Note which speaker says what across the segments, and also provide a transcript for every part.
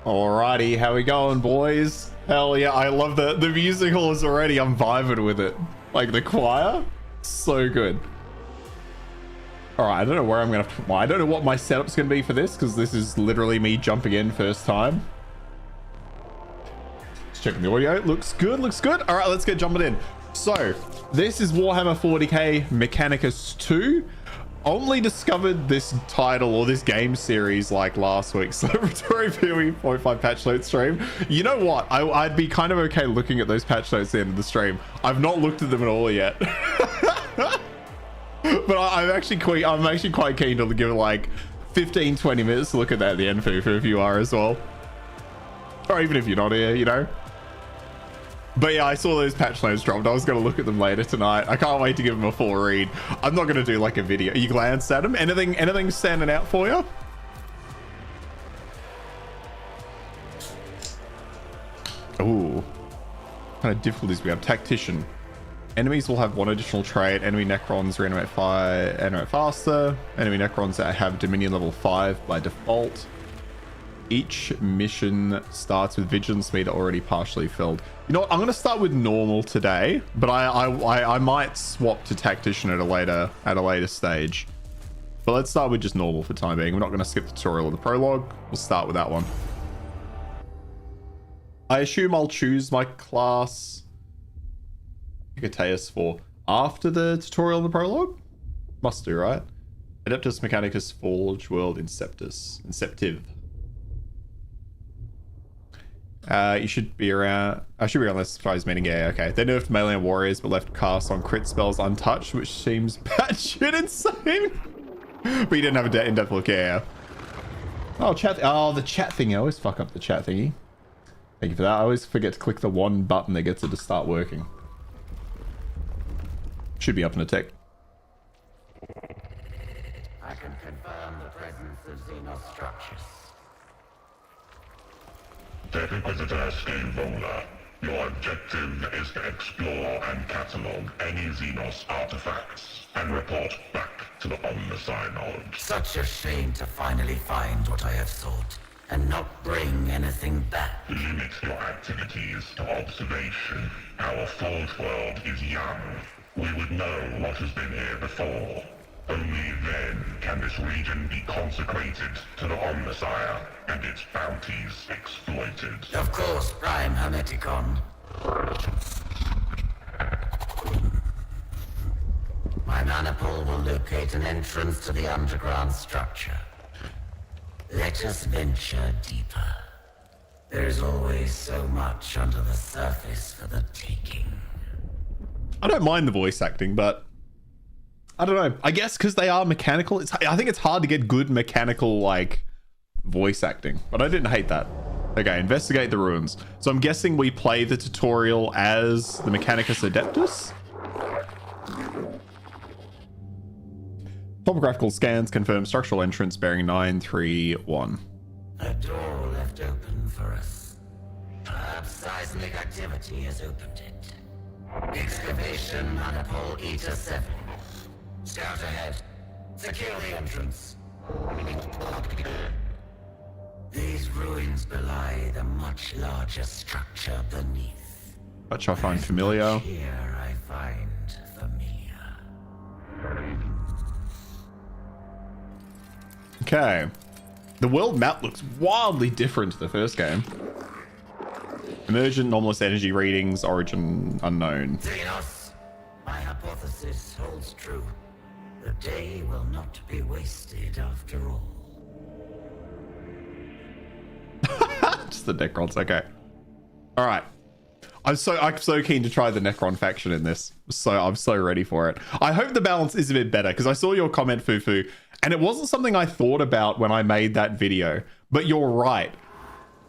Speaker 1: Alrighty, how we going, boys? Hell yeah, I love the musical is already. I'm vibing with it. Like the choir, so good. All right, I don't know where I'm gonna. Well, I don't know what my setup's gonna be for this because this is literally me jumping in first time. Just checking the audio. Looks good. Looks good. All right, let's get jumping in. So this is Warhammer 40k Mechanicus 2. Only discovered this title or this game series like last week's Celebratory PoE 0.5 patch note stream. You know what? I'd be kind of okay looking at those patch notes at the end of the stream. I've not looked at them at all yet. But I'm actually quite keen to give it like 15-20 minutes to look at that at the end, Fufu, if you are as well. Or even if you're not here, you know. But yeah, I saw those patch notes dropped. I was going to look at them later tonight. I can't wait to give them a full read. I'm not going to do like a video. You glanced at them? Anything standing out for you? Ooh. What kind of difficulties we have? Tactician. Enemies will have one additional trait. Enemy Necrons reanimate faster. Enemy Necrons that have Dominion level 5 by default. Each mission starts with vigilance meter already partially filled. You know what? I'm going to start with normal today, but I might swap to tactician at a later stage. But let's start with just normal for the time being. We're not going to skip the tutorial or the prologue. We'll start with that one. I assume I'll choose my class Mechanicus for after the tutorial and the prologue. Must do, right? Adeptus Mechanicus Forge World Inceptive. You should be around. I should be around this surprise meeting. Yeah, okay. They nerfed melee and warriors, but left casts on crit spells untouched, which seems batshit insane. But you didn't have a in-depth look. Yeah. Oh, chat. Oh, the chat thingy. I always fuck up the chat thingy. Thank you for that. I always forget to click the one button that gets it to start working. Should be up in a tick.
Speaker 2: I can confirm the presence of Xenos structures.
Speaker 3: Tech Inquisitor Steamroller, your objective is to explore and catalog any Xenos artifacts and report back to the Omnicide.
Speaker 2: Such a shame to finally find what I have sought and not bring anything back.
Speaker 3: Limit your activities to observation. Our Forge world is young. We would know what has been here before. Only then can this region be consecrated to the Omnisire and its bounties exploited.
Speaker 2: Of course, Prime Hermeticon. My maniple will locate an entrance to the underground structure. Let us venture deeper. There is always so much under the surface for the taking.
Speaker 1: I don't mind the voice acting, but I don't know. I guess because they are mechanical, I think it's hard to get good mechanical like voice acting, but I didn't hate that. Okay, investigate the ruins. So I'm guessing we play the tutorial as the Mechanicus Adeptus. Topographical scans confirm structural entrance bearing 931.
Speaker 2: A door left open for us. Perhaps seismic activity has opened it. Excavation Manipole Eta 7. Scout ahead. Secure the entrance. These ruins belie the much larger structure beneath.
Speaker 1: Which I find familiar.
Speaker 2: Here I find familiar.
Speaker 1: Okay. The world map looks wildly different to the first game. Emergent anomalous energy readings, origin unknown.
Speaker 2: Xenos, my hypothesis holds true. The day will not be wasted after all.
Speaker 1: Just the Necrons, okay. Alright. I'm so keen to try the Necron faction in this. I'm so ready for it. I hope the balance is a bit better, because I saw your comment, Fufu, and it wasn't something I thought about when I made that video. But you're right.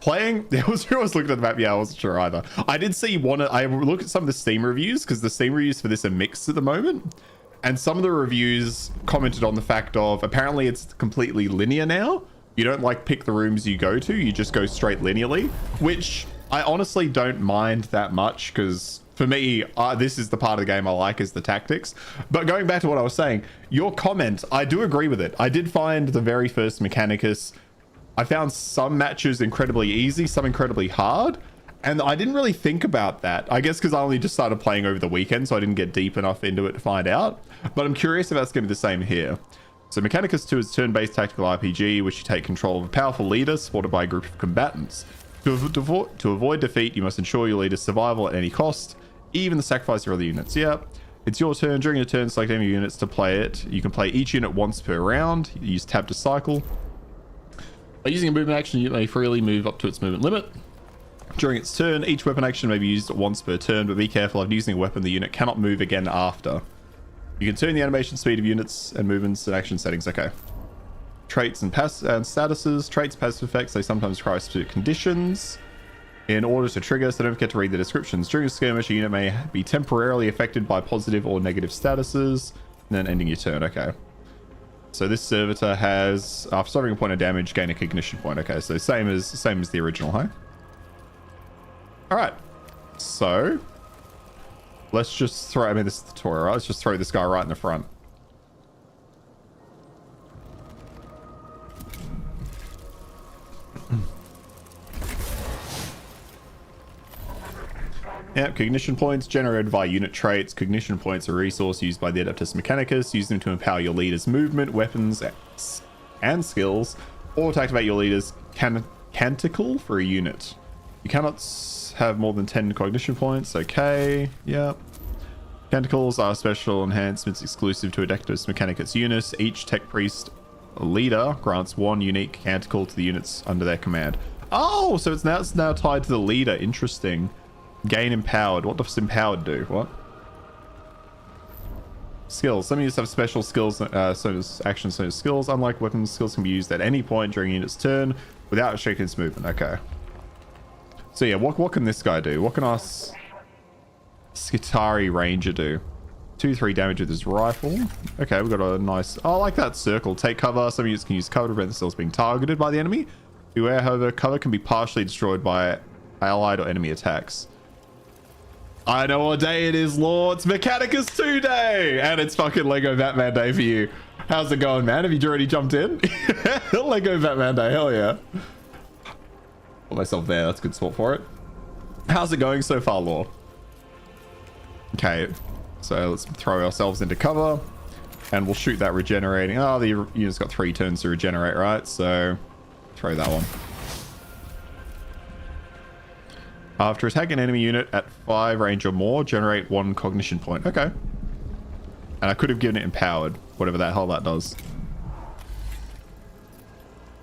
Speaker 1: I was looking at the map. Yeah, I wasn't sure either. I did see I looked at some of the Steam reviews, because the Steam reviews for this are mixed at the moment. And some of the reviews commented on the fact of apparently it's completely linear now. You don't like pick the rooms you go to, you just go straight linearly, which I honestly don't mind that much, because for me, this is the part of the game I like, is the tactics. But going back to what I was saying, your comment, I do agree with it. I did find the very first Mechanicus I found some matches incredibly easy, some incredibly hard. And I didn't really think about that. I guess because I only just started playing over the weekend, so I didn't get deep enough into it to find out. But I'm curious if that's going to be the same here. So Mechanicus 2 is a turn-based tactical RPG, which you take control of a powerful leader supported by a group of combatants. To avoid defeat, you must ensure your leader's survival at any cost, even the sacrifice of other units. Yeah, it's your turn. During your turn, select any units to play it. You can play each unit once per round. You use tab to cycle. By using a movement action, you may freely move up to its movement limit. During its turn, each weapon action may be used once per turn, but be careful of using a weapon the unit cannot move again after. You can turn the animation speed of units and movements and action settings. Okay. Traits and statuses. Traits, passive effects. They sometimes require specific conditions in order to trigger, so don't forget to read the descriptions. During a skirmish, a unit may be temporarily affected by positive or negative statuses, and then ending your turn. Okay. So this servitor has, after suffering a point of damage, gain a cognition point. Okay, so same as the original, huh? All right, so let's just throw, I mean, this is the tutorial, right? Let's just throw this guy right in the front. Yep, cognition points generated via unit traits. Cognition points are a resource used by the Adeptus Mechanicus. Use them to empower your leader's movement, weapons, and skills, or to activate your leader's canticle for a unit. You cannot have more than 10 cognition points. Okay, yeah. Canticles are special enhancements exclusive to Adeptus Mechanicus units. Each tech priest leader grants one unique canticle to the units under their command. Oh, so it's now tied to the leader. Interesting. Gain empowered. What does empowered do? What? Skills. Some units have special skills, so does actions, so does skills. Unlike weapons, skills can be used at any point during a unit's turn without restricting its movement. Okay. So yeah, what can this guy do? What can our Skitari Ranger do? 2-3 damage with his rifle. Okay, we've got a nice... Oh, I like that circle. Take cover. Some units can use cover to prevent themselves being targeted by the enemy. Beware, however, cover can be partially destroyed by allied or enemy attacks. I know what day it is, Lord. It's Mechanicus 2 day! And it's fucking Lego Batman day for you. How's it going, man? Have you already jumped in? Lego Batman day, hell yeah. Put myself there, that's a good spot for it. How's it going so far, Law? Okay, so let's throw ourselves into cover. And we'll shoot that regenerating. Oh, the unit's got 3 turns to regenerate, right? So, throw that one. After attacking an enemy unit at 5 range or more, generate 1 cognition point. Okay. And I could have given it empowered, whatever the hell that does.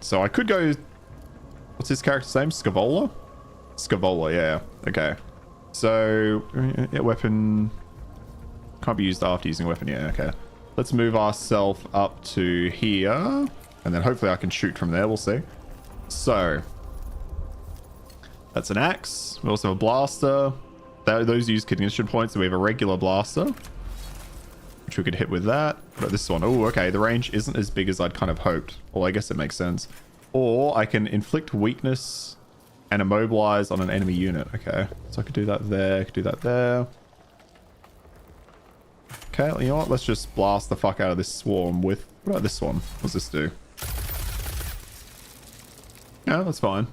Speaker 1: So I could go... What's his character's name? Scavola? Scavola, yeah. Okay. So, yeah, weapon... Can't be used after using a weapon. Yeah, okay. Let's move ourselves up to here. And then hopefully I can shoot from there. We'll see. So... That's an axe. We also have a blaster. Those use cognition points. So we have a regular blaster, which we could hit with that. But this one, oh, okay. The range isn't as big as I'd kind of hoped. Well, I guess it makes sense. Or I can inflict weakness and immobilize on an enemy unit. Okay, so I could do that there. I could do that there. Okay, you know what? Let's just blast the fuck out of this swarm with... What about this one? What's this do? Yeah, that's fine.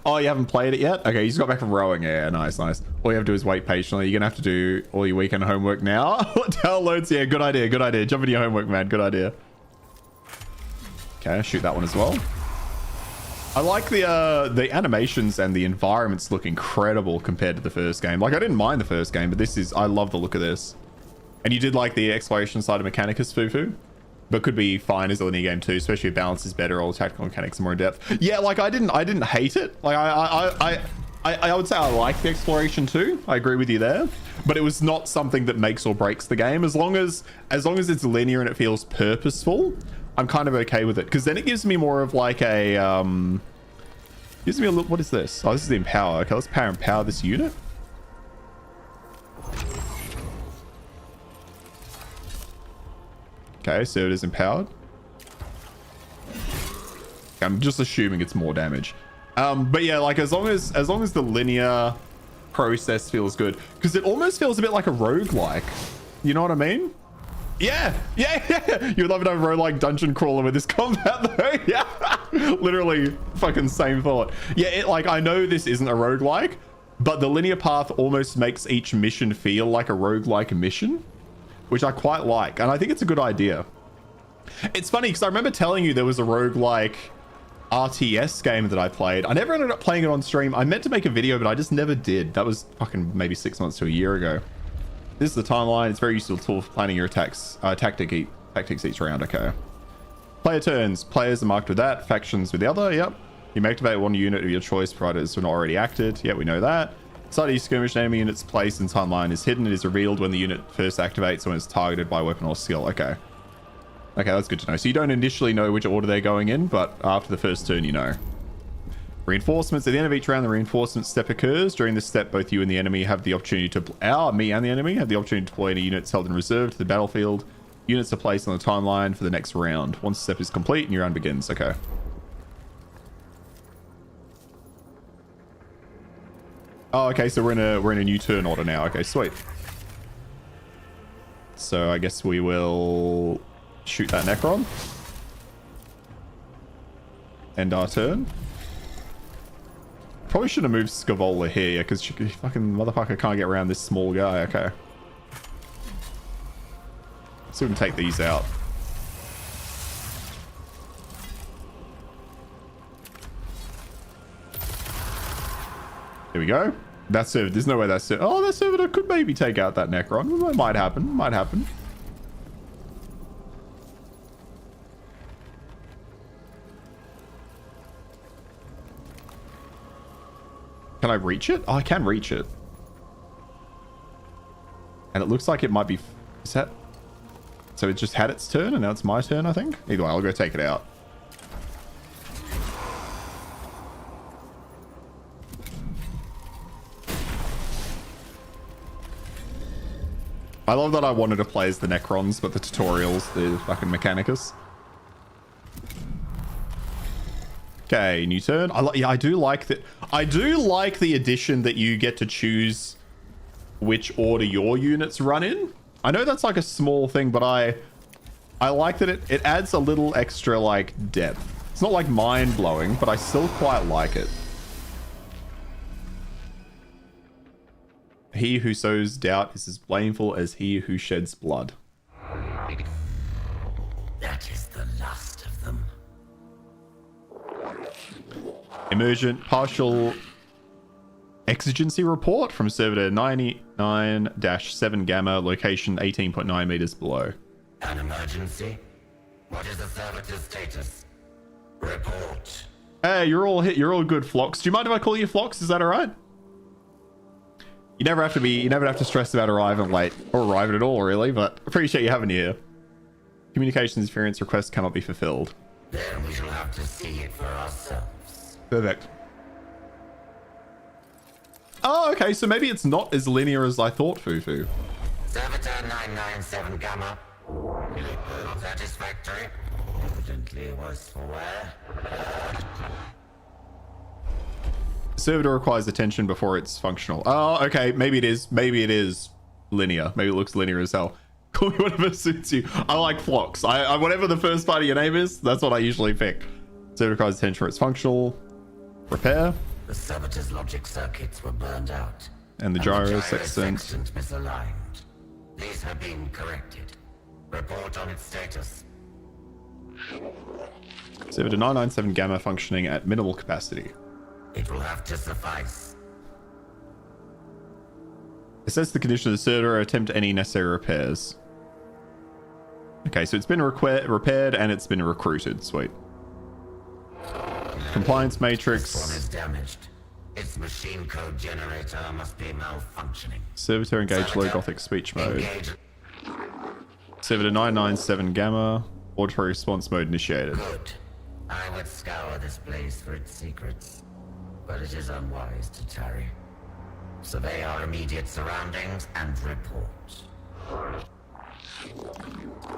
Speaker 1: Oh, you haven't played it yet? Okay, you just got back from rowing. Yeah, nice, nice. All you have to do is wait patiently. You're going to have to do all your weekend homework now. Downloads, yeah, good idea, good idea. Jump into your homework, man. Good idea. Okay, shoot that one as well. I like the animations and the environments look incredible compared to the first game. Like, I didn't mind the first game, but this is... I love the look of this. And you did like the exploration side of Mechanicus, Fufu? But could be fine as a linear game too, especially if balance is better, all the tactical mechanics are more in depth. Yeah, like I didn't hate it. Like I would say I like the exploration too. I agree with you there, but it was not something that makes or breaks the game. As long as it's linear and it feels purposeful, I'm kind of okay with it. Because then it gives me more of like a gives me a look. What is this? Oh, this is the empower. Okay, let's empower this unit. Okay, so it is empowered. I'm just assuming it's more damage. But yeah, like as long as the linear process feels good, because it almost feels a bit like a roguelike. You know what I mean? Yeah. You would love to have a roguelike dungeon crawler with this combat though. Yeah. Literally fucking same thought. Yeah, like I know this isn't a roguelike, but the linear path almost makes each mission feel like a roguelike mission, which I quite like. And I think it's a good idea. It's funny because I remember telling you there was a roguelike RTS game that I played. I never ended up playing it on stream. I meant to make a video, but I just never did. That was fucking maybe 6 months to a year ago. This is the timeline. It's a very useful tool for planning your attacks, tactics each round. Okay. Player turns. Players are marked with that. Factions with the other. Yep. You may activate one unit of your choice provided it's not already acted. Yeah, we know that. Side of skirmish enemy unit's place in timeline is hidden. It is revealed when the unit first activates when it's targeted by weapon or skill. Okay. Okay, that's good to know. So you don't initially know which order they're going in, but after the first turn, you know. Reinforcements. At the end of each round, the reinforcement step occurs. During this step, both you and the enemy have the opportunity to... me and the enemy have the opportunity to deploy any units held in reserve to the battlefield. Units are placed on the timeline for the next round. Once the step is complete, and your round begins. Okay. Oh, okay, so we're in a new turn order now. Okay, sweet. So I guess we will shoot that Necron. End our turn. Probably should have moved Scavola here, because fucking motherfucker can't get around this small guy. Okay. So we can take these out. Here we go. That servitor. There's no way that servitor. Oh, that servitor could maybe take out that Necron. It might happen. Might happen. Can I reach it? Oh, I can reach it. And it looks like it might be... Is that... So it just had its turn and now it's my turn, I think? Either way, I'll go take it out. I love that I wanted to play as the Necrons, but the tutorial's the fucking Mechanicus. Okay, new turn. Yeah, I do like that. I do like the addition that you get to choose which order your units run in. I know that's like a small thing, but I like that it adds a little extra like depth. It's not like mind blowing, but I still quite like it. He who sows doubt is as blameful as he who sheds blood.
Speaker 2: That is the last of them.
Speaker 1: Emergent partial exigency report from servitor 99-7 Gamma, location 18.9 meters below.
Speaker 2: An emergency? What is the servitor's status? Report.
Speaker 1: Hey, you're all hit. You're all good, Phlox. Do you mind if I call you Phlox? Is that all right? You never have to stress about arriving late or arriving at all, really. But appreciate you having you here. Communications interference request cannot be fulfilled.
Speaker 2: Then we shall have to see it for ourselves.
Speaker 1: Perfect. Oh, okay. So maybe it's not as linear as I thought, Fufu.
Speaker 2: Servitor 997 Gamma. Satisfactory. Evidently worse for wear.
Speaker 1: Servitor requires attention before it's functional. Oh, okay. Maybe it is. Maybe it is linear. Maybe it looks linear as hell. Call me whatever suits you. I like Phlox. I whatever the first part of your name is, that's what I usually pick. Servitor requires attention for it's functional. Repair.
Speaker 2: The servitor's logic circuits were burned out.
Speaker 1: And the gyro sextant
Speaker 2: misaligned. These have been corrected. Report on its status.
Speaker 1: Servitor 997 Gamma functioning at minimal capacity.
Speaker 2: It will have to suffice.
Speaker 1: Assess the condition of the servitor. Attempt any necessary repairs. Okay, so it's been repaired and it's been recruited. Sweet. Compliance matrix.
Speaker 2: This one is damaged. Its machine code generator must be malfunctioning.
Speaker 1: Servitor engaged low gothic speech mode.
Speaker 2: Engage.
Speaker 1: Servitor 997 Gamma. Auditory response mode initiated.
Speaker 2: Good. I would scour this place for its secrets, but it is unwise to tarry. Survey our immediate surroundings and report.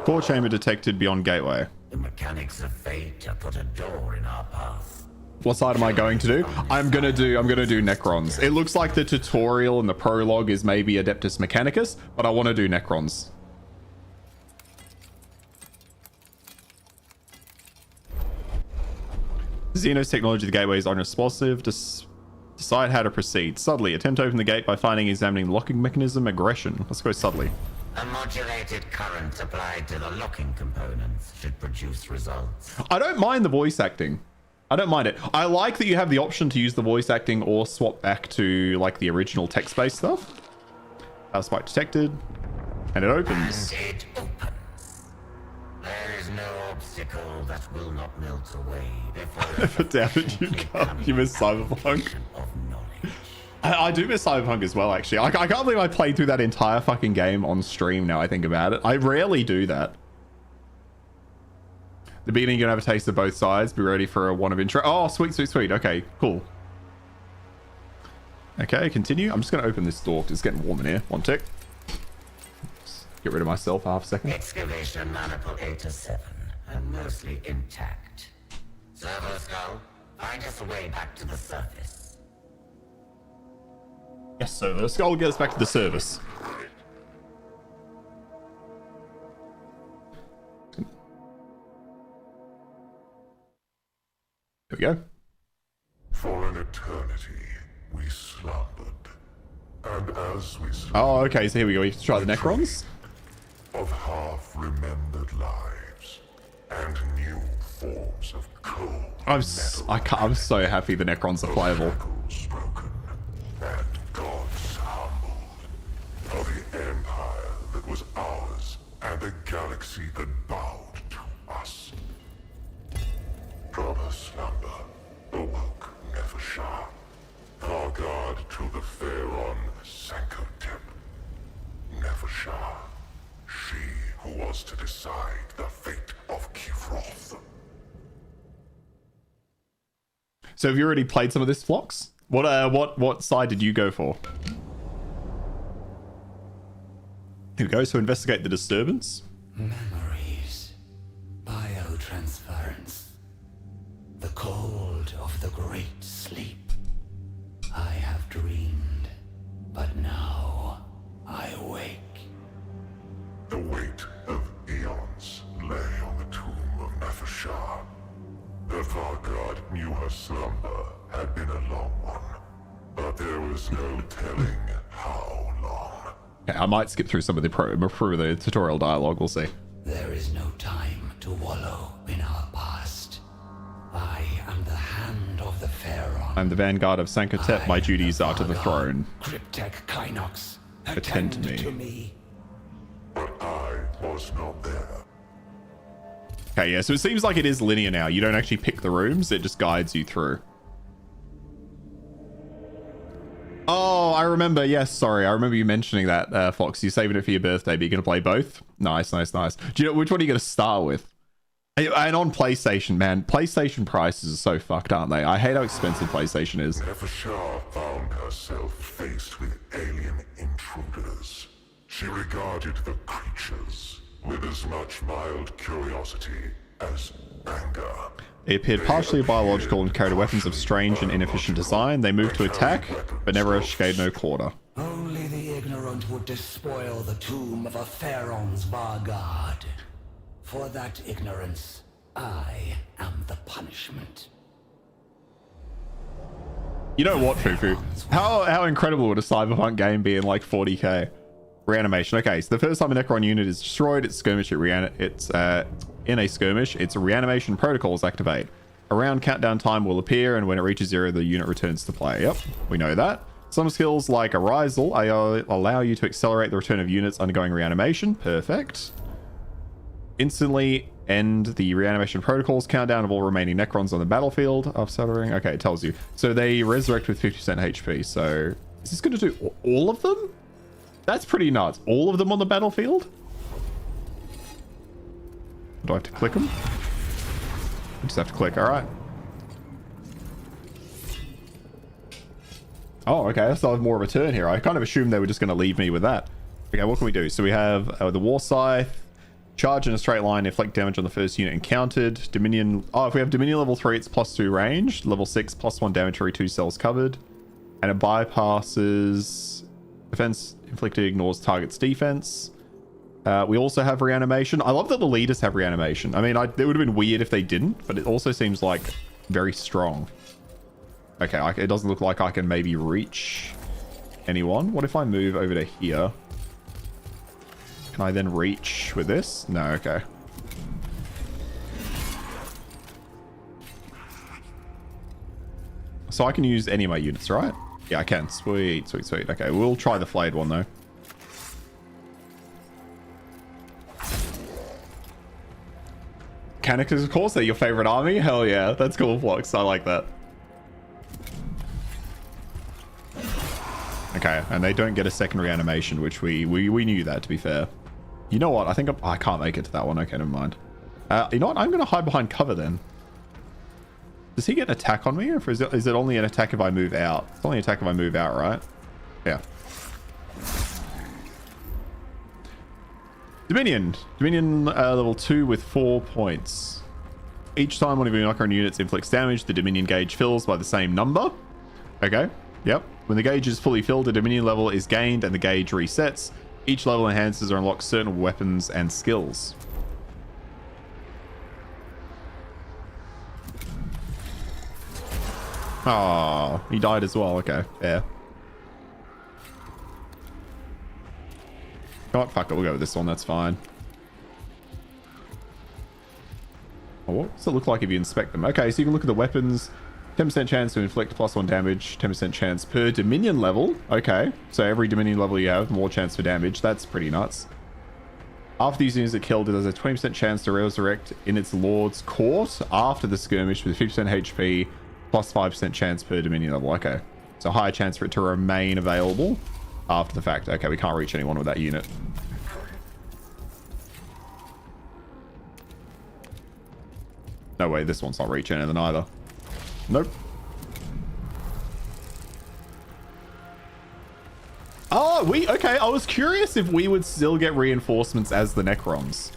Speaker 1: Core chamber detected beyond gateway.
Speaker 2: The mechanics of fate have put a door in our path.
Speaker 1: What side am I going to do? I'm gonna do Necrons. It looks like the tutorial and the prologue is maybe Adeptus Mechanicus, but I want to do Necrons. Xenos technology, the gateway is unresponsive. Decide how to proceed. Subtly. Attempt to open the gate by finding and examining the locking mechanism. Aggression. Let's go subtly.
Speaker 2: A modulated current applied to the locking components should produce results.
Speaker 1: I don't mind the voice acting. I don't mind it. I like that you have the option to use the voice acting or swap back to like the original text-based stuff. Spike detected. And it opens.
Speaker 2: And it opens. There is no obstacle that will not melt away before
Speaker 1: Damn it, you miss Cyberpunk.
Speaker 2: of knowledge.
Speaker 1: I do miss Cyberpunk as well, actually. I can't believe I played through that entire fucking game on stream now I think about it. I rarely do that. The beginning, you're gonna have a taste of both sides. Be ready for a one of interest. Oh, sweet, sweet, sweet. Okay, cool. Okay, continue. I'm just gonna open this door because it's getting warm in here. One tick. Just get rid of myself for half a second.
Speaker 2: Excavation maniple 8 to 7 and mostly intact. Servo skull, find us a way back to the surface.
Speaker 1: Yes, so the skull will get us back to the service. There we go.
Speaker 3: For an eternity, we slumbered. And as we slumbered,
Speaker 1: Oh, okay, so here we go. We have to try the Necrons.
Speaker 3: of half-remembered lives and new forms of cold
Speaker 1: I'm so happy the Necrons are playable.
Speaker 3: shackles broken and gods humbled. Of the empire that was ours and the galaxy that bowed to us. From her slumber awoke Nefershah, our guard to the Pharaon Sankotep. Nefershah, she who was to decide the fate of Kivroth.
Speaker 1: So have you already played some of this, Phlox? What side did you go for? Here we go. So investigate the disturbance.
Speaker 4: Memories. Biotransference. The cold of the great sleep. I have dreamed, but now I wake.
Speaker 3: The weight of eons lay on the tomb of Nefershah. The Vargard knew her slumber had been a long one, but there was no telling how long.
Speaker 1: Okay, I might skip through some of the tutorial dialogue. We'll see.
Speaker 4: There is no time to wallow in our past. I am the hand of the Pharaoh.
Speaker 1: I'm the vanguard of Sankotep. My duties are to the throne.
Speaker 4: Cryptek Kynox,
Speaker 1: Attend to me.
Speaker 4: to me.
Speaker 3: But I was not there.
Speaker 1: Okay, yeah, so it seems like it is linear now. You don't actually pick the rooms, it just guides you through. Oh, I remember. Yes, sorry. I remember you mentioning that, Fox. You're saving it for your birthday, but you're going to play both? Nice, nice, nice. Do you know which one are you going to start with? And on PlayStation, man, PlayStation prices are so fucked, aren't they? I hate how expensive PlayStation is.
Speaker 3: Nefershah found herself faced with alien intruders. She regarded the creatures with as much mild curiosity as anger.
Speaker 1: They appeared partially biological and carried weapons of strange and inefficient design. They moved to attack, but never gave no quarter.
Speaker 4: Only the ignorant would despoil the tomb of a Pharaoh's Vargard. For that ignorance, I am the punishment.
Speaker 1: You know what, Fufu? How incredible would a Cyberpunk game be in like 40k? Reanimation. Okay, so the first time a Necron unit is destroyed, its skirmish, in a skirmish, its reanimation protocols activate. A round countdown time will appear, and when it reaches 0, the unit returns to play. Yep, we know that. Some skills like Arisal allow you to accelerate the return of units undergoing reanimation. Perfect. Instantly end the reanimation protocols countdown of all remaining Necrons on the battlefield. Okay, it tells you. So they resurrect with 50% HP. So is this going to do all of them? That's pretty nuts. All of them on the battlefield? Do I have to click them? I just have to click. All right. Oh, okay. I still have more of a turn here. I kind of assumed they were just going to leave me with that. Okay, what can we do? So we have the War Scythe. Charge in a straight line, inflict damage on the first unit encountered. Dominion. Oh, if we have Dominion level 3, it's +2 range. Level 6, +1 damage for 2 cells covered. And it bypasses defense inflicted, ignores target's defense. We also have reanimation. I love that the leaders have reanimation. I mean, it would have been weird if they didn't, but it also seems like very strong. Okay, it doesn't look like I can maybe reach anyone. What if I move over to here? Can I then reach with this? No, okay. So I can use any of my units, right? Yeah, I can. Sweet, sweet, sweet. Okay, we'll try the flayed one, though. Mechanicus, of course, they're your favorite army? Hell yeah. That's cool, Flux. I like that. Okay, and they don't get a secondary animation, which we knew that, to be fair. You know what? I think I can't make it to that one. Okay, never mind. You know what? I'm going to hide behind cover then. Does he get an attack on me? Or is it only an attack if I move out? It's only an attack if I move out, right? Yeah. Dominion. Dominion level 2 with 4 points. Each time one of your Necron units inflicts damage, the Dominion gauge fills by the same number. Okay. Yep. When the gauge is fully filled, a Dominion level is gained and the gauge resets. Each level enhances or unlocks certain weapons and skills. Oh, he died as well. Okay, fair. Oh, fuck it. We'll go with this one. That's fine. Oh, what does it look like if you inspect them? Okay, so you can look at the weapons. 10% chance to inflict +1 damage. 10% chance per Dominion level. Okay, so every Dominion level you have, more chance for damage. That's pretty nuts. After these units are killed, there's a 20% chance to resurrect in its Lord's Court after the skirmish with 50% HP. +5% chance per Dominion level. Okay. So higher chance for it to remain available after the fact. Okay, we can't reach anyone with that unit. No way, this one's not reaching anything either. Nope. Oh, okay, I was curious if we would still get reinforcements as the Necrons.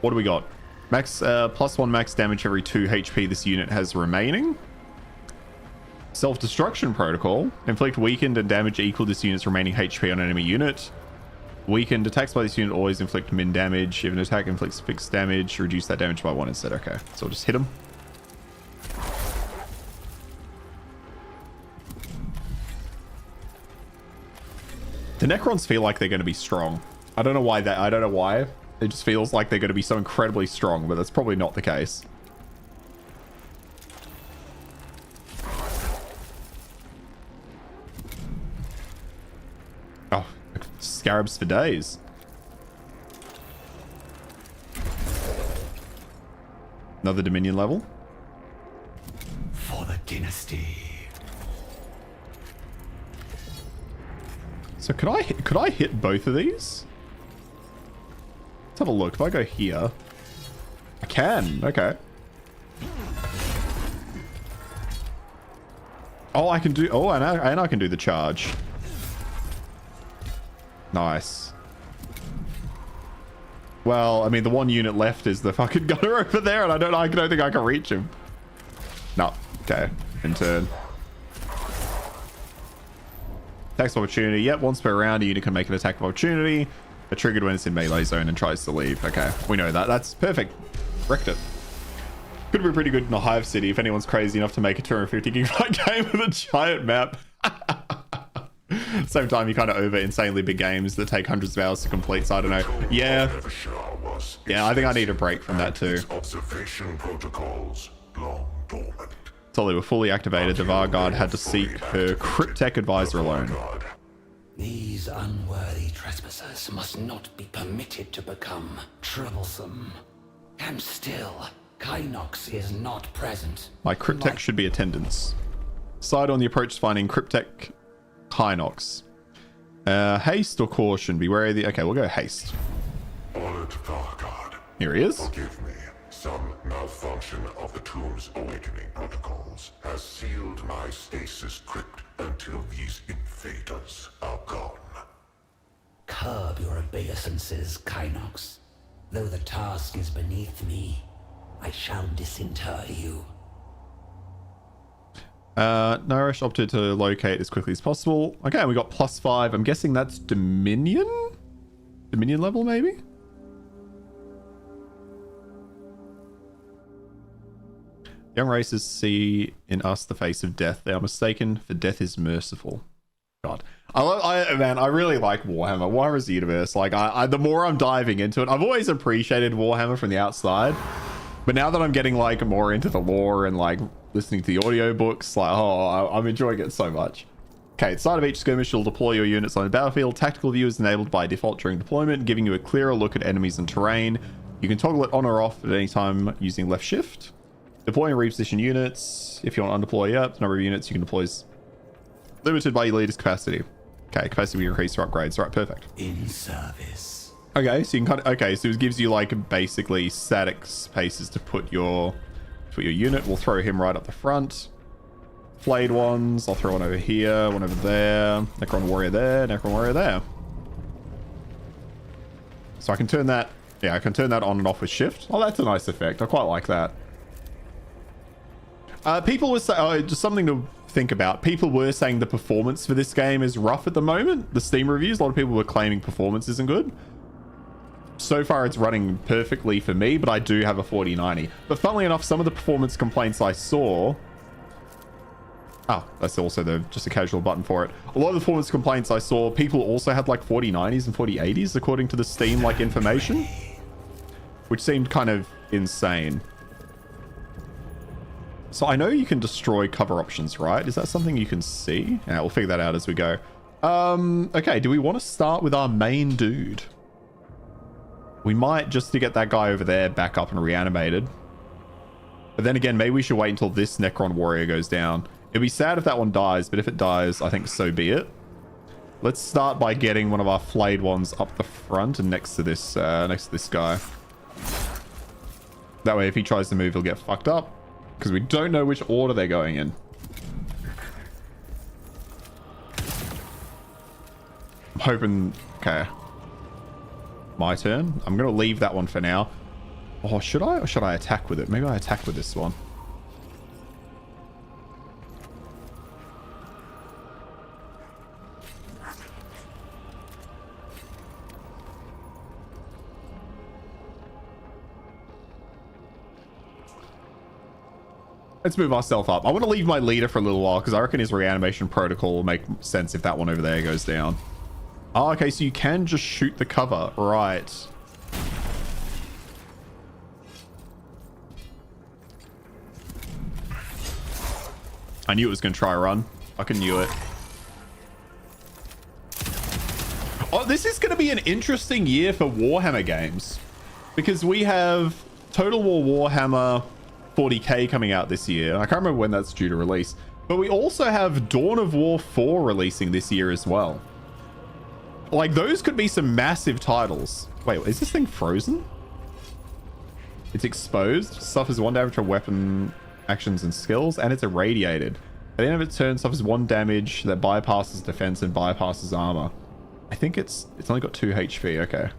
Speaker 1: What do we got? Max, +1 max damage every 2 HP this unit has remaining. Self-destruction protocol. Inflict weakened and damage equal to this unit's remaining HP on an enemy unit. Weakened attacks by this unit always inflict min damage. If an attack inflicts fixed damage, reduce that damage by 1 instead. Okay, so we'll just hit him. The Necrons feel like they're going to be strong. I don't know why that. I don't know why. It just feels like they're going to be so incredibly strong, but that's probably not the case. Oh, scarabs for days. Another Dominion level.
Speaker 4: For the dynasty.
Speaker 1: So could I hit both of these? Let's have a look. If I go here, I can. Okay. Oh, I can do. Oh, and I can do the charge. Nice. Well, I mean, the one unit left is the fucking gunner over there, and I don't think I can reach him. No. Okay. In turn. Attacks of opportunity. Yep, once per round, a unit can make an attack of opportunity. A triggered when it's in melee zone and tries to leave. Okay, we know that. That's perfect. Wrecked it. Could be pretty good in a Hive City if anyone's crazy enough to make a 250 gigabyte game with a giant map. Same time, you kind of over insanely big games that take hundreds of hours to complete, so I don't know. Yeah. Yeah, I think I need a break from that too.
Speaker 3: Observation protocols long dormant.
Speaker 1: Until they were fully activated, the Vanguard had to seek her Cryptech advisor alone.
Speaker 4: These unworthy trespassers must not be permitted to become troublesome. And still, Kynox is not present.
Speaker 1: My Cryptech should be attendance. Decide on the approach to finding Cryptech Kynox. Haste or caution? Be wary of the... Okay, we'll go haste.
Speaker 3: Honored Vanguard.
Speaker 1: Here he is.
Speaker 3: Forgive me. Some malfunction of the tomb's awakening protocols has sealed my stasis crypt until these invaders are gone.
Speaker 4: Curb your obeisances, Kynox. Though the task is beneath me, I shall disinter you.
Speaker 1: Nourish opted to locate as quickly as possible. Okay, we got +5. I'm guessing that's Dominion? Dominion level, maybe? Young races see in us the face of death. They are mistaken, for death is merciful. God. Man, I really like Warhammer. Warhammer's universe. Like, the more I'm diving into it, I've always appreciated Warhammer from the outside. But now that I'm getting, like, more into the lore and, like, listening to the audiobooks, like, I'm enjoying it so much. Okay, at the start of each skirmish, you'll deploy your units on the battlefield. Tactical view is enabled by default during deployment, giving you a clearer look at enemies and terrain. You can toggle it on or off at any time using left shift. Deploying reposition units. If you want to undeploy, the number of units you can deploy is limited by your leader's capacity. Okay, capacity will increase through upgrades. Right, perfect.
Speaker 4: In service.
Speaker 1: Okay, so you can so it gives you like basically static spaces to put your unit. We'll throw him right up the front. Flayed ones. I'll throw one over here, one over there. Necron warrior there, Necron warrior there. So I can turn that. Yeah, I can turn that on and off with shift. Oh, that's a nice effect. I quite like that. People were saying, just something to think about. People were saying the performance for this game is rough at the moment. The Steam reviews, a lot of people were claiming performance isn't good. So far, it's running perfectly for me, but I do have a 4090. But funnily enough, some of the performance complaints I saw... Oh, that's also just a casual button for it. A lot of the performance complaints I saw, people also had like 4090s and 4080s according to the Steam like information, which seemed kind of insane. So I know you can destroy cover options, right? Is that something you can see? Yeah, we'll figure that out as we go. Okay, do we want to start with our main dude? We might, just to get that guy over there back up and reanimated. But then again, maybe we should wait until this Necron warrior goes down. It'd be sad if that one dies, but if it dies, I think so be it. Let's start by getting one of our flayed ones up the front and next to this guy. That way, if he tries to move, he'll get fucked up. Because we don't know which order they're going in. I'm hoping... Okay. My turn. I'm going to leave that one for now. Oh, should I? Or should I attack with it? Maybe I attack with this one. Let's move ourselves up. I want to leave my leader for a little while because I reckon his reanimation protocol will make sense if that one over there goes down. Oh, okay, so you can just shoot the cover. Right. I knew it was going to try a run. Fucking knew it. Oh, this is going to be an interesting year for Warhammer games. Because we have Total War Warhammer 40k coming out this year. I can't remember when that's due to release. But we also have Dawn of War 4 releasing this year as well. Like, those could be some massive titles. Wait, is this thing frozen? It's exposed. Suffers 1 damage from weapon actions and skills. And it's irradiated. At the end of its turn, suffers 1 damage that bypasses defense and bypasses armor. I think it's only got 2 HP. Okay.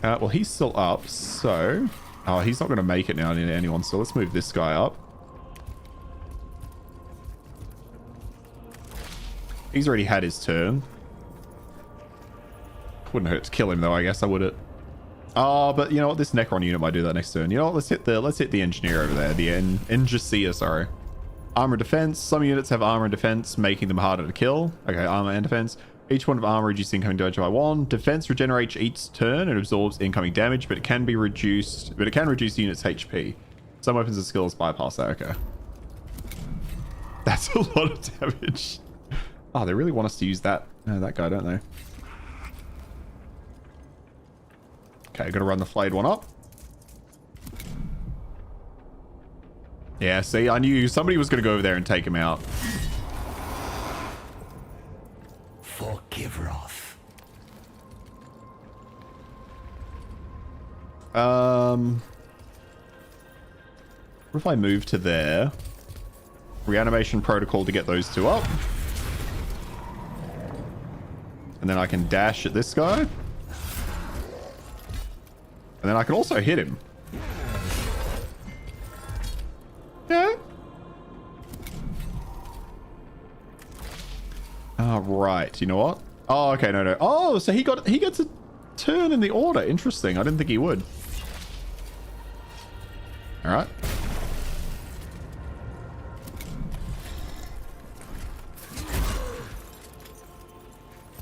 Speaker 1: Well, he's still up, so... Oh, he's not going to make it now into anyone, so let's move this guy up. He's already had his turn. Wouldn't hurt to kill him, though, I guess I would it. Oh, but you know what? This Necron unit might do that next turn. You know what? Let's hit the engineer over there. The Engineer, sorry. Armor and defense. Some units have armor and defense, making them harder to kill. Okay, armor and defense. Each one of armor reduces incoming damage by 1. Defense regenerates each turn and absorbs incoming damage, but it can reduce the unit's HP. Some weapons and skills bypass that. Okay. That's a lot of damage. Oh, they really want us to use that guy, don't they? Okay, gotta run the flayed one up. Yeah, see, I knew somebody was gonna go over there and take him out.
Speaker 4: Forgive wrath.
Speaker 1: What if I move to there? Reanimation protocol to get those two up. And then I can dash at this guy. And then I can also hit him. Yeah. Oh, right. You know what? Oh, okay. No. Oh, so he gets a turn in the order. Interesting. I didn't think he would. All right.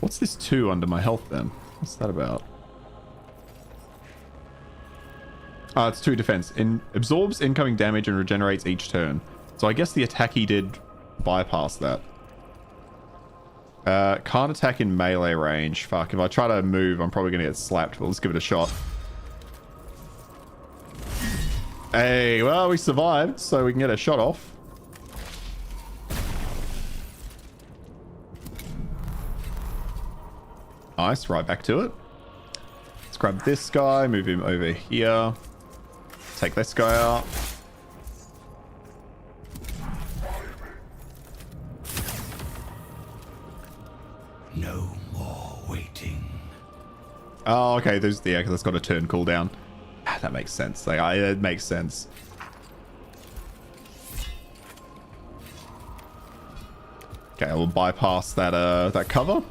Speaker 1: What's this 2 under my health then? What's that about? It's 2 defense. Absorbs incoming damage and regenerates each turn. So I guess the attack he did bypass that. Can't attack in melee range. Fuck, if I try to move, I'm probably going to get slapped, but let's give it a shot. Hey, well, we survived, so we can get a shot off. Nice, right back to it. Let's grab this guy, move him over here. Take this guy out.
Speaker 4: No more waiting.
Speaker 1: Oh, okay, there's the because it's got a turn cooldown. Ah, that makes sense. Like, it makes sense. Okay, we'll bypass that that cover.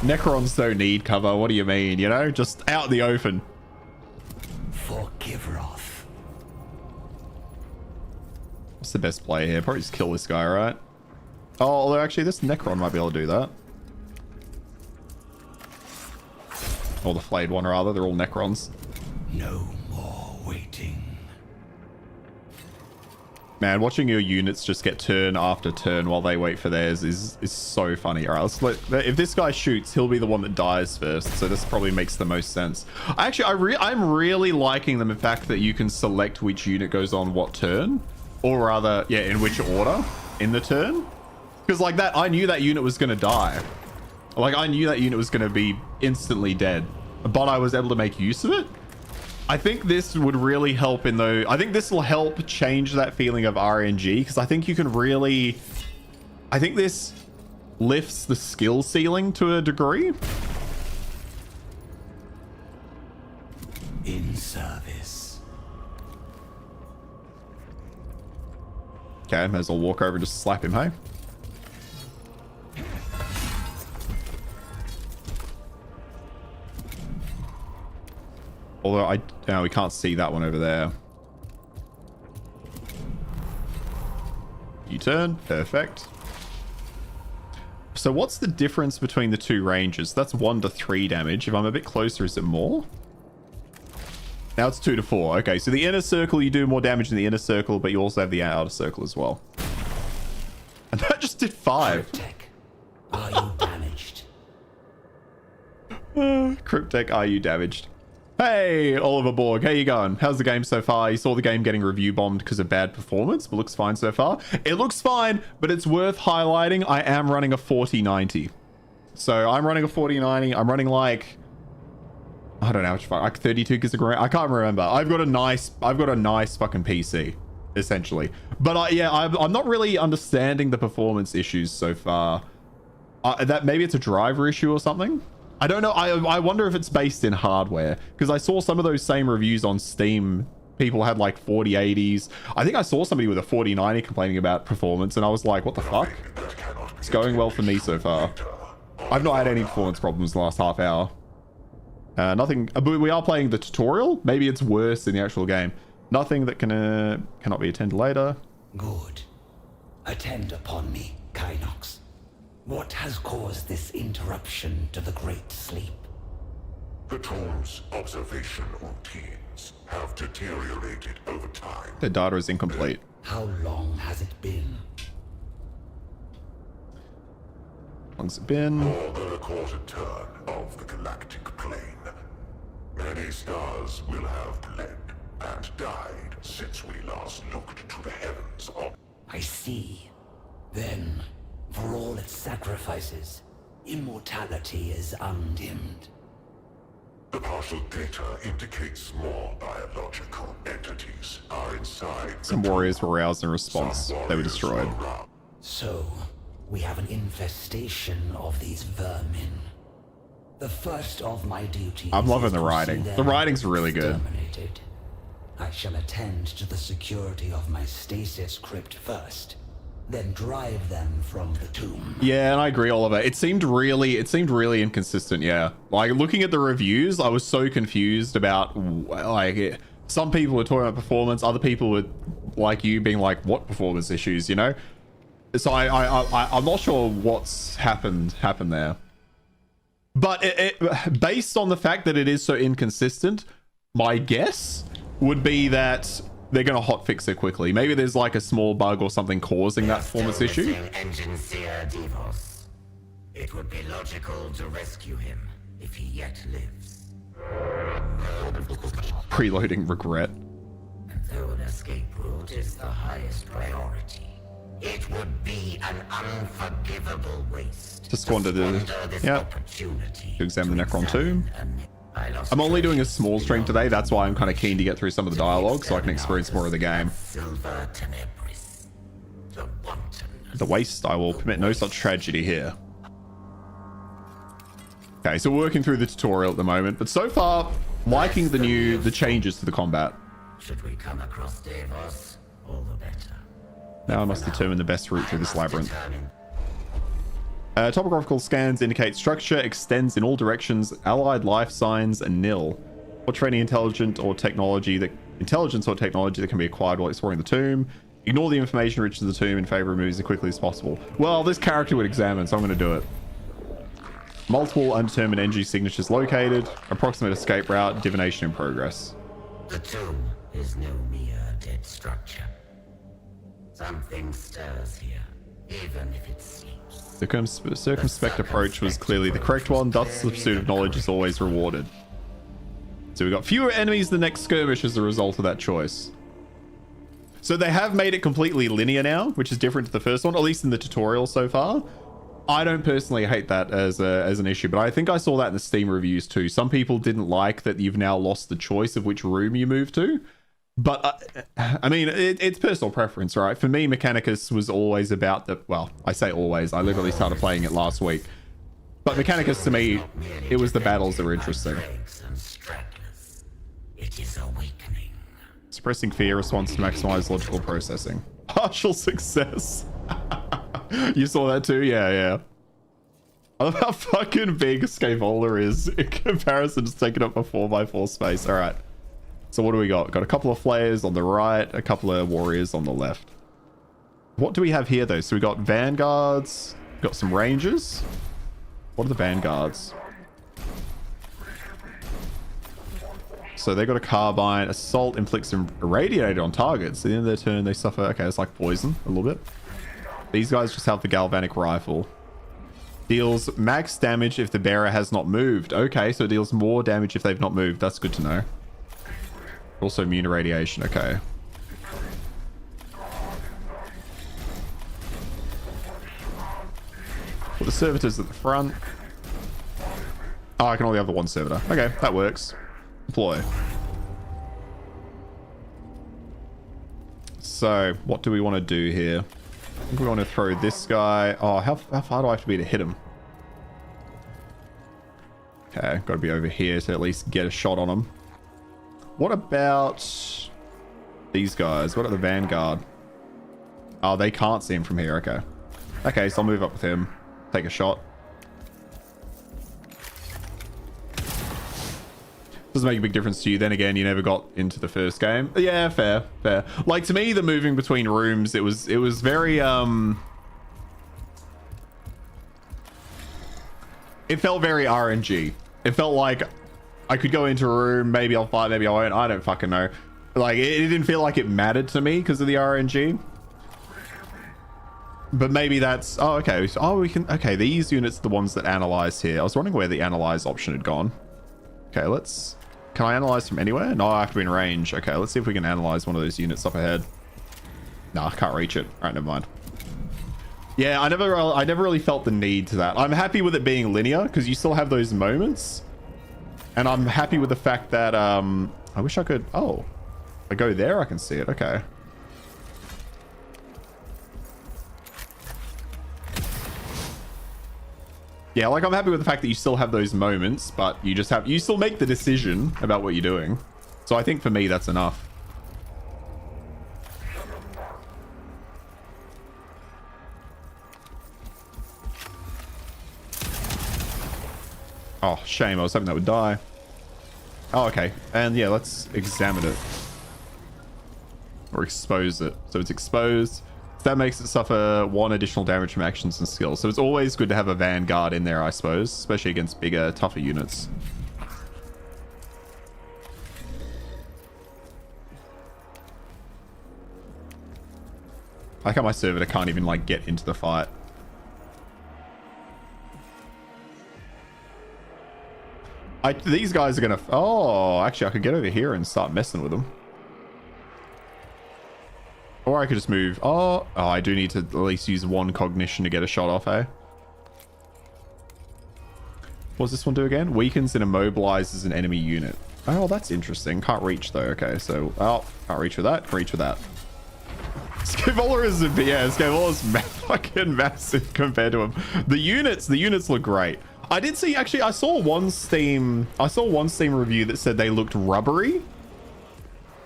Speaker 1: Necrons don't need cover. What do you mean? You know, just out in the open.
Speaker 4: Forgive Wrath.
Speaker 1: What's the best play here? Probably just kill this guy, right? Oh, although actually this Necron might be able to do that. Or the flayed one, rather. They're all Necrons.
Speaker 4: No more waiting.
Speaker 1: Man, watching your units just get turn after turn while they wait for theirs is so funny. All right, let's if this guy shoots, he'll be the one that dies first. So this probably makes the most sense. Actually, I'm really liking the fact that you can select which unit goes on what turn, or rather, yeah, in which order in the turn. Because like that, I knew that unit was going to die. Like I knew that unit was going to be instantly dead, but I was able to make use of it. I think this would really help in though. I think this will help change that feeling of RNG because I think you can really. I think this lifts the skill ceiling to a degree.
Speaker 4: In service.
Speaker 1: Okay, may as well walk over and just slap him, hey? Although we can't see that one over there. U-turn, perfect. So what's the difference between the 2 ranges? That's 1 to 3 damage. If I'm a bit closer, is it more? Now it's 2 to 4. Okay, so the inner circle, you do more damage in the inner circle, but you also have the outer circle as well. And that just did 5.
Speaker 4: Tech, are you damaged?
Speaker 1: Cryptech, are you damaged? Hey, Oliver Borg, how you going? How's the game so far? You saw the game getting review bombed because of bad performance, but looks fine so far. It looks fine, but it's worth highlighting. I am running a 4090. So I'm running a 4090. I'm running like, I don't know, like 32 gigs of RAM. I can't remember. I've got a nice fucking PC, essentially. But yeah, I'm not really understanding the performance issues so far. That maybe it's a driver issue or something. I don't know. I wonder if it's based in hardware because I saw some of those same reviews on Steam. People had like 4080s. I think I saw somebody with a 4090 complaining about performance and I was like, what the fuck? It's going well for me so far. I've not had any performance problems the last half hour. Nothing, but we are playing the tutorial. Maybe it's worse in the actual game. Nothing that cannot be attended later.
Speaker 4: Good. Attend upon me, Kynox. What has caused this interruption to the Great Sleep?
Speaker 3: The tomb's observation routines have deteriorated over time.
Speaker 1: The data is incomplete.
Speaker 4: How long has it been?
Speaker 1: How long's it been?
Speaker 3: More than a quarter turn of the galactic plane. Many stars will have bled and died since we last looked to the heavens of...
Speaker 4: I see. Then, for all its sacrifices, immortality is undimmed.
Speaker 3: The partial data indicates more biological entities are inside.
Speaker 1: Some warriors were roused in response. They were destroyed.
Speaker 4: So, we have an infestation of these vermin. The first of my duties.
Speaker 1: I'm loving
Speaker 4: is
Speaker 1: the
Speaker 4: to
Speaker 1: writing.
Speaker 4: see
Speaker 1: The
Speaker 4: them
Speaker 1: writing's really good.
Speaker 4: exterminated. I shall attend to the security of my stasis crypt first, then drive them from the tomb.
Speaker 1: Yeah, and I agree, Oliver. It seemed really inconsistent. Yeah, like looking at the reviews, I was so confused about like some people were talking about performance, other people were like you being like, what performance issues, you know? So I'm not sure what's happened there. But based on the fact that it is so inconsistent, my guess would be that they're going to hotfix it quickly. Maybe there's like a small bug or something causing that performance issue.
Speaker 2: Engine Seer Devos. It would be logical to rescue him if he yet lives.
Speaker 1: Preloading regret.
Speaker 2: And though an escape route is the highest priority, it would be an unforgivable waste
Speaker 1: To squander this
Speaker 2: opportunity
Speaker 1: to examine the Necron tomb. I'm only doing a small stream today. That's why I'm kind of keen to get through some of the dialogue so I can experience more of the game.
Speaker 2: Silver Tenebris, the wanton.
Speaker 1: The waste, I will permit no such tragedy here. Okay, so we're working through the tutorial at the moment, but so far, liking the changes to the combat.
Speaker 2: Should we come across Devos, all the better.
Speaker 1: Now I must determine the best route through this labyrinth. Topographical scans indicate structure extends in all directions, allied life signs are nil. Or training intelligence or technology that can be acquired while exploring the tomb. Ignore the information rich in the tomb in favor of moves as quickly as possible. Well, this character would examine, so I'm going to do it. Multiple undetermined energy signatures located. Approximate escape route. Divination in progress.
Speaker 2: The tomb is no mere dead structure. Something stirs here, even if it sleeps.
Speaker 1: The circumspect approach was clearly the correct one. Thus, the pursuit of knowledge is always rewarded. So we got fewer enemies the next skirmish as a result of that choice. So they have made it completely linear now, which is different to the first one, at least in the tutorial so far. I don't personally hate that as an issue, but I think I saw that in the Steam reviews too. Some people didn't like that you've now lost the choice of which room you move to. But, I mean, it's personal preference, right? For me, Mechanicus was always about the... Well, I say always. I literally started playing it last week. But Mechanicus, to me, it was the battles that were interesting.
Speaker 2: It is awakening.
Speaker 1: Suppressing fear response to maximize logical processing. Partial success. You saw that too? Yeah. I love how fucking big Scaevola is in comparison to taking up a 4x4 space. All right. So what do we got? Got a couple of flayers on the right, a couple of warriors on the left. What do we have here though? So we got vanguards, got some rangers. What are the vanguards? So they got a carbine. Assault inflicts irradiated on targets. At the end of their turn, they suffer. Okay, it's like poison a little bit. These guys just have the galvanic rifle. Deals max damage if the bearer has not moved. Okay, so it deals more damage if they've not moved. That's good to know. Also immune to radiation. Okay. Put the servitors at the front. Oh, I can only have the one servitor. Okay, that works. Deploy. So, what do we want to do here? I think we want to throw this guy. Oh, how far do I have to be to hit him? Okay, got to be over here to at least get a shot on him. What about these guys? What about the Vanguard? Oh, they can't see him from here. Okay. Okay, so I'll move up with him. Take a shot. Doesn't make a big difference to you. Then again, you never got into the first game. Yeah, fair. Like, to me, the moving between rooms, it was very, it felt very RNG. It felt like I could go into a room, maybe I'll fight, maybe I won't. I don't fucking know. Like, it didn't feel like it mattered to me because of the RNG. But maybe that's... Oh, okay. Oh, we can... Okay, these units are the ones that analyze here. I was wondering where the analyze option had gone. Okay, let's... Can I analyze from anywhere? No, I have to be in range. Okay, let's see if we can analyze one of those units up ahead. Nah, I can't reach it. All right, never mind. Yeah, I never really felt the need to that. I'm happy with it being linear because you still have those moments. And I'm happy with the fact that, I wish I could... Oh, if I go there, I can see it. Okay. Yeah, like, I'm happy with the fact that you still have those moments, but you still make the decision about what you're doing. So I think for me, that's enough. Oh, shame. I was hoping that would die. Oh, okay. And yeah, let's examine it. or expose it. So it's exposed. That makes it suffer 1 additional damage from actions and skills. So it's always good to have a Vanguard in there, I suppose, especially against bigger, tougher units. I like how my servitor can't even like get into the fight. These guys are gonna... Oh, actually I could get over here and start messing with them. Or I could just move. Oh, I do need to at least use 1 cognition to get a shot off, eh? What does this one do again? Weakens and immobilizes an enemy unit. Oh, that's interesting. Can't reach though. Okay, so... Oh, can't reach with that. Can't reach with that. Scaevola is... Yeah, Scaevola is fucking massive compared to him. The units look great. I did see... Actually, I saw one Steam review that said they looked rubbery.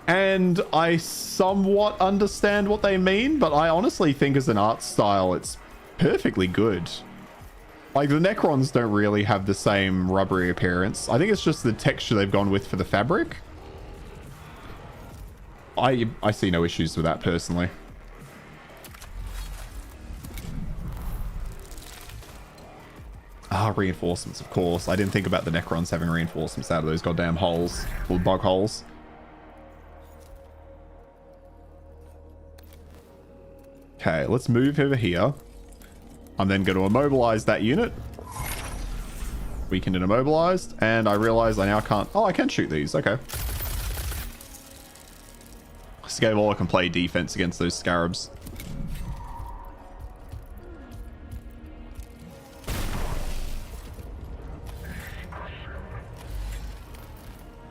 Speaker 1: And I somewhat understand what they mean, but I honestly think as an art style, it's perfectly good. Like, the Necrons don't really have the same rubbery appearance. I think it's just the texture they've gone with for the fabric. I see no issues with that, personally. Ah, reinforcements, of course. I didn't think about the Necrons having reinforcements out of those goddamn holes. Little bug holes. Okay, let's move over here. I'm then going to immobilize that unit. Weakened and immobilized. And I realize I now can't... Oh, I can shoot these. Okay. Scaevola can play defense against those scarabs.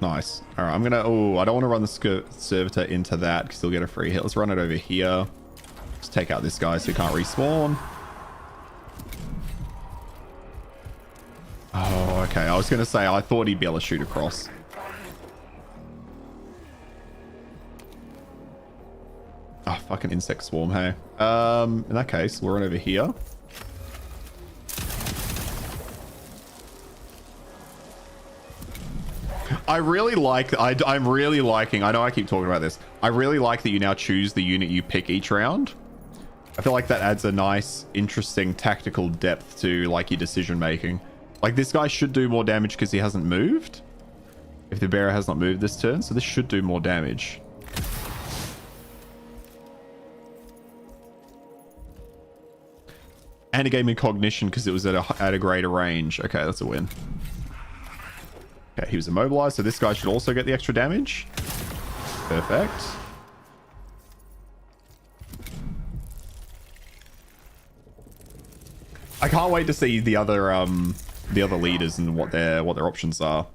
Speaker 1: Nice. All right, I'm going to... Oh, I don't want to run the servitor into that because he'll get a free hit. Let's run it over here. Let's take out this guy so he can't respawn. Oh, okay. I was going to say, I thought he'd be able to shoot across. Oh, fucking insect swarm, hey. In that case, we'll run over here. I really like... I'm really liking... I know I keep talking about this. I really like that you now choose the unit you pick each round. I feel like that adds a nice, interesting tactical depth to, like, your decision making. Like, this guy should do more damage because he hasn't moved. If the bearer has not moved this turn, so this should do more damage. And it gave me cognition because it was at a greater range. Okay, that's a win. Okay, he was immobilized, so this guy should also get the extra damage. Perfect. I can't wait to see the other leaders and what their options are.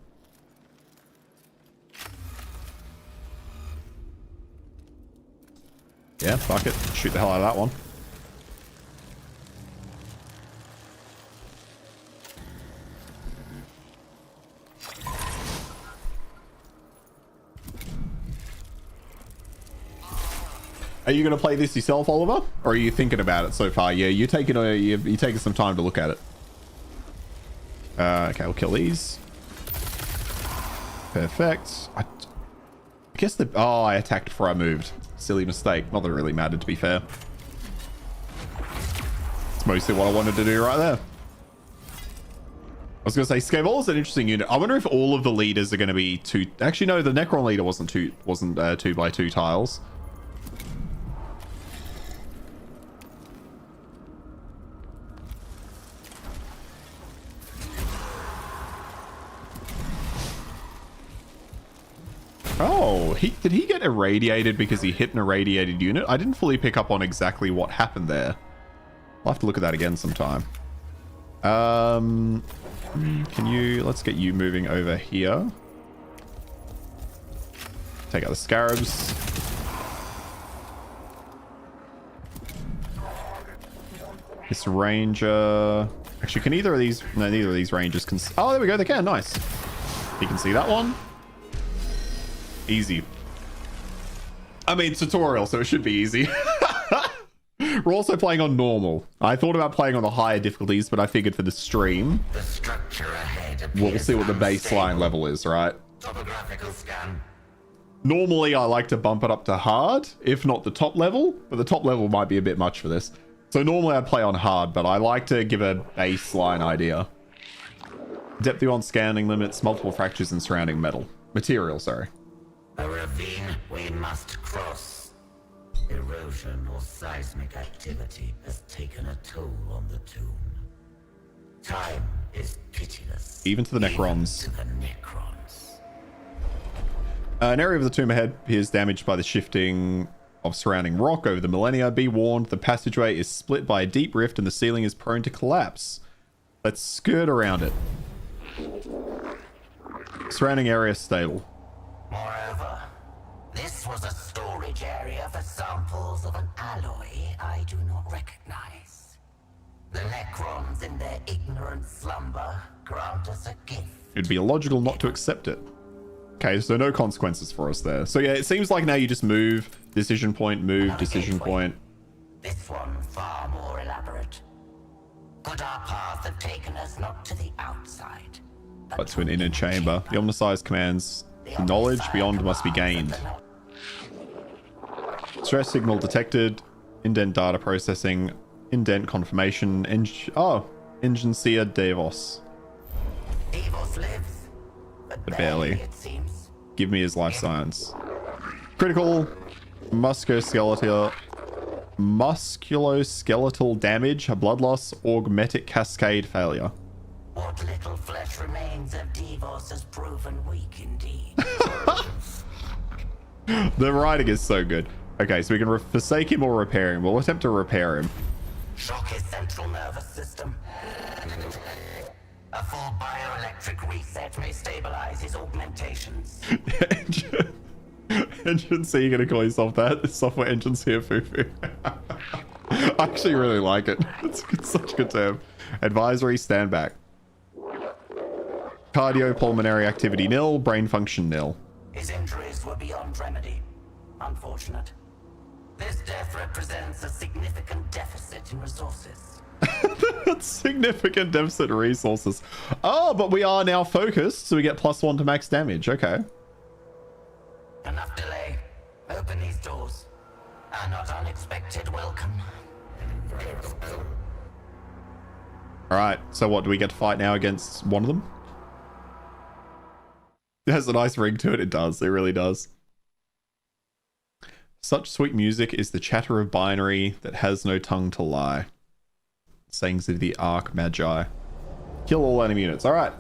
Speaker 1: Yeah, fuck it. Shoot the hell out of that one. Are you going to play this yourself, Oliver? Or are you thinking about it so far? Yeah, you're taking some time to look at it. Okay, we'll kill these. Perfect. I guess the... Oh, I attacked before I moved. Silly mistake. Not that it really mattered, to be fair. It's mostly what I wanted to do right there. I was going to say, Scaevola's an interesting unit. I wonder if all of the leaders are going to be two... Actually, no, the Necron leader wasn't 2x2 tiles. Oh, did he get irradiated because he hit an irradiated unit? I didn't fully pick up on exactly what happened there. I'll have to look at that again sometime. Let's get you moving over here. Take out the scarabs. This ranger... Actually, can either of these... No, neither of these rangers can... Oh, there we go. They can. Nice. You can see that one. Easy. I mean, tutorial, so it should be easy. We're also playing on normal. I thought about playing on the higher difficulties, but I figured for the stream,
Speaker 2: The structure ahead
Speaker 1: we'll see what the baseline level is, right?
Speaker 2: Topographical scan.
Speaker 1: Normally, I like to bump it up to hard, if not the top level, but the top level might be a bit much for this. So normally I'd play on hard, but I like to give a baseline idea. Depth beyond scanning limits, multiple fractures and surrounding material, sorry.
Speaker 2: A ravine we must cross. Erosion or seismic activity has taken a toll on the tomb. Time is pitiless.
Speaker 1: Even to the Necrons.
Speaker 2: Even to the Necrons.
Speaker 1: An area of the tomb ahead appears damaged by the shifting of surrounding rock over the millennia. Be warned, the passageway is split by a deep rift and the ceiling is prone to collapse. Let's skirt around it. Surrounding area stable.
Speaker 2: Moreover, this was a storage area for samples of an alloy I do not recognize. The Necrons, in their ignorant slumber, grant us a gift.
Speaker 1: It'd be illogical not to accept it. Okay, so no consequences for us there. So yeah, it seems like now you just move, decision point, move,
Speaker 2: Another
Speaker 1: decision
Speaker 2: gateway.
Speaker 1: point.
Speaker 2: This one far more elaborate. Could our path have taken us not to the outside,
Speaker 1: But to an inner chamber. The omnicized commands knowledge beyond must be gained. Stress signal detected. Indent data processing. Indent confirmation. Engine seer Davos.
Speaker 2: Davos lives, but
Speaker 1: barely.
Speaker 2: it seems.
Speaker 1: Give me his life science. Critical musculoskeletal damage, a blood loss, augmetic cascade failure.
Speaker 2: What little flesh remains of Davos has proven weak indeed.
Speaker 1: The writing is so good. Okay, so we can forsake him or repair him. We'll attempt to repair him.
Speaker 2: Shock his central nervous system. A full bioelectric reset may stabilize his augmentations.
Speaker 1: Engine C, you're gonna call yourself that? Software engine C, foo-foo. I actually really like it. It's such a good term. Advisory, stand back. Cardiopulmonary activity nil, brain function nil.
Speaker 2: His injuries were beyond remedy. Unfortunate. This death represents a significant deficit in resources.
Speaker 1: Significant deficit in resources. Oh, but we are now focused, so we get +1 to max damage. Okay.
Speaker 2: Enough delay. Open these doors. A not unexpected welcome.
Speaker 1: Alright, so what, do we get to fight now against one of them? It has a nice ring to it. It does. It really does. Such sweet music is the chatter of binary that has no tongue to lie. Sayings of the Arch Magi. Kill all enemy units. All right.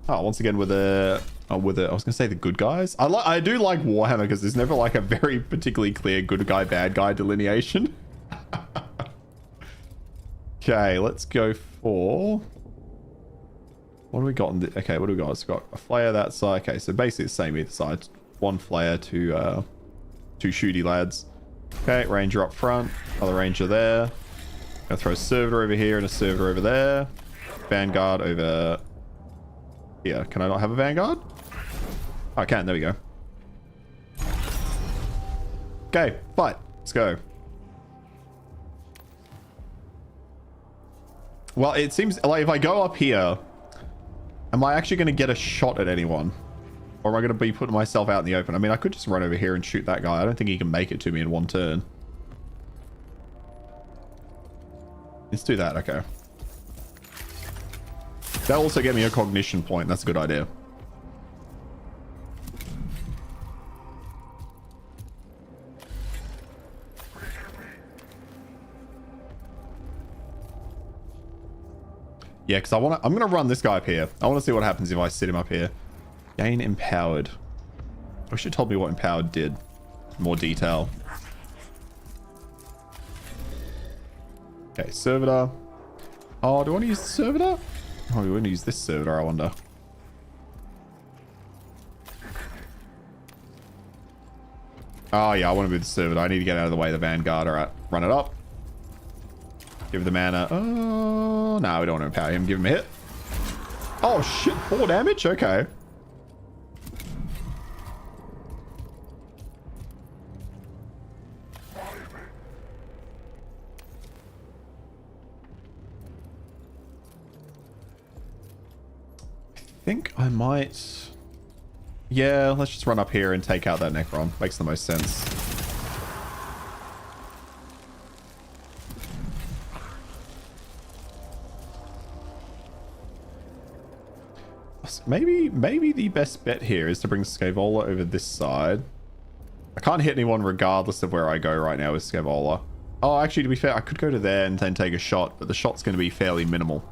Speaker 1: Oh, once again with a I was gonna say the good guys. I do like Warhammer because there's never like a very particularly clear good guy bad guy delineation. Okay, let's go for. What do we got? Okay, what do we got? It's got a flare that side. Okay, so basically the same either side. One flare, two shooty lads. Okay, ranger up front. Other ranger there. Gonna throw a servitor over here and a servitor over there. Vanguard over here. Can I not have a vanguard? Oh, I can. There we go. Okay, fight. Let's go. Well, it seems like if I go up here, am I actually going to get a shot at anyone? Or am I going to be putting myself out in the open? I mean, I could just run over here and shoot that guy. I don't think he can make it to me in one turn. Let's do that. Okay. That'll also get me a cognition point. That's a good idea. Yeah, because I'm going to run this guy up here. I want to see what happens if I sit him up here. Gain empowered. I wish it told me what empowered did. More detail. Okay, servitor. Oh, do I want to use the servitor? Oh, we want to use this servitor, I wonder. Oh, yeah, I want to move the servitor. I need to get out of the way of the vanguard. All right, run it up. Give the mana. Oh, no, we don't want to empower him. Give him a hit. Oh, shit. 4 damage? Okay. I think I might... Yeah, let's just run up here and take out that Necron. Makes the most sense. Maybe the best bet here is to bring Scaevola over this side. I can't hit anyone regardless of where I go right now with Scaevola. Oh, actually, to be fair, I could go to there and then take a shot, but the shot's going to be fairly minimal.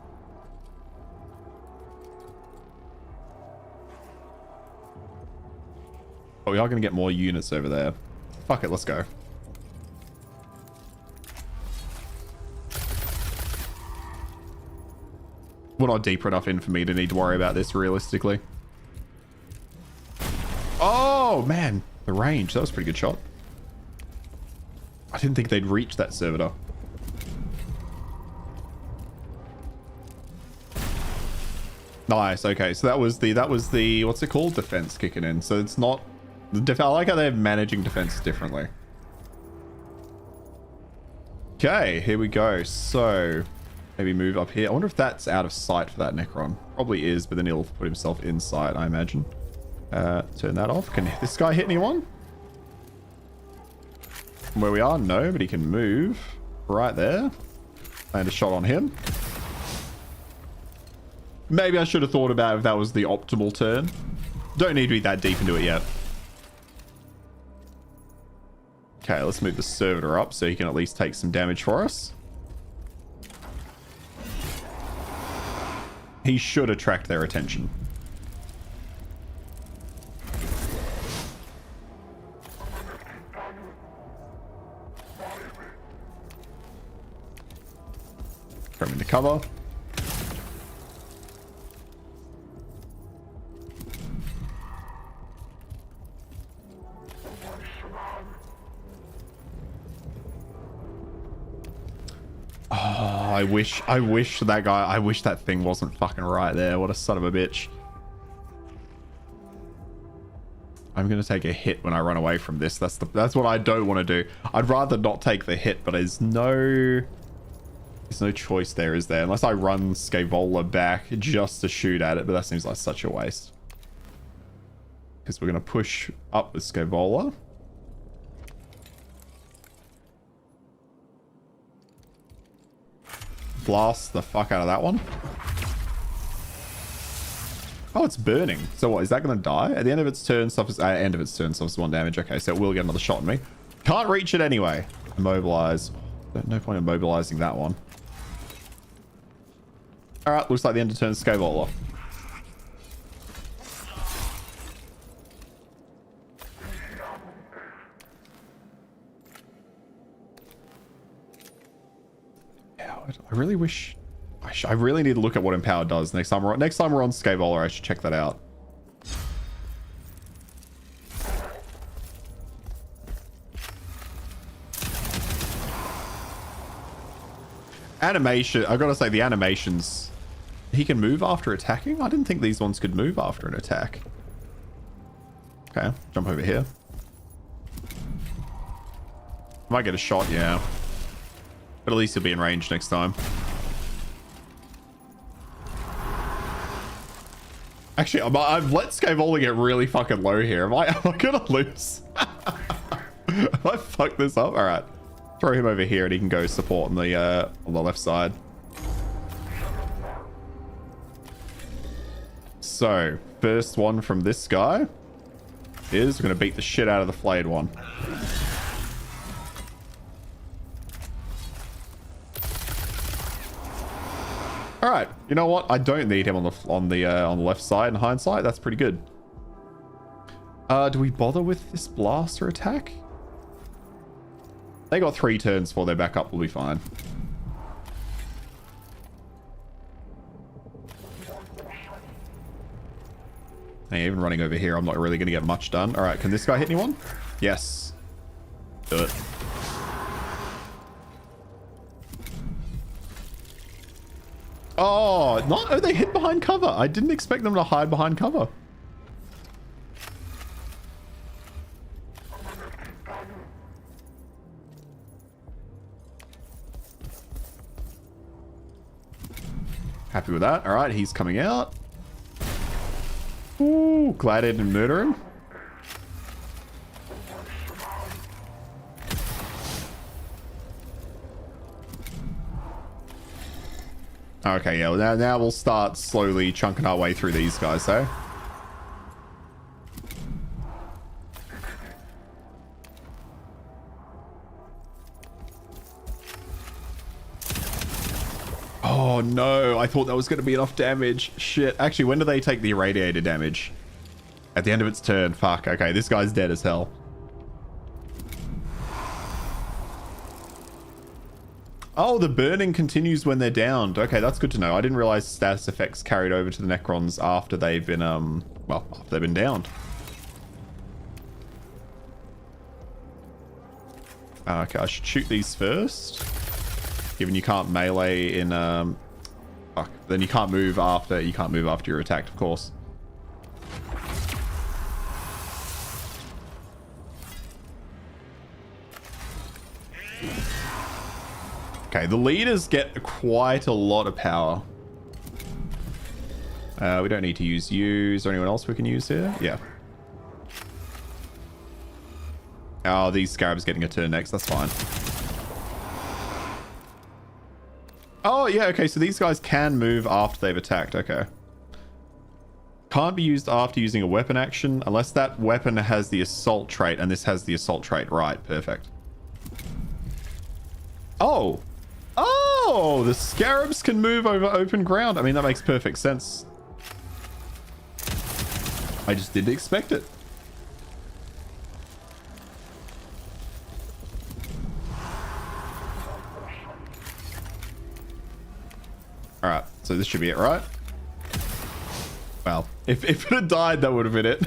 Speaker 1: But we are going to get more units over there. Fuck it, let's go. We're not deep enough in for me to need to worry about this realistically. Oh, man. The range. That was a pretty good shot. I didn't think they'd reach that servitor. Nice. Okay. So that was the, what's it called? Defense kicking in. So it's not, I like how they're managing defense differently. Okay. Here we go. So maybe move up here. I wonder if that's out of sight for that Necron. Probably is, but then he'll put himself in sight, I imagine. Turn that off. Can this guy hit anyone? From where we are? No, but he can move right there. And a shot on him. Maybe I should have thought about if that was the optimal turn. Don't need to be that deep into it yet. Okay, let's move the servitor up so he can at least take some damage for us. He should attract their attention. Throw him into cover. I wish that thing wasn't fucking right there. What a son of a bitch. I'm going to take a hit when I run away from this. That's what I don't want to do. I'd rather not take the hit, but there's no choice there, is there? Unless I run Scaevola back just to shoot at it, but that seems like such a waste. Because we're going to push up with Scaevola. Blast the fuck out of that one. Oh, it's burning. So what, is that going to die? At the end of its turn, suffers... end of its turn, suffers 1 damage. Okay, so it will get another shot on me. Can't reach it anyway. Immobilize. No point in mobilizing that one. Alright, looks like the end of turn Scaevola. I really wish... I really need to look at what Empower does next time we're on Scaevola. I should check that out. Animation. I've got to say, the animations... He can move after attacking? I didn't think these ones could move after an attack. Okay, jump over here. Might get a shot, yeah. But at least he'll be in range next time. Actually, I've let Scaevola get really fucking low here. Am I gonna lose? Have I fucked this up? Alright. Throw him over here and he can go support on the left side. So, first one from this guy is we're gonna beat the shit out of the flayed one. All right, you know what? I don't need him on the left side. In hindsight, that's pretty good. Do we bother with this blaster attack? They got 3 turns before they're back up. We'll be fine. Hey, even running over here, I'm not really going to get much done. All right, can this guy hit anyone? Yes. Do it. Oh, no, they hid behind cover. I didn't expect them to hide behind cover. Happy with that. All right, he's coming out. Ooh, glad I didn't murder him. Okay, yeah, now we'll start slowly chunking our way through these guys, eh? Oh no, I thought that was going to be enough damage. Shit. Actually, when do they take the irradiated damage? At the end of its turn. Fuck. Okay, this guy's dead as hell. Oh, the burning continues when they're downed. Okay, that's good to know. I didn't realize status effects carried over to the Necrons after they've been, well, after they've been downed. Okay, I should shoot these first. Given you can't melee in, fuck. Then you can't move after you're attacked, of course. Okay, the leaders get quite a lot of power. We don't need to use you. Is there anyone else we can use here? Yeah. Oh, these scarabs getting a turn next. That's fine. Oh, yeah, okay, so these guys can move after they've attacked. Okay. Can't be used after using a weapon action unless that weapon has the assault trait, and this has the assault trait. Right, perfect. Oh! Oh! The scarabs can move over open ground. I mean, that makes perfect sense. I just didn't expect it. Alright, so this should be it, right? Well, if it had died, that would have been it.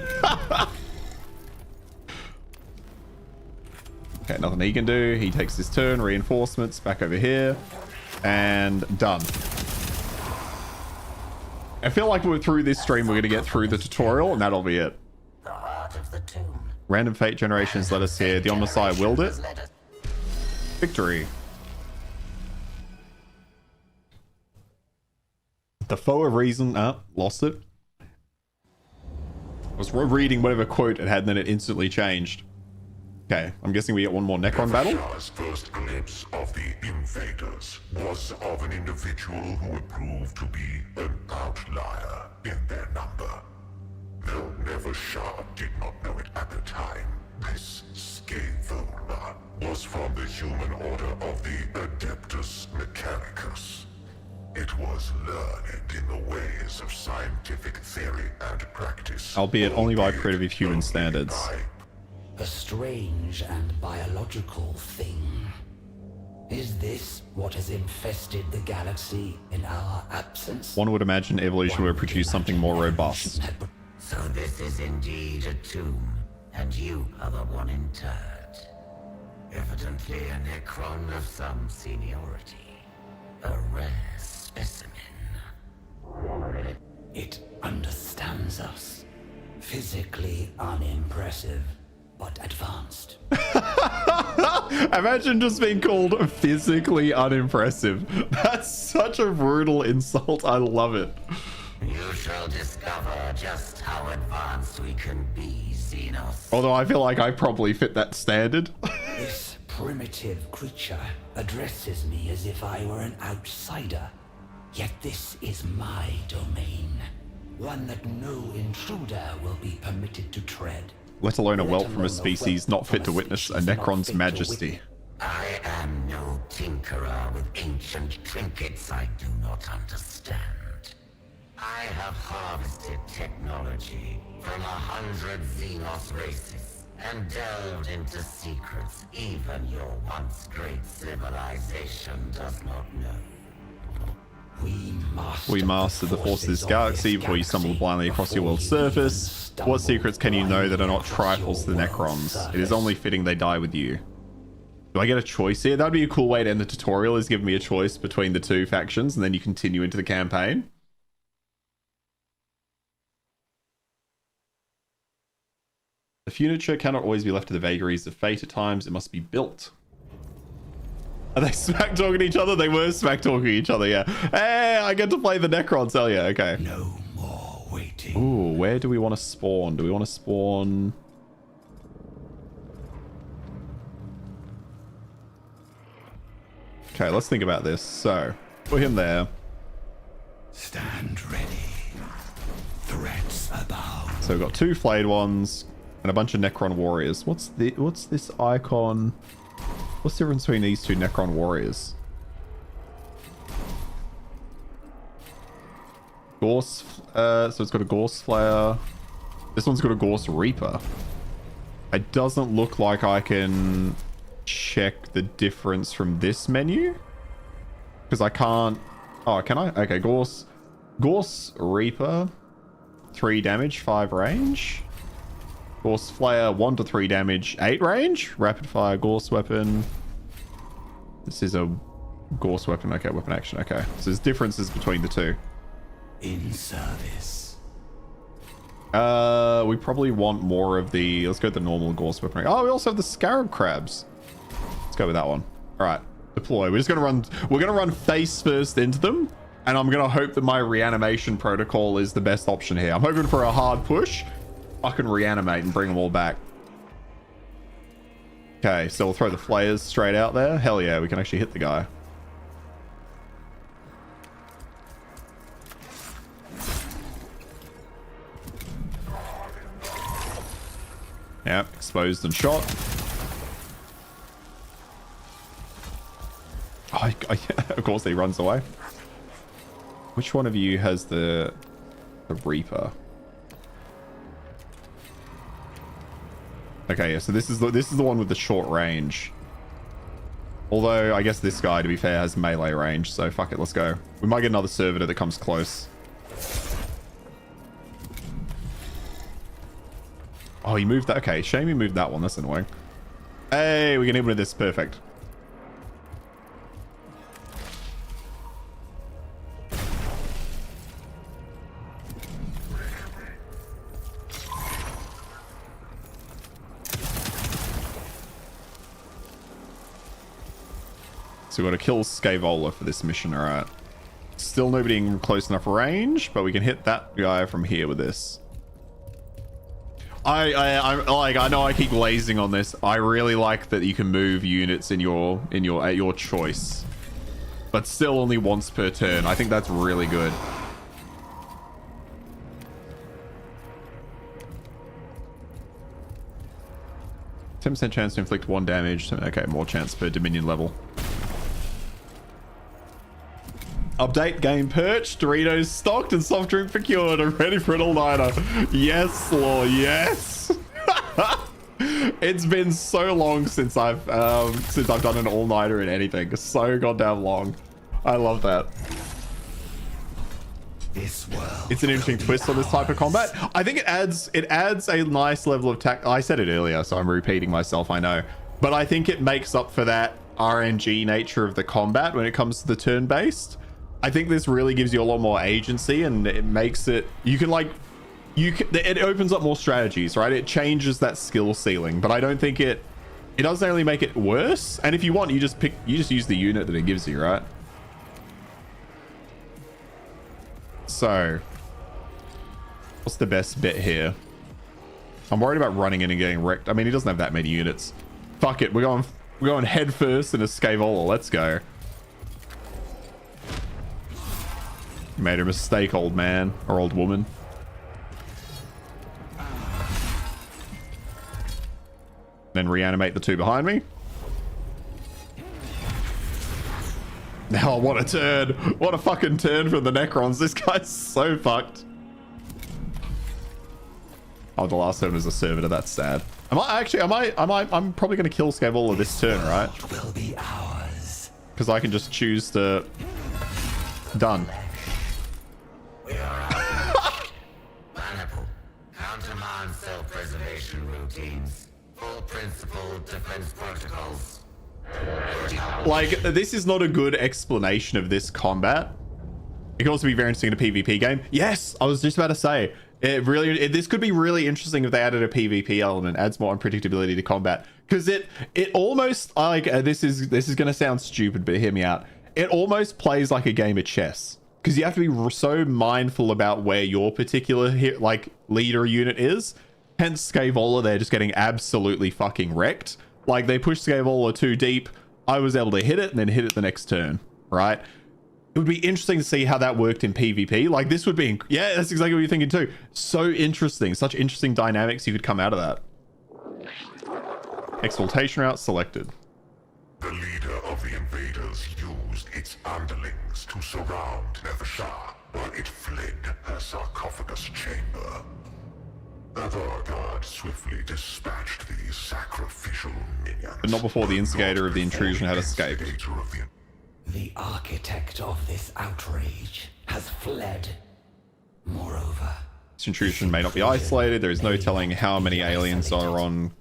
Speaker 1: Okay, nothing he can do. He takes his turn, reinforcements, back over here, and done. I feel like we're through this stream, we're going to get through the tutorial, and that'll be it.
Speaker 2: The heart of the tomb.
Speaker 1: Random fate generations led us here. The Omnissiah willed it. Victory. The foe of reason, lost it. I was reading whatever quote it had, and then it instantly changed. Okay, I'm guessing we get one more Necron battle.
Speaker 3: Shah's first glimpse of the invaders was of an individual who would prove to be an outlier in their number. Though Never Shah did not know it at the time, this Scathola was from the human order of the Adeptus Mechanicus. It was learned in the ways of scientific theory and practice.
Speaker 1: Albeit only by primitive human standards.
Speaker 4: A strange and biological thing. Is this what has infested the galaxy in our absence?
Speaker 1: One would imagine evolution would produce something more robust.
Speaker 2: So this is indeed a tomb, and you are the one interred. Evidently a Necron of some seniority. A rare specimen.
Speaker 4: It understands us. Physically unimpressive, but advanced.
Speaker 1: Imagine just being called physically unimpressive. That's such a brutal insult. I love it.
Speaker 2: You shall discover just how advanced we can be, Xenos.
Speaker 1: Although I feel like I probably fit that standard.
Speaker 4: This primitive creature addresses me as if I were an outsider. Yet this is my domain. One that no intruder will be permitted to tread.
Speaker 1: Let alone a whelp from a species not fit to witness a Necron's majesty.
Speaker 2: I am no tinkerer with ancient trinkets I do not understand. I have harvested technology from 100 Xenos races and delved into secrets even your once great civilization does not know.
Speaker 4: We
Speaker 1: mastered the forces of this galaxy before you stumbled blindly across your world's surface. What secrets can you know that are not trifles to the Necrons? It is only fitting they die with you. Do I get a choice here? That'd be a cool way to end the tutorial, is give me a choice between the two factions, and then you continue into the campaign. The furniture cannot always be left to the vagaries of fate. At times, it must be built. Are they smack talking each other? They were smack talking each other, yeah. Hey, I get to play the Necrons, hell yeah, okay.
Speaker 4: No more waiting.
Speaker 1: Ooh, where do we want to spawn? Do we want to spawn... Okay, let's think about this. So, put him there.
Speaker 4: Stand ready. Threats abound.
Speaker 1: So we've got 2 flayed ones and a bunch of Necron warriors. What's this icon? What's the difference between these 2 Necron warriors? Gorse, so it's got a Gorse Slayer. This one's got a Gorse Reaper. It doesn't look like I can check the difference from this menu. Because I can't... Oh, can I? Okay, Gorse Reaper. 3 damage, 5 range. Gorse Flayer, 1 to 3 damage, 8 range. Rapid fire Gorse weapon. This is a Gorse weapon. Okay, weapon action. Okay, so there's differences between the 2.
Speaker 4: In service.
Speaker 1: We probably want more of the... Let's go with the normal Gorse weapon. Oh, we also have the Scarab Crabs. Let's go with that one. All right, deploy. We're just gonna run... We're gonna run face first into them, and I'm gonna hope that my reanimation protocol is the best option here. I'm hoping for a hard push. I can reanimate and bring them all back. Okay, so we'll throw the flayers straight out there. Hell yeah, we can actually hit the guy. Yep, exposed and shot. Oh, of course he runs away. Which one of you has the Reaper? Okay, yeah, so this is the one with the short range. Although I guess this guy, to be fair, has melee range, so fuck it, let's go. We might get another servitor that comes close. Oh, he moved that. Okay, shame he moved that one. That's annoying. Hey, we can hit with this. Perfect. So we've got to kill Scavola for this mission. All right. Still nobody in close enough range, but we can hit that guy from here with this. I know I keep glazing on this. I really like that you can move units at your choice, but still only once per turn. I think that's really good. %10 chance to inflict 1 damage. Okay, more chance per Dominion level. Update, game perch, Doritos stocked, and soft drink procured. I'm ready for an all-nighter. Yes, Law, yes. It's been so long since I've done an all-nighter in anything. So goddamn long. I love that.
Speaker 4: This world
Speaker 1: It's an interesting twist on this type of combat. I think it adds a nice level of tact. I said it earlier, so I'm repeating myself, I know. But I think it makes up for that RNG nature of the combat when it comes to the turn-based. I think this really gives you a lot more agency, and it makes it, it opens up more strategies, right? It changes that skill ceiling, but I don't think it doesn't really make it worse. And if you want, you just use the unit that it gives you, right? So what's the best bit here? I'm worried about running in and getting wrecked. I mean, he doesn't have that many units. Fuck it, we're going head first into Scavola. Let's go. You made a mistake, old man or old woman. Then reanimate the 2 behind me. Oh, what a turn. What a fucking turn from the Necrons. This guy's so fucked. Oh, the last turn was a servitor. That's sad. I'm probably going to kill Scavola this turn, right?
Speaker 4: will be ours.
Speaker 1: Because I can just choose to... Done.
Speaker 2: We are out. Maniple. Countermand self-preservation routines. Full principle defense protocols.
Speaker 1: Like, this is not a good explanation of this combat. It could also be very interesting in a PvP game. Yes, I was just about to say. This could be really interesting if they added a PvP element. Adds more unpredictability to combat. Because it almost, like, this is going to sound stupid, but hear me out. It almost plays like a game of chess. because you have to be so mindful about where your particular like leader unit is. Hence Scaevola, they're just getting absolutely fucking wrecked. Like they pushed Scaevola too deep. I was able to hit it and then hit it the next turn, right? It would be interesting to see how that worked in PvP. Like this would be, yeah, that's exactly what you're thinking too. So interesting, such interesting dynamics you could come out of that. Exaltation route selected.
Speaker 3: The leader of the invaders used its underlings to surround Nevershah while it fled her sarcophagus chamber. Other guards swiftly dispatched these sacrificial minions.
Speaker 1: But not before the instigator of the intrusion had escaped.
Speaker 4: The architect of this outrage has fled. Moreover,
Speaker 1: This intrusion may not be isolated. There is no telling how many aliens are on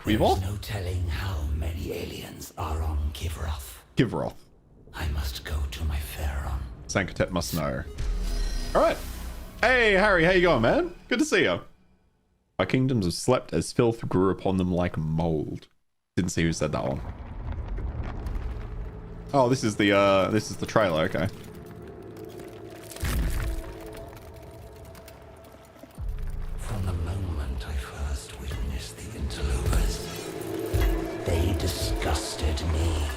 Speaker 4: there's
Speaker 1: Quivoth.
Speaker 4: no telling how many aliens are on Kivroth.
Speaker 1: Kivroth.
Speaker 4: I must go to my Pharaon.
Speaker 1: Sankatet must know. All right. Hey, Harry, how you going, man? Good to see you. My kingdoms have slept as filth grew upon them like mold. Didn't see who said that one. Oh, this is the trailer. Okay.
Speaker 4: From the moment I first witnessed the interlopers, they disgusted me.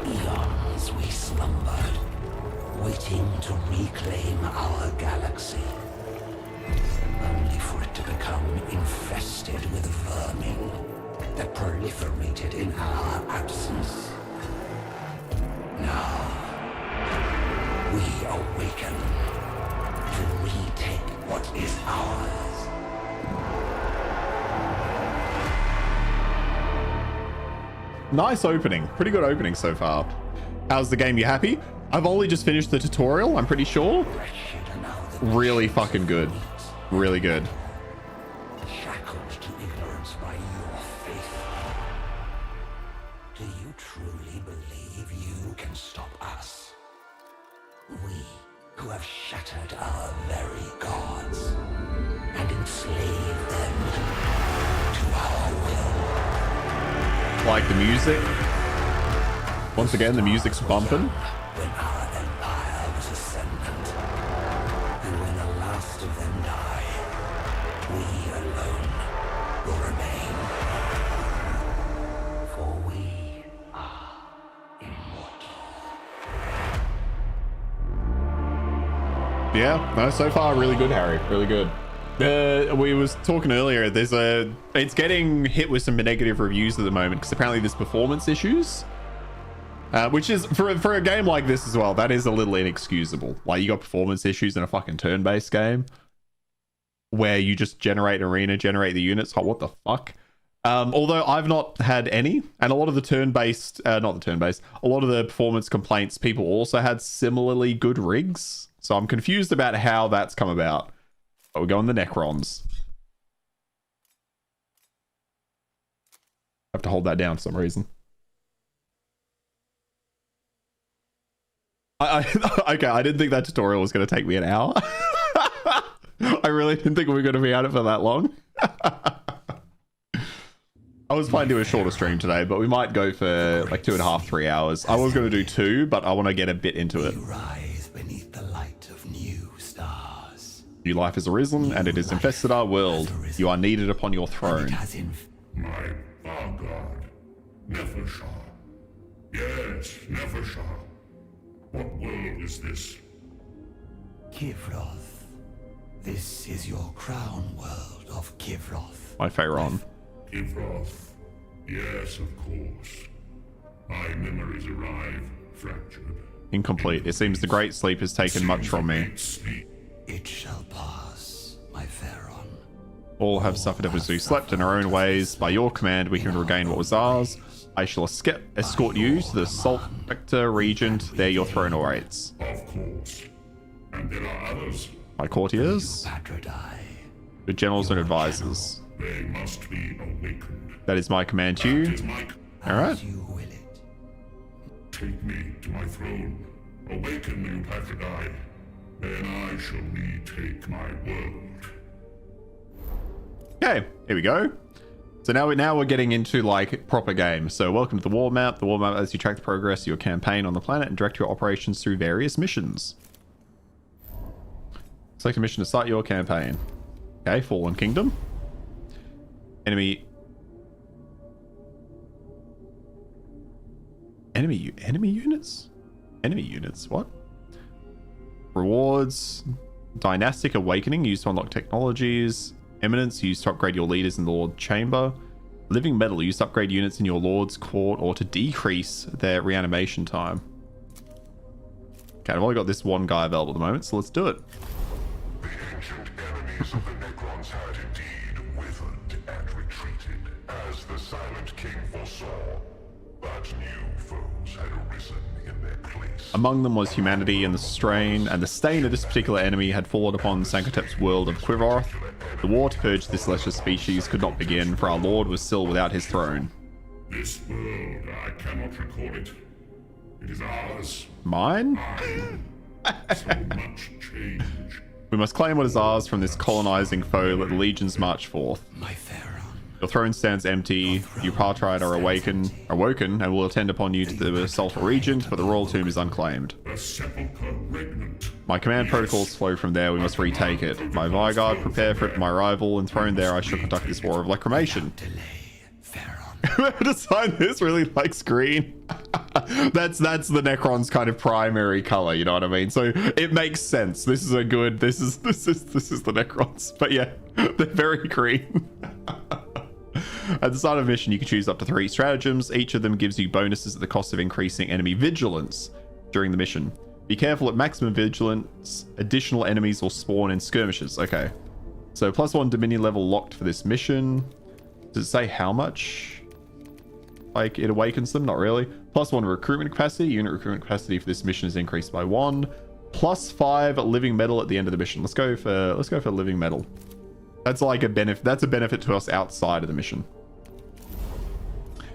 Speaker 4: Eons we slumbered, waiting to reclaim our galaxy, only for it to become infested with vermin that proliferated in our absence. Now, we awaken to retake what is ours.
Speaker 1: Nice opening. Pretty good opening so far. How's the game? You happy? I've only just finished the tutorial, I'm pretty sure. Really fucking good. Really good.
Speaker 4: Shackled to ignorance by your faith. Do you truly believe you can stop us? We, who have shattered our very gods and enslaved them to our will.
Speaker 1: Like the music. Once again, the music's bumping.
Speaker 4: When our empire was ascendant, and when the last of them die, we alone will remain. For we are immortal.
Speaker 1: Yeah, no, so far really good, Harry. Really good. We was talking earlier. It's getting hit with some negative reviews at the moment because apparently there's performance issues, which is for a game like this as well. That is a little inexcusable. Like you got performance issues in a fucking turn-based game where you just generate an arena, generate the units. Oh, what the fuck? Although I've not had any, and a lot of the a lot of the performance complaints, people also had similarly good rigs. So I'm confused about how that's come about. But we're going the Necrons. I have to hold that down for some reason. Okay, I didn't think that tutorial was going to take me an hour. I really didn't think we were going to be at it for that long. I was planning to do a shorter stream today, but we might go for like 2.5, 3 hours. I was going to do 2, but I want to get a bit into it.
Speaker 4: You rise beneath the light of new stars.
Speaker 1: New life has arisen, and it has infested our world. You are needed upon your
Speaker 4: It
Speaker 1: throne.
Speaker 4: has
Speaker 3: My our god, Nevershah. Yes, Nevershah. What world is this?
Speaker 4: Kivroth. This is your crown world of Kivroth.
Speaker 1: My Pharaon.
Speaker 3: Kivroth. Yes, of course. My memories arrive fractured.
Speaker 1: Incomplete. It seems the great sleep has taken much from me.
Speaker 3: Sleep.
Speaker 4: It shall pass, my Pharaon.
Speaker 1: All have suffered as we slept in our own ways. By your command, we can regain what was ours. I shall escort you to the Salt Vector Regent. There your throne awaits.
Speaker 3: Of course. And there are others.
Speaker 1: My courtiers,
Speaker 4: Patrodai.
Speaker 1: the generals and advisors.
Speaker 3: They must be awakened.
Speaker 1: That is my command to
Speaker 3: That
Speaker 1: you.
Speaker 3: is my...
Speaker 1: All right.
Speaker 4: As you will it.
Speaker 3: Take me to my throne. Awaken me, Patrodai. Then I shall retake my world.
Speaker 1: Okay, here we go. So now we're getting into like proper game. So welcome to the war map. The war map lets you track the progress of your campaign on the planet and direct your operations through various missions. Select a mission to start your campaign. Okay, Fallen Kingdom. Enemy units? Enemy units, what? Rewards. Dynastic Awakening, used to unlock technologies. Eminence, used to upgrade your leaders in the Lord Chamber. Living Metal, used to upgrade units in your Lord's Court or to decrease their reanimation time. Okay, I've only got this one guy available at the moment, so let's do it.
Speaker 3: The ancient enemies of the Necrons had indeed withered and retreated, as the Silent King foresaw. But new foes had arisen in their place.
Speaker 1: Among them was humanity, and the strain and the stain of this particular enemy had fallen upon Sankotep's world of Quivaroth. The war to purge this lesser species could not begin, for our lord was still without his throne.
Speaker 3: This world, I cannot recall it. It is ours.
Speaker 1: Mine?
Speaker 3: So much change.
Speaker 1: We must claim what is ours from this colonizing foe. Let the legions march forth.
Speaker 4: My Pharaoh.
Speaker 1: Your throne stands empty. You Partrite are awoken, and will attend upon you to the assault regent, but the royal tomb is unclaimed.
Speaker 3: A sepulchre regnant.
Speaker 1: My command protocols flow from there. We must retake it. My Vigard, prepare for it. My rival, enthroned there, I shall conduct this war of reclamation.
Speaker 4: Delay, Pharaoh.
Speaker 1: Whoever designed this really likes green. That's the Necron's kind of primary color, you know what I mean? So it makes sense. This is a good. This is the Necrons. But yeah, they're very green. At the start of a mission, you can choose up to 3 stratagems. Each of them gives you bonuses at the cost of increasing enemy vigilance during the mission. Be careful at maximum vigilance. Additional enemies will spawn in skirmishes. Okay. So +1 Dominion level locked for this mission. Does it say how much? Like, it awakens them? Not really. +1 recruitment capacity. Unit recruitment capacity for this mission is increased by 1. +5 living metal at the end of the mission. Let's go for living metal. That's like a benefit. That's a benefit to us outside of the mission.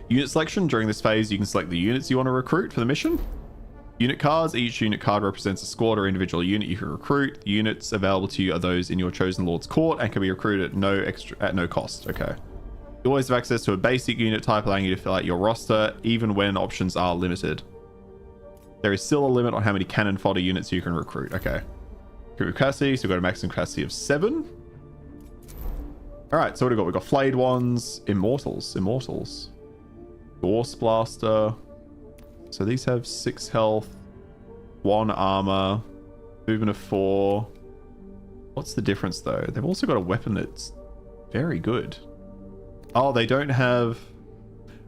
Speaker 1: Unit selection. During this phase, you can select the units you want to recruit for the mission. Unit cards. Each unit card represents a squad or individual unit you can recruit. The units available to you are those in your chosen lord's court and can be recruited at no cost. Okay. You always have access to a basic unit type, allowing you to fill out your roster, even when options are limited. There is still a limit on how many cannon fodder units you can recruit. Okay. Recruit capacity. So we've got a maximum capacity of 7. All right, so what do we got? We've got flayed ones, immortals, Force Blaster. So these have 6 health, 1 armor, movement of 4. What's the difference though? They've also got a weapon that's very good. Oh, they don't have.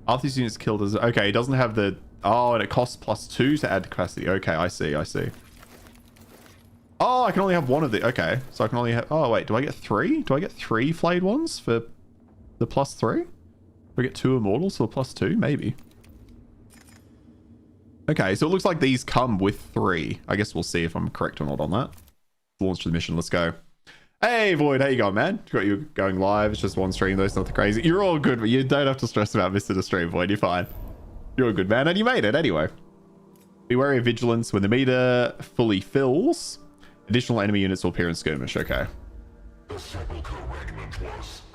Speaker 1: After these units killed, okay, it doesn't have the. Oh, and it costs +2 to add to capacity. Okay, I see. Oh, I can only have 1 of the. Okay, so I can only have. Oh wait, do I get 3? Do I get 3 flayed ones for the +3? Do I get 2 immortals for the +2? Maybe. Okay, so it looks like these come with 3. I guess we'll see if I'm correct or not on that. Launch the mission. Let's go. Hey Void, how you going, man? Got you going live. It's just 1 stream though, it's nothing crazy. You're all good, but you don't have to stress about missing a stream, Void. You're fine. You're a good man, and you made it anyway. Be wary of vigilance when the meter fully fills. Additional enemy units will appear in skirmish. Okay.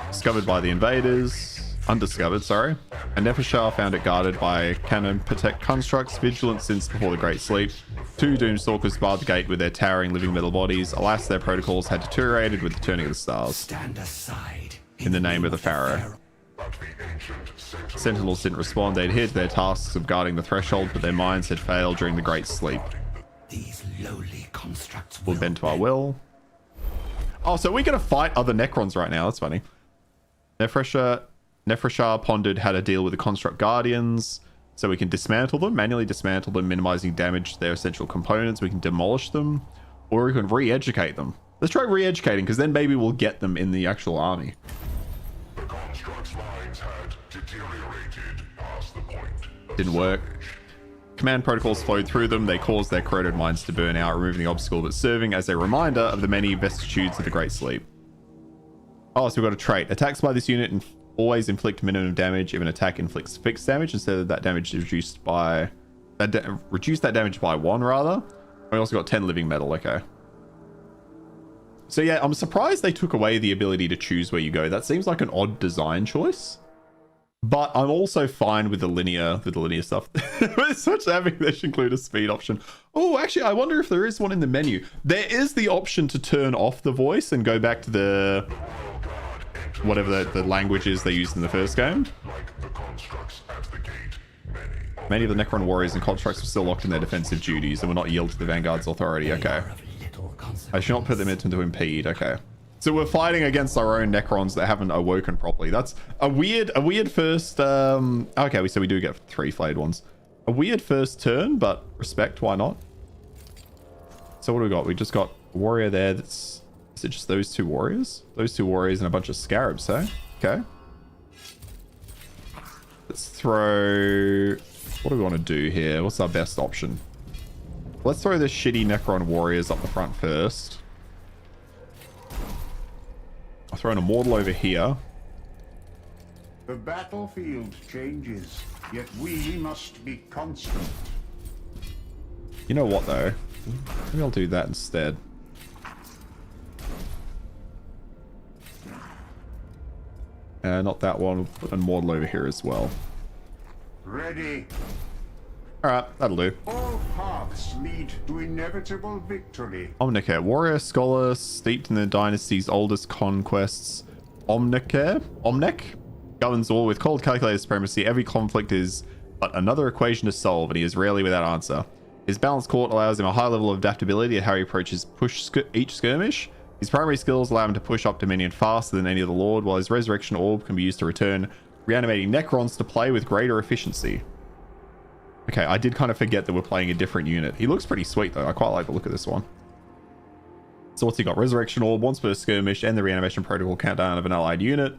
Speaker 1: Discovered by the invaders. Undiscovered, sorry. And Nefershar found it guarded by cannon protect constructs. Vigilant since before the Great Sleep. 2 Doomstalkers barred the gate with their towering living metal bodies. Alas, their protocols had deteriorated with the turning of the stars.
Speaker 4: Stand aside.
Speaker 1: In the name of the Pharaoh. Sentinels didn't respond. They'd adhered to their tasks of guarding the threshold, but their minds had failed during the Great Sleep.
Speaker 4: These lowly constructs
Speaker 1: We'll bend to our will. Oh, so we're going to fight other Necrons right now. That's funny. Nefershar pondered how to deal with the construct guardians. So we can dismantle them, manually dismantle them, minimizing damage to their essential components. We can demolish them, or we can re-educate them. Let's try re-educating, because then maybe we'll get them in the actual army.
Speaker 3: The construct's minds had deteriorated past the point.
Speaker 1: Didn't work. Command protocols flowed through them. They caused their corroded minds to burn out, removing the obstacle, but serving as a reminder of the many vicissitudes of the Great Sleep. Oh, so we've got a trait. Attacks by this unit and always inflict minimum damage if an attack inflicts fixed damage instead of that damage is reduced by... reduce that damage by 1, rather. We also got 10 living metal. Okay. So yeah, I'm surprised they took away the ability to choose where you go. That seems like an odd design choice. But I'm also fine with the linear stuff. With such having this include a speed option. Oh, actually, I wonder if there is one in the menu. There is the option to turn off the voice and go back to the whatever the language is they used in the first game. Many of the Necron warriors and constructs were still locked in their defensive duties and will not yield to the Vanguard's authority. Okay. I should not put them into to impede. Okay. So we're fighting against our own Necrons that haven't awoken properly. That's a weird first... okay, so we do get 3 flayed ones. A weird first turn, but respect, why not? So what do we got? We just got a warrior there that's... Is it just those 2 warriors? Those 2 warriors and a bunch of scarabs, eh? Okay. Let's throw... What do we want to do here? What's our best option? Let's throw the shitty Necron warriors up the front first. I'll throw an immortal over here.
Speaker 5: The battlefield changes, yet we must be constant.
Speaker 1: You know what, though? Maybe I'll do that instead. Not that one. We'll put an immortal over here as well.
Speaker 5: Ready.
Speaker 1: Alright, that'll do.
Speaker 5: All paths lead to inevitable victory.
Speaker 1: Omnicare. Warrior, scholar, steeped in the dynasty's oldest conquests. Omnek governs all with cold calculated supremacy. Every conflict is but another equation to solve, and he is rarely without answer. His balanced court allows him a high level of adaptability at how he approaches each skirmish. His primary skills allow him to push up Dominion faster than any other lord, while his resurrection orb can be used to return reanimating Necrons to play with greater efficiency. Okay, I did kind of forget that we're playing a different unit. He looks pretty sweet, though. I quite like the look of this one. So what's he got? Resurrection Orb, once per skirmish, and the reanimation protocol countdown of an allied unit.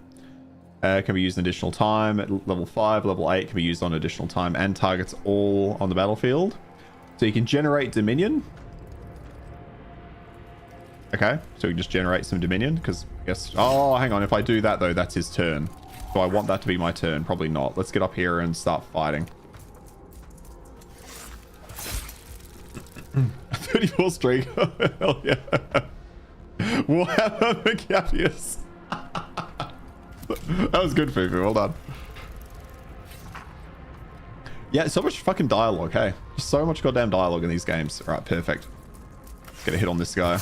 Speaker 1: Can be used an additional time. At level 5, level 8 can be used on additional time and targets all on the battlefield. So you can generate Dominion. Okay, so we can just generate some Dominion, because I guess... Oh, hang on. If I do that, though, that's his turn. Do I want that to be my turn? Probably not. Let's get up here and start fighting. 34 streak. Hell yeah. Warhammer Mechanicus. That was good, Fufu. Well done. Yeah, so much fucking dialogue, hey? So much goddamn dialogue in these games. All right, perfect. Let's get a hit on this guy.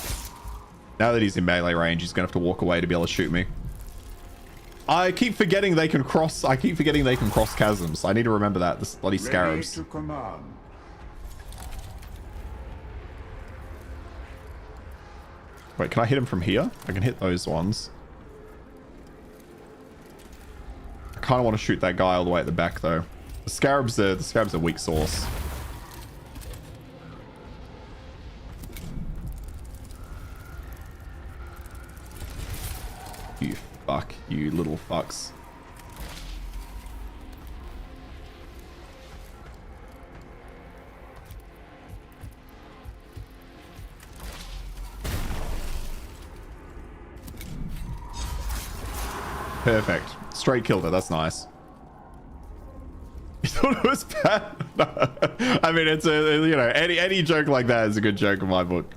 Speaker 1: Now that he's in melee range, he's going to have to walk away to be able to shoot me. I keep forgetting they can cross... I keep forgetting they can cross chasms. I need to remember that. This bloody scarabs.
Speaker 5: Ready to command.
Speaker 1: Wait, can I hit him from here? I can hit those ones. I kind of want to shoot that guy all the way at the back, though. The scarabs are weak sauce. You fuck, you little fucks. Perfect. Straight killed her. That's nice. You thought it was bad? No. I mean, it's a, you know, any joke like that is a good joke in my book.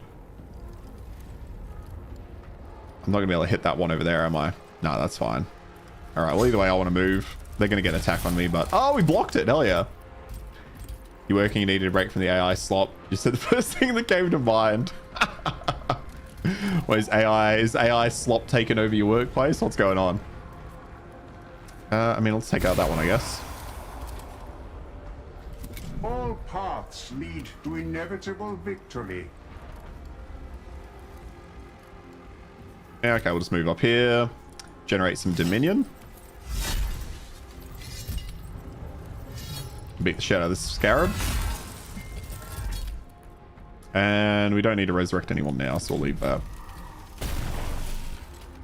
Speaker 1: I'm not gonna be able to hit that one over there, am I? No, that's fine. All right. Well, either way, I want to move. They're gonna get an attack on me, but oh, we blocked it. Hell yeah. You working? You needed a break from the AI slop. You said the first thing that came to mind. What is AI slop taking over your workplace? What's going on? I mean, let's take out that one, I guess.
Speaker 5: All paths lead to inevitable victory.
Speaker 1: Yeah, okay, we'll just move up here. Generate some Dominion. Beat the shit out of this scarab. And we don't need to resurrect anyone now, so we'll leave that.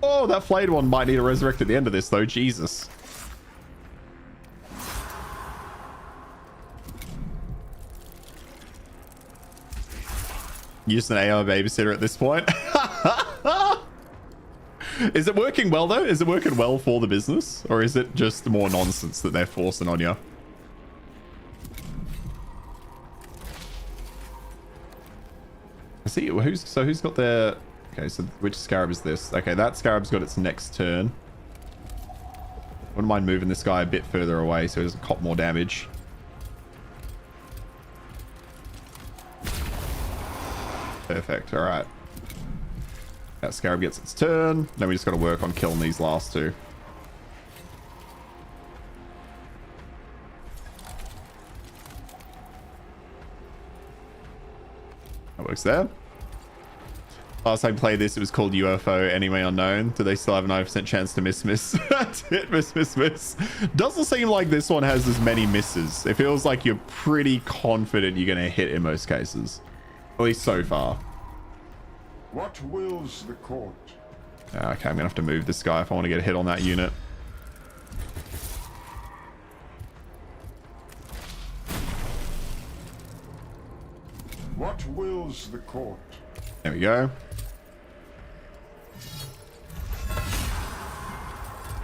Speaker 1: Oh, that flayed one might need to resurrect at the end of this, though. Jesus. You're just an AI babysitter at this point. Is it working well, though? Is it working well for the business? Or is it just more nonsense that they're forcing on you? See, who's got their... Okay, so which scarab is this? Okay, that scarab's got its next turn. Wouldn't mind moving this guy a bit further away so he doesn't cop more damage. Perfect. All right. That scarab gets its turn. Then we just got to work on killing these last two. That works there. Last time I played this, it was called UFO Anyway Unknown. Do they still have a 9% chance to miss? That's it, miss. Doesn't seem like this one has as many misses. It feels like you're pretty confident you're going to hit in most cases. At least so far.
Speaker 5: What wills the court?
Speaker 1: Okay, I'm going to have to move this guy if I want to get a hit on that unit.
Speaker 5: What wills the court?
Speaker 1: There we go.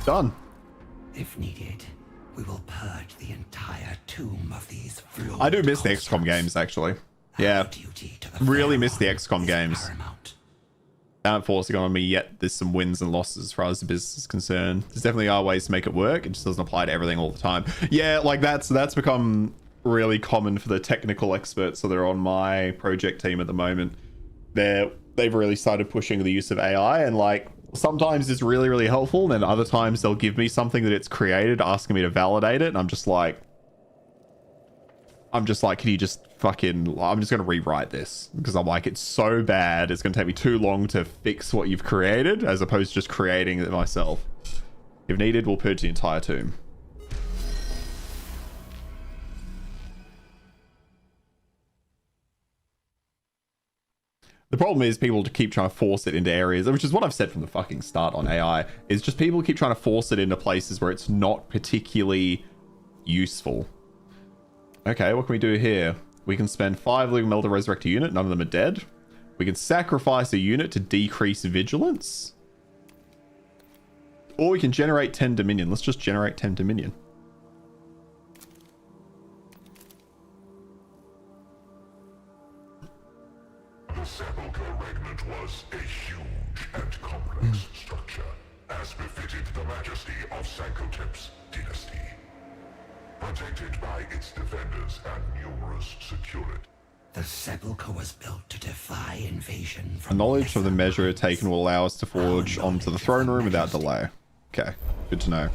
Speaker 1: Done.
Speaker 4: If needed, we will purge the entire tomb of these flawed
Speaker 1: I do miss the XCOM
Speaker 4: constructs.
Speaker 1: games, actually. Yeah. Really miss the XCOM games.
Speaker 4: Paramount.
Speaker 1: Aren't forcing on me yet. There's some wins and losses as far as the business is concerned. There's definitely are ways to make it work. It just doesn't apply to everything all the time. Yeah, like that's become really common for the technical experts that are on my project team at the moment. They've really started pushing the use of AI, and like sometimes it's really, really helpful, and then other times they'll give me something that it's created, asking me to validate it, and I'm just like, can you just fucking, I'm just going to rewrite this because I'm like, it's so bad. It's going to take me too long to fix what you've created as opposed to just creating it myself. If needed, we'll purge the entire tomb. The problem is people keep trying to force it into areas, which is what I've said from the fucking start on AI, is just people keep trying to force it into places where it's not particularly useful. Okay, what can we do here? We can spend 5 living metal to resurrect a unit. None of them are dead. We can sacrifice a unit to decrease vigilance. Or we can generate 10 dominion. Let's just generate 10 dominion.
Speaker 3: The sepulchre regnant was a huge and complex structure, as befitted the majesty of Sankotep's dynasty. Protected by its defenders and numerous security.
Speaker 4: The sepulchre was built to defy invasion
Speaker 1: A
Speaker 4: from
Speaker 1: knowledge of the
Speaker 4: lesser
Speaker 1: measure
Speaker 4: minds.
Speaker 1: taken will allow us to forge onto the throne room without delay. Okay, good to know.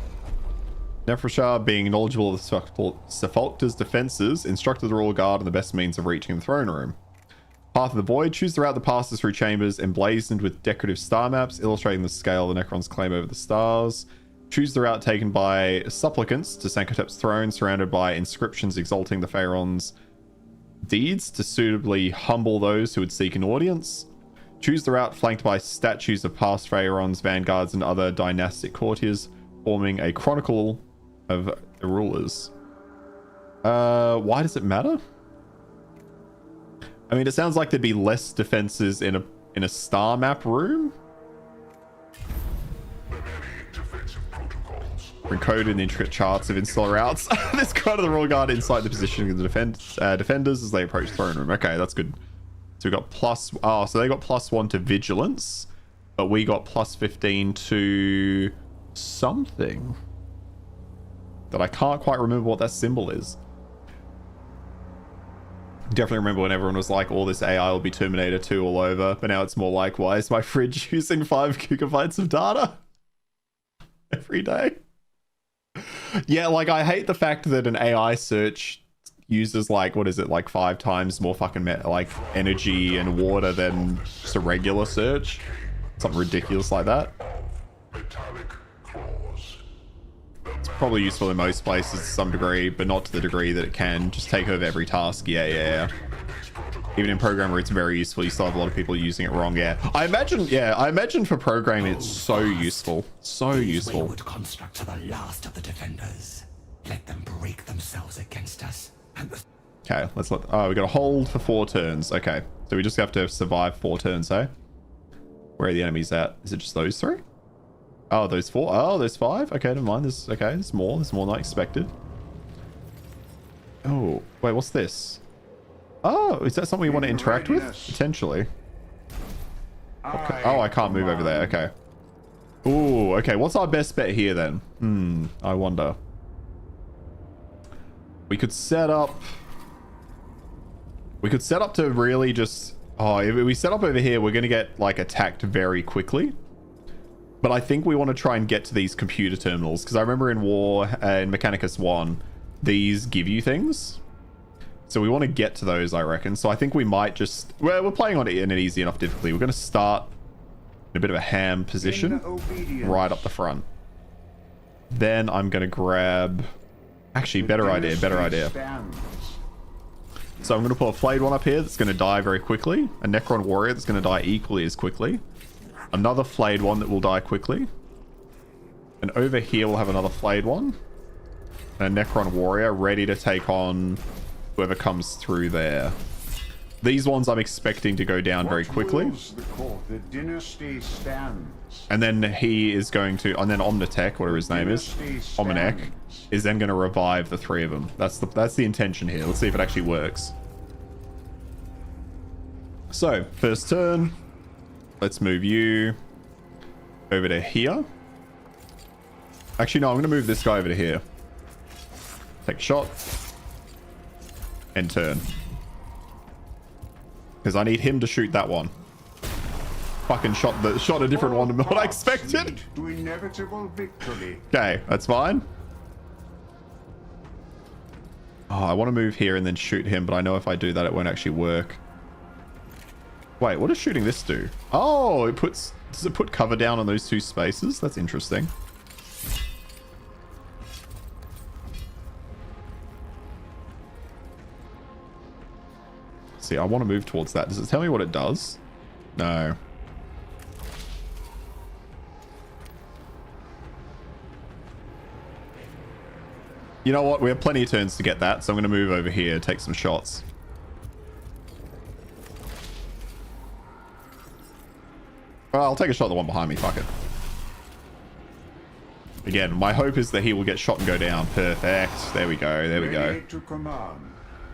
Speaker 1: Nefershah, being knowledgeable of the Sepulchre's defenses, instructed the royal guard on the best means of reaching the throne room. Path of the Void, choose the route that passes through chambers emblazoned with decorative star maps illustrating the scale of the Necron's claim over the stars. Choose the route taken by supplicants to Sankotep's throne, surrounded by inscriptions exalting the Pharaoh's deeds to suitably humble those who would seek an audience. Choose the route flanked by statues of past Pharaohs, vanguards, and other dynastic courtiers, forming a chronicle of the rulers. Why does it matter? I mean, it sounds like there'd be less defenses in a star map room. Encoded in the intricate charts of insular routes. This kind of the royal guard inside the positioning of the defenders as they approach throne room. Okay, that's good. So we got so they got +1 to vigilance, but we got +15 to something that I can't quite remember what that symbol is. Definitely remember when everyone was like, all this AI will be Terminator 2 all over, but now it's more like, why is my fridge using 5 gigabytes of data every day? Yeah, like I hate the fact that an AI search uses like, what is it, like 5 times more fucking like energy and water than just a regular search. Something ridiculous like that. It's probably useful in most places to some degree, but not to the degree that it can just take over every task. Yeah. Even in programmer, it's very useful. You still have a lot of people using it wrong. Yeah, I imagine for programming, it's so useful. So useful.
Speaker 4: Wayward constructs are the last of the defenders. Let them break themselves against us.
Speaker 1: Okay, we got to hold for 4 turns. Okay, so we just have to survive 4 turns, eh? Where are the enemies at? Is it just those 3? Oh, those 4. Oh, there's 5. Okay, never mind. There's more. There's more than I expected. Oh, wait, what's this? Oh, is that something we want to interact with? Potentially. Okay. Oh, I can't move over there. Okay. Ooh, okay. What's our best bet here then? I wonder. We could set up... We could set up to really just... Oh, if we set up over here, we're going to get, like, attacked very quickly. But I think we want to try and get to these computer terminals. Because I remember in War and Mechanicus 1, these give you things. So we want to get to those, I reckon. So I think we might just... Well, we're playing on it in an easy enough difficulty. We're going to start in a bit of a ham position. Right up the front. Then I'm going to grab... Actually, better idea, better idea. So I'm going to put a flayed one up here that's going to die very quickly. A Necron warrior that's going to die equally as quickly. Another flayed one that will die quickly. And over here we'll have another flayed one. And a Necron warrior ready to take on whoever comes through there. These ones I'm expecting to go down very quickly.
Speaker 5: The dynasty stands.
Speaker 1: And then he is going to... And then Omnitech, whatever his name is, Ominek, is then going to revive the three of them. That's the intention here. Let's see if it actually works. So, first turn. Let's move you over to here. Actually, no, I'm going to move this guy over to here. Take a shot. End turn. Because I need him to shoot that one. Fucking shot a different one than what I expected.
Speaker 5: To inevitable victory.
Speaker 1: Okay, that's fine. Oh, I want to move here and then shoot him, but I know if I do that, it won't actually work. Wait, what does shooting this do? Oh, does it put cover down on those two spaces? That's interesting. See, I want to move towards that. Does it tell me what it does? No. You know what? We have plenty of turns to get that, so I'm going to move over here, take some shots. Well, I'll take a shot at the one behind me. Fuck it. Again, my hope is that he will get shot and go down. Perfect. There we go. There we go.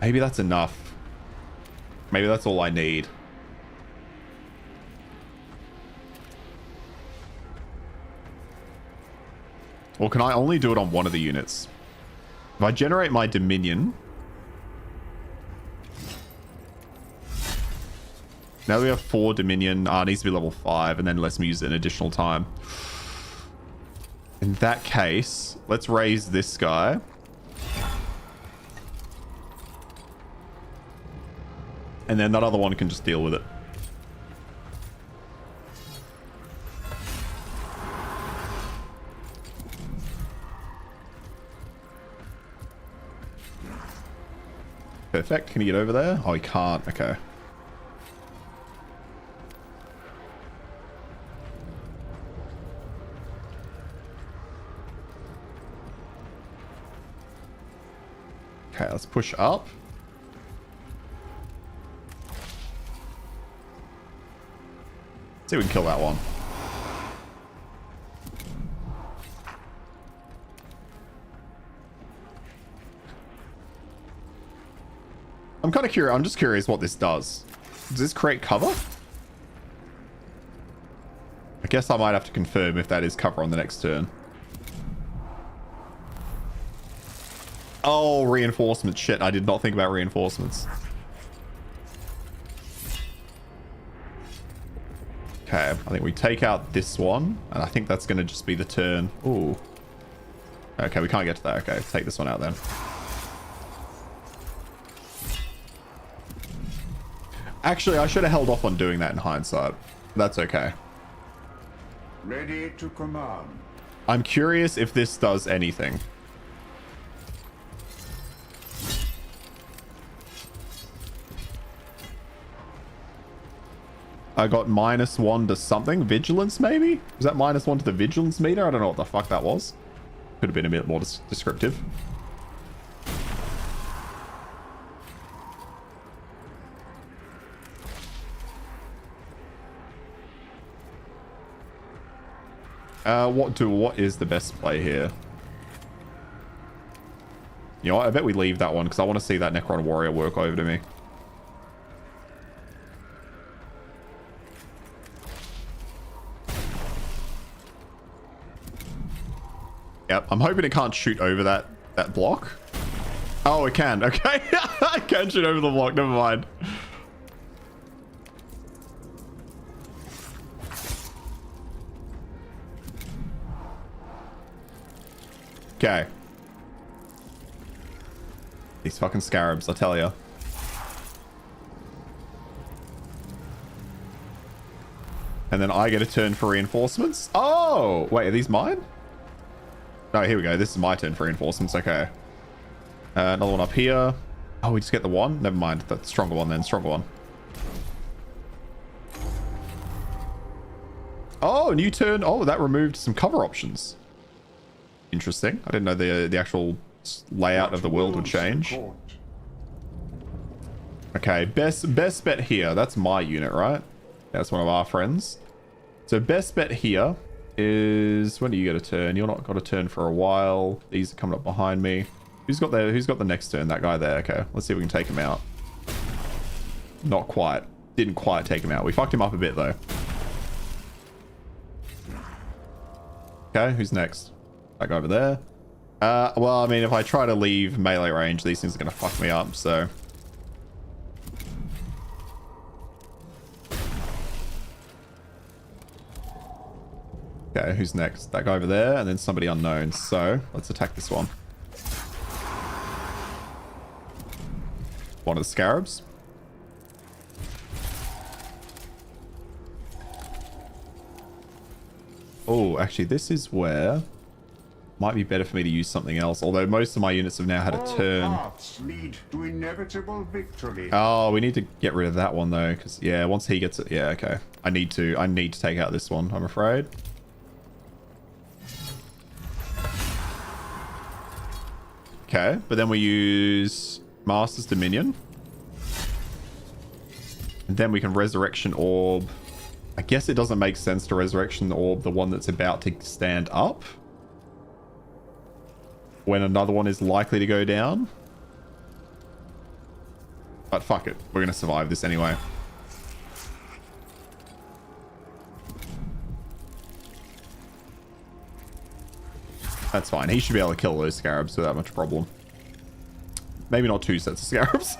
Speaker 1: Maybe that's enough. Maybe that's all I need. Or can I only do it on one of the units? If I generate my Dominion... Now we have 4 Dominion. It needs to be level 5, and then let's use it an additional time. In that case, let's raise this guy. And then that other one can just deal with it. Perfect. Can he get over there? Oh, he can't. Okay. Okay, let's push up. See if we can kill that one. I'm kind of curious. I'm just curious what this does. Does this create cover? I guess I might have to confirm if that is cover on the next turn. Oh, reinforcements. Shit, I did not think about reinforcements. Okay, I think we take out this one, and I think that's going to just be the turn. Ooh. Okay, we can't get to that. Okay, take this one out then. Actually, I should have held off on doing that in hindsight. That's okay.
Speaker 5: Ready to command.
Speaker 1: I'm curious if this does anything. I got -1 to something. Vigilance, maybe? Was that -1 to the vigilance meter? I don't know what the fuck that was. Could have been a bit more descriptive. What is the best play here? You know what? I bet we leave that one because I want to see that Necron warrior work over to me. Yep, I'm hoping it can't shoot over that block. Oh, it can. Okay. I can shoot over the block. Never mind. Okay. These fucking scarabs, I tell ya. And then I get a turn for reinforcements. Oh, wait, are these mine? Oh, here we go. This is my turn for reinforcements. Okay. Another one up here. Oh, we just get the one? Never mind. That's stronger one then. Stronger one. Oh, new turn. Oh, that removed some cover options. Interesting. I didn't know the actual layout of the world would change. Okay, best bet here. That's my unit, right? That's one of our friends. So best bet here is, when do you get a turn? You're not got a turn for a while. These are coming up behind me. Who's got the next turn? That guy there. Okay, let's see if we can take him out. Not quite. Didn't quite take him out. We fucked him up a bit though. Okay, who's next? That guy over there. Well, I mean, if I try to leave melee range, these things are gonna fuck me up, so. Okay, who's next? That guy over there, and then somebody unknown. So, let's attack this one. One of the scarabs. Oh, actually, this is where... Might be better for me to use something else. Although most of my units have now had a turn.
Speaker 5: All paths lead to inevitable victory.
Speaker 1: Oh, we need to get rid of that one though, because yeah, once he gets it, yeah, okay. I need to take out this one, I'm afraid. Okay, but then we use Master's Dominion. And then we can Resurrection Orb. I guess it doesn't make sense to Resurrection Orb the one that's about to stand up when another one is likely to go down. But fuck it. We're going to survive this anyway. That's fine. He should be able to kill those scarabs without much problem. Maybe not 2 sets of scarabs.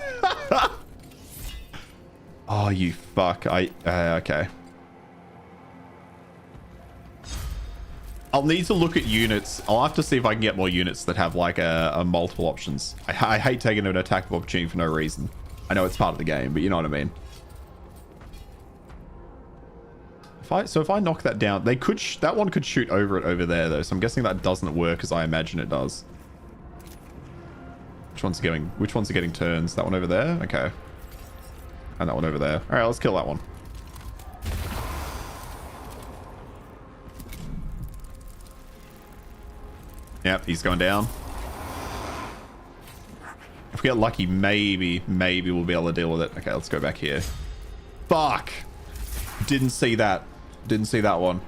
Speaker 1: Oh, you fuck. Okay. I'll need to look at units. I'll have to see if I can get more units that have like a multiple options. I hate taking an attack of opportunity for no reason. I know it's part of the game, but you know what I mean. If I knock that down, they could that one could shoot over it over there though. So I'm guessing that doesn't work as I imagine it does. Which ones are getting turns? That one over there? Okay. And that one over there. All right, let's kill that one. Yep, he's going down. If we get lucky, maybe we'll be able to deal with it. Okay, let's go back here. Fuck! Didn't see that. Didn't see that one.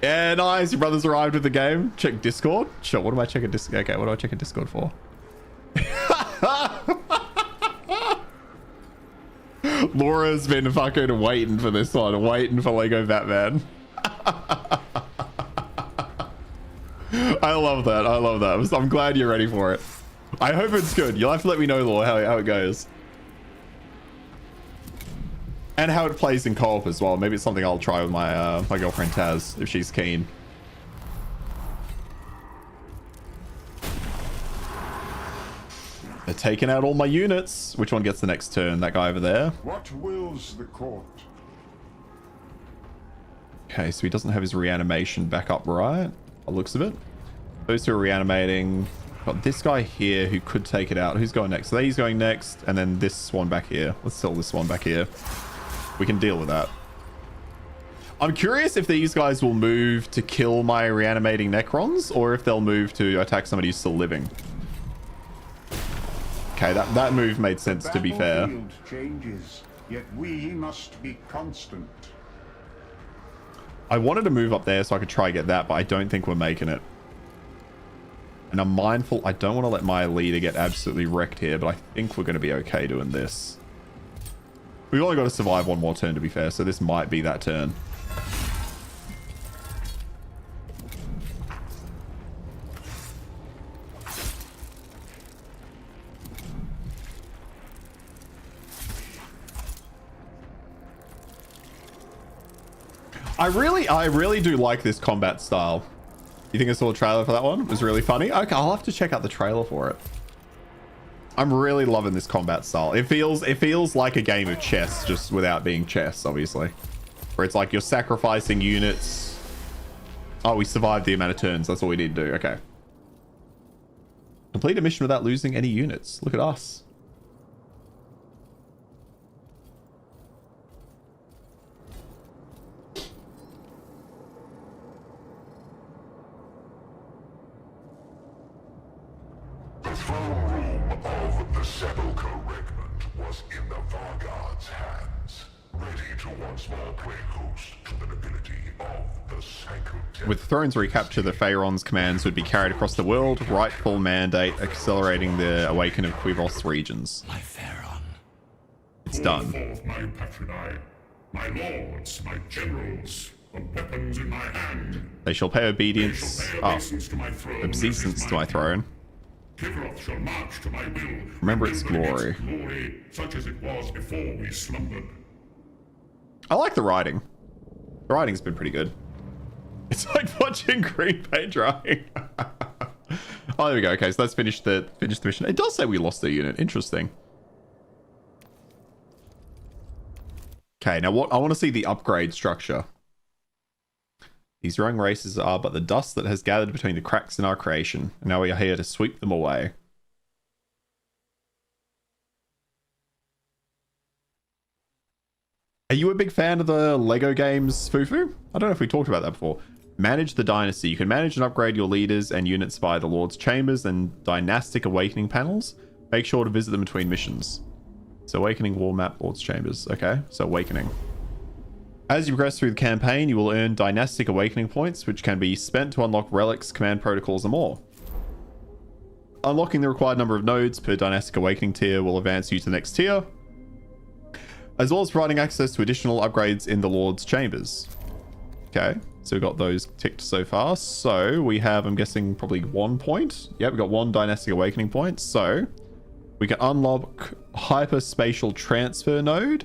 Speaker 1: Yeah, nice. Your brother's arrived with the game. Check Discord. Sure, what am I checking Discord? Okay, what do I check in Discord for? Laura's been fucking waiting for this one. Waiting for Lego Batman. I love that. I love that. I'm glad you're ready for it. I hope it's good. You'll have to let me know, Laura, how it goes. And how it plays in co-op as well. Maybe it's something I'll try with my my girlfriend Taz, if she's keen. They're taking out all my units. Which one gets the next turn? That guy over there?
Speaker 5: What wills the court?
Speaker 1: Okay, so he doesn't have his reanimation back up right. By the looks of it. Those two are reanimating. Got this guy here who could take it out. Who's going next? So he's going next, and then this one back here. Let's sell this one back here. We can deal with that. I'm curious if these guys will move to kill my reanimating Necrons, or if they'll move to attack somebody who's still living. Okay, that move made sense, to be fair.
Speaker 5: Battlefield changes, yet we must be constant.
Speaker 1: I wanted to move up there so I could try and get that, but I don't think we're making it. And I'm mindful, I don't want to let my leader get absolutely wrecked here, but I think we're going to be okay doing this. We've only got to survive one more turn, to be fair, so this might be that turn. I really do like this combat style. You think I saw a trailer for that one? It was really funny. Okay, I'll have to check out the trailer for it. I'm really loving this combat style. It feels like a game of chess, just without being chess, obviously. Where it's like you're sacrificing units. Oh, we survived the amount of turns. That's all we need to do. Okay. Complete a mission without losing any units. Look at us.
Speaker 3: The throne room of the Sepulchre Regnant was in the Vanguard's hands, ready to once more play host to the nobility of the Sacred.
Speaker 1: With Throne's recapture, the Pharaon's commands would be carried across the world, rightful mandate, accelerating the awakening of Quivos regions.
Speaker 4: My Pharaon.
Speaker 1: It's done.
Speaker 3: Forth, my patroni, my lords, my generals, the weapons in my hand.
Speaker 1: They shall pay obedience.
Speaker 3: Obeisance to my throne.
Speaker 1: Obseisance to my throne.
Speaker 3: Kivroth shall march to my will.
Speaker 1: Remember its glory.
Speaker 3: Glory, such as it was before we slumbered.
Speaker 1: I like the writing. The writing's been pretty good. It's like watching green paint drying. Oh, there we go. Okay, so let's finish the mission. It does say we lost a unit. Interesting. Okay, now what I want to see the upgrade structure. These young races are but the dust that has gathered between the cracks in our creation, and now we are here to sweep them away. Are you a big fan of the Lego games, Fufu? I don't know if we talked about that before. Manage the dynasty. You can manage and upgrade your leaders and units via the Lord's Chambers and Dynastic Awakening panels. Make sure to visit them between missions. So Awakening, War Map, Lord's Chambers. Okay, so Awakening. As you progress through the campaign, you will earn Dynastic Awakening points, which can be spent to unlock relics, command protocols, and more. Unlocking the required number of nodes per Dynastic Awakening tier will advance you to the next tier, as well as providing access to additional upgrades in the Lord's Chambers. Okay, so we've got those ticked so far. So we have, I'm guessing, probably 1 point. Yeah, we've got 1 Dynastic Awakening point. So we can unlock Hyperspatial Transfer Node,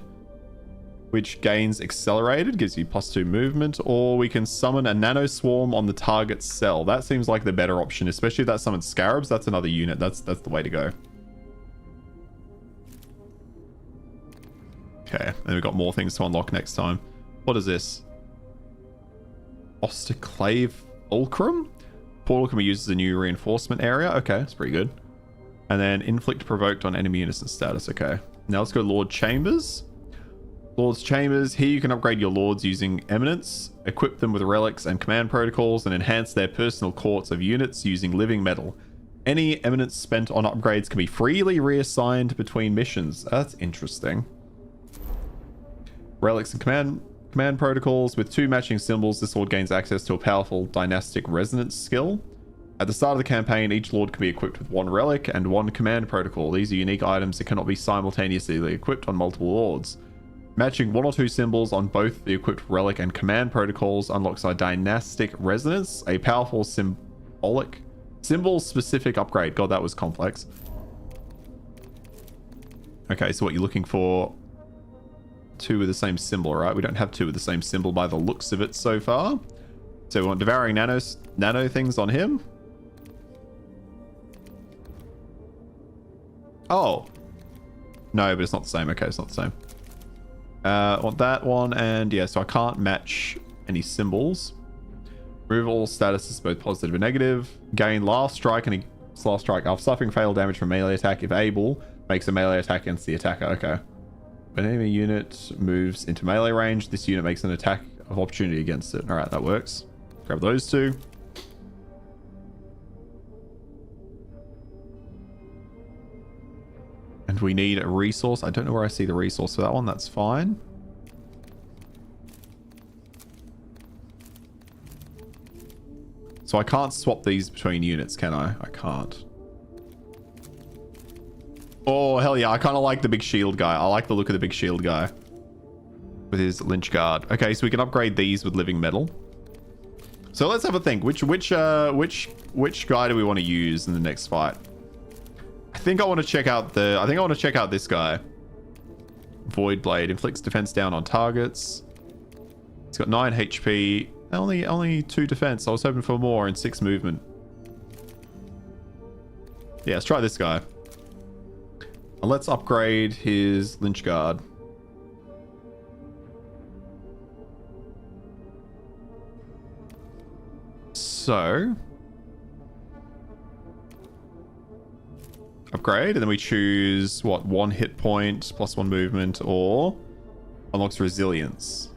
Speaker 1: which gains accelerated, gives you +2 movement, or we can summon a nano swarm on the target cell. That seems like the better option, especially if that summons scarabs. That's another unit. That's the way to go. Okay, and we've got more things to unlock next time. What is this? Osterclave Fulcrum? Portal can be used as a new reinforcement area. Okay, that's pretty good. And then inflict provoked on enemy units and status. Okay, now let's go Lord Chambers. Lord's Chambers. Here you can upgrade your lords using eminence, equip them with relics and command protocols, and enhance their personal courts of units using living metal. Any eminence spent on upgrades can be freely reassigned between missions. That's interesting. Relics and command protocols. With 2 matching symbols, this lord gains access to a powerful dynastic resonance skill. At the start of the campaign, each lord can be equipped with 1 relic and 1 command protocol. These are unique items that cannot be simultaneously equipped on multiple lords. Matching 1 or 2 symbols on both the equipped relic and command protocols unlocks a dynastic resonance, a powerful symbol-specific upgrade. God, that was complex. Okay, so what you're looking for? 2 with the same symbol, right? We don't have 2 with the same symbol by the looks of it so far. So we want devouring nano things on him. Oh. No, but it's not the same. Okay, it's not the same. I want that one, and yeah, so I can't match any symbols. Remove all statuses, both positive and negative. Gain last strike and last strike after suffering fatal damage from melee attack if able. Makes a melee attack against the attacker. Okay. When an enemy unit moves into melee range, this unit makes an attack of opportunity against it. Alright, that works. Grab those 2. And we need a resource. I don't know where I see the resource for that one. That's fine. So I can't swap these between units, can I? I can't. Oh, hell yeah. I kind of like the big shield guy. I like the look of the big shield guy with his lynch guard. Okay, so we can upgrade these with living metal. So let's have a think. Which guy do we want to use in the next fight? I think I want to check out this guy. Void Blade inflicts defense down on targets. He's It's got 9 HP, only 2 defense. I was hoping for more, and 6 movement. Yeah, let's try this guy. And let's upgrade his Lynch Guard. So, upgrade, and then we choose what, 1 hit point plus 1 movement, or unlocks resilience.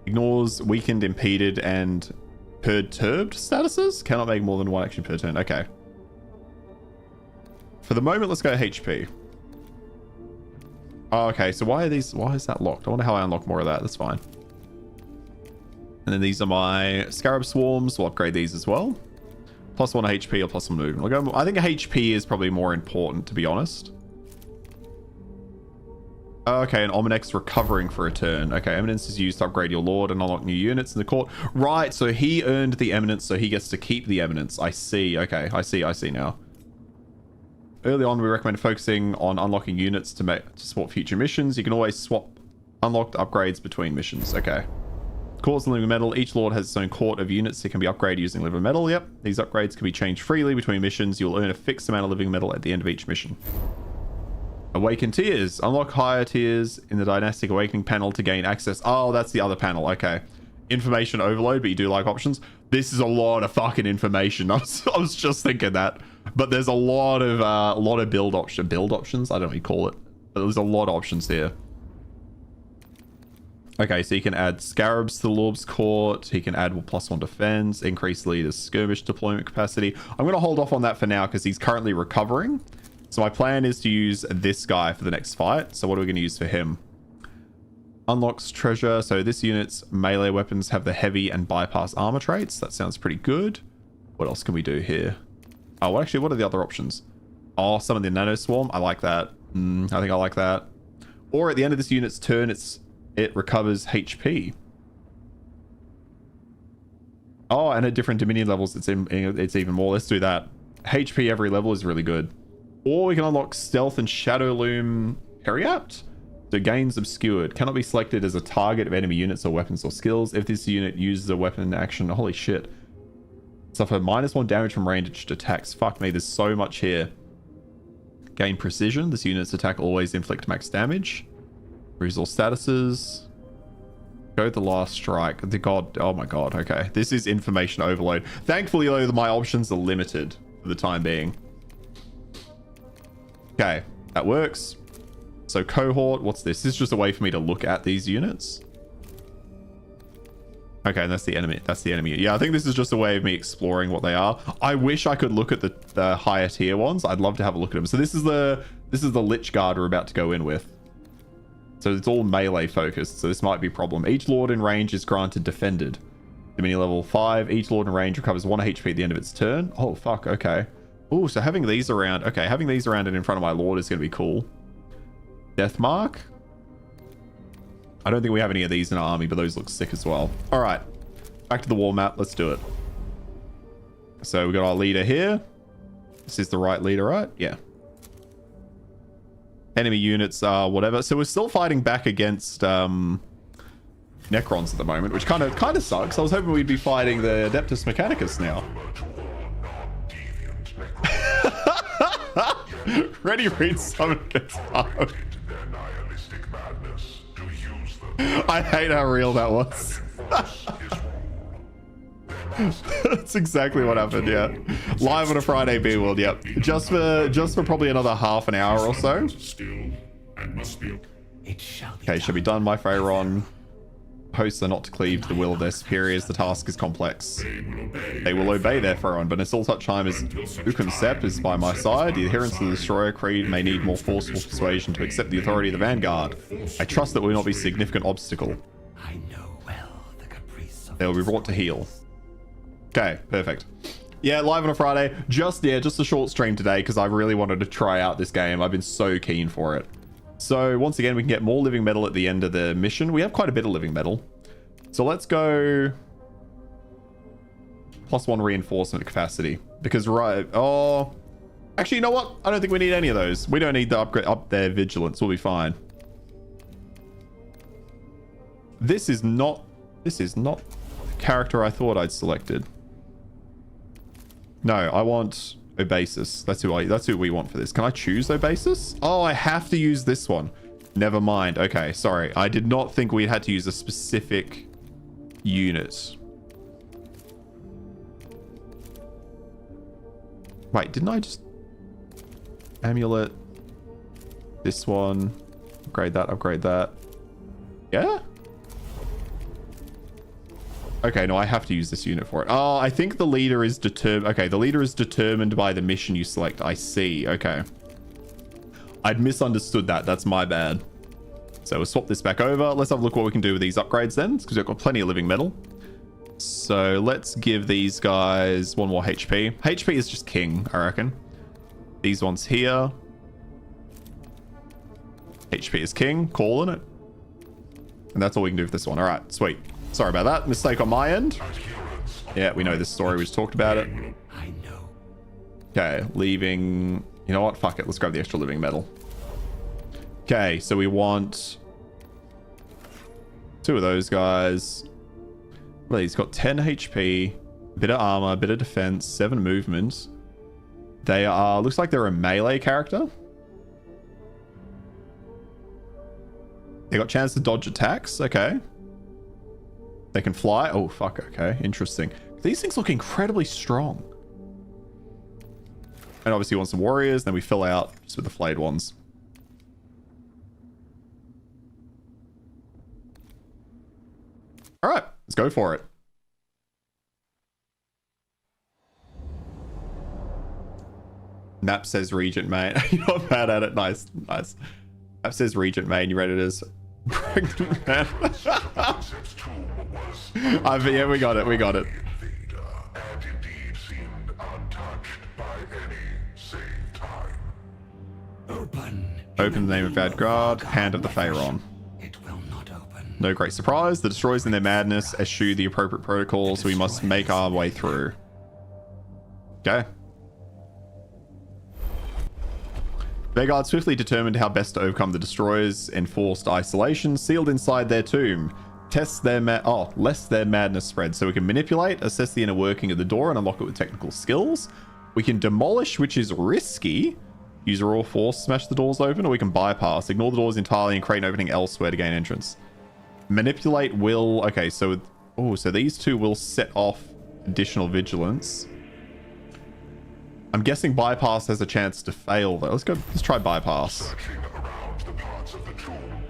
Speaker 1: Ignores weakened, impeded, and perturbed statuses. Cannot make more than 1 action per turn. Okay. For the moment, let's go HP. Oh, okay, so why is that locked? I wonder how I unlock more of that. That's fine. And then these are my Scarab Swarms. We'll upgrade these as well. Plus 1 HP or plus 1 movement. I think HP is probably more important, to be honest. Okay, and Ominex recovering for a turn. Okay, Eminence is used to upgrade your Lord and unlock new units in the court. Right, so he earned the Eminence, so he gets to keep the Eminence. I see. Okay, I see now. Early on, we recommend focusing on unlocking units to support future missions. You can always swap unlocked upgrades between missions. Okay. Courts and living metal. Each lord has its own court of units that can be upgraded using living metal. Yep. These upgrades can be changed freely between missions. You'll earn a fixed amount of living metal at the end of each mission. Awaken tiers. Unlock higher tiers in the Dynastic Awakening panel to gain access. Oh, that's the other panel. Okay. Information overload, but you do like options. This is a lot of fucking information. I was just thinking that. But there's a lot of build options. I don't know what you call it. But there's a lot of options here. Okay, so you can add Scarabs to the Lord's Court. He can add +1 defense, increase leader's skirmish deployment capacity. I'm going to hold off on that for now because he's currently recovering. So my plan is to use this guy for the next fight. So what are we going to use for him? Unlocks treasure. So this unit's melee weapons have the heavy and bypass armor traits. That sounds pretty good. What else can we do here? Oh, well, actually, what are the other options? Oh, some of the Nano Swarm. I like that. I think I like that. Or at the end of this unit's turn, it recovers HP. Oh, and at different Dominion levels, it's even more. Let's do that. HP every level is really good. Or we can unlock Stealth and Shadow Loom Periapt. So gains obscured. Cannot be selected as a target of enemy units or weapons or skills. If this unit uses a weapon action, holy shit. Suffer -1 damage from ranged attacks. Fuck me, there's so much here. Gain precision. This unit's attack always inflict max damage. Resource statuses. Go the last strike. The god. Oh my god. Okay. This is information overload. Thankfully, though, my options are limited for the time being. Okay. That works. So cohort. What's this? This is just a way for me to look at these units. Okay, and that's the enemy. That's the enemy. Yeah, I think this is just a way of me exploring what they are. I wish I could look at the higher tier ones. I'd love to have a look at them. So this is the Lich Guard we're about to go in with. So it's all melee focused, so this might be a problem. Each lord in range is granted defended. Dominion level 5. Each lord in range recovers 1 HP at the end of its turn. Oh, fuck. Okay. Oh, so having these around. Okay, having these around and in front of my lord is going to be cool. Death Mark. I don't think we have any of these in our army, but those look sick as well. All right. Back to the war map. Let's do it. So we got our leader here. This is the right leader, right? Yeah. Enemy units are whatever. So we're still fighting back against Necrons at the moment, which kind of sucks. I was hoping we'd be fighting the Adeptus Mechanicus now. Ready, read, summon gets hard. I hate how real that was. That's exactly what happened, yeah. Live on a Friday B World, yep. Just for probably another half an hour or so. Okay, should be done, my Pharaon. Hosts are not to cleave to the will of their superiors. The task is complex. They will obey their Pharaon, but until such time as Ukum Sep is by my side, the adherents to the Destroyer Creed may need more forceful persuasion to accept the authority of the Vanguard. I trust that will not be a significant obstacle.
Speaker 4: I know well the caprice of
Speaker 1: They will be brought to heel. Okay, perfect. Yeah, live on a Friday. Just a short stream today because I really wanted to try out this game. I've been so keen for it. So once again, we can get more living metal at the end of the mission. We have quite a bit of living metal. So let's go +1 reinforcement capacity because actually, you know what? I don't think we need any of those. We don't need the upgrade up their vigilance. We'll be fine. This is not the character I thought I'd selected. No, I want Obasis. That's who we want for this. Can I choose Obasis? Oh, I have to use this one. Never mind. Okay, sorry. I did not think we had to use a specific unit. Wait, didn't I just... Amulet. This one. Upgrade that, upgrade that. Yeah? Okay, no, I have to use this unit for it. Oh, I think the leader is determined. Okay, the leader is determined by the mission you select. I see. Okay. I'd misunderstood that. That's my bad. So we'll swap this back over. Let's have a look what we can do with these upgrades then, because we've got plenty of living metal. So let's give these guys 1 more HP. HP is just king, I reckon. These ones here. HP is king. Calling it. And that's all we can do with this one. All right, sweet. Sorry about that. Mistake on my end. Yeah, we know this story. We just talked about it.
Speaker 4: I know.
Speaker 1: Okay, leaving... You know what? Fuck it. Let's grab the extra living metal. Okay, so we want 2 of those guys. Well, he's got 10 HP, a bit of armor, a bit of defense, 7 movement. They are... Looks like they're a melee character. They got chance to dodge attacks. Okay. They can fly. Oh, fuck. Okay. Interesting. These things look incredibly strong. And obviously you want some warriors. Then we fill out just with the flayed ones. All right. Let's go for it. Map says Regent Main. You're not bad at it. Nice. Nice. Map says Regent Main. You read it as pregnant man. Yeah, we got it. We got it.
Speaker 3: And indeed seemed untouched by any save time.
Speaker 1: Open the name of Vadgard, Hand of the Pharaon.
Speaker 4: It will not open.
Speaker 1: No great surprise. The destroyers in their madness eschew the appropriate protocols, so we must make our way through. Okay. Vegard swiftly determined how best to overcome the destroyers' enforced isolation, sealed inside their tomb. Lest their madness spreads. So we can manipulate, assess the inner working of the door, and unlock it with technical skills. We can demolish, which is risky. Use raw force, smash the doors open, or we can bypass. Ignore the doors entirely and create an opening elsewhere to gain entrance. Manipulate will... Okay, so... so these 2 will set off additional vigilance. I'm guessing bypass has a chance to fail, though. Let's try bypass.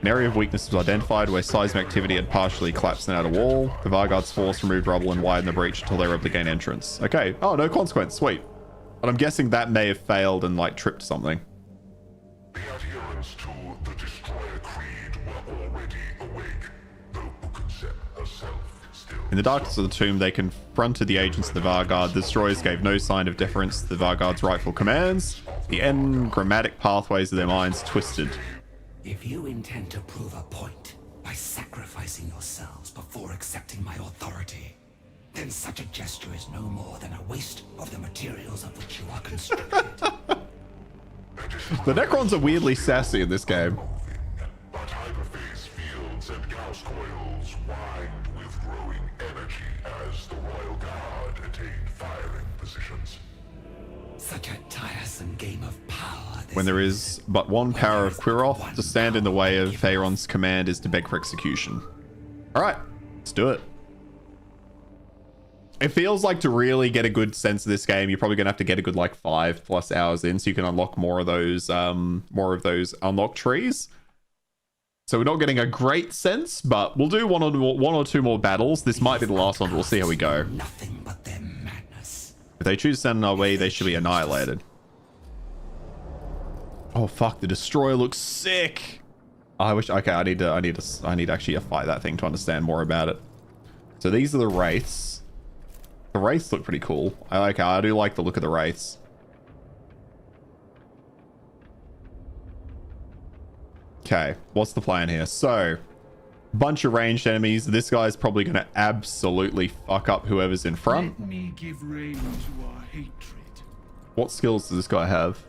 Speaker 1: An area of weakness was identified where seismic activity had partially collapsed an outer wall. The Vargard's force removed rubble and widened the breach until they were able to gain entrance. Okay. Oh, no consequence. Sweet. But I'm guessing that may have failed and, like, tripped something.
Speaker 3: The adherents to the Destroyer Creed were already awake, though Ukansep herself still...
Speaker 1: In the darkness of the tomb, they confronted the agents of the Vargard. The destroyers gave no sign of deference to the Vargard's rightful commands. The engrammatic pathways of their minds twisted.
Speaker 4: If you intend to prove a point by sacrificing yourselves before accepting my authority, then such a gesture is no more than a waste of the materials of which you are constructed.
Speaker 1: The Necrons are weirdly sassy in this game.
Speaker 3: But hyperphase fields and Gauss coils whined with growing energy as the Royal Guard attained firing positions.
Speaker 4: Such a tiresome game of power.
Speaker 1: When there is but one power of Quiroth, to stand in the way of Pharaon's command is to beg for execution. Alright, let's do it. It feels like to really get a good sense of this game, you're probably going to have to get a good like 5+ hours in so you can unlock more of those unlock trees. So we're not getting a great sense, but we'll do one or two more battles. This might be the last one. We'll see how we go.
Speaker 4: Nothing but their madness.
Speaker 1: If they choose to stand in our way, they should be annihilated. Oh fuck, the destroyer looks sick. I wish... Okay, I need actually to fight that thing to understand more about it. So these are the wraiths. The wraiths look pretty cool. I do like the look of the wraiths. Okay, what's the plan here? So, bunch of ranged enemies. This guy's probably going to absolutely fuck up whoever's in front.
Speaker 6: Let me give rein to our hatred.
Speaker 1: What skills does this guy have?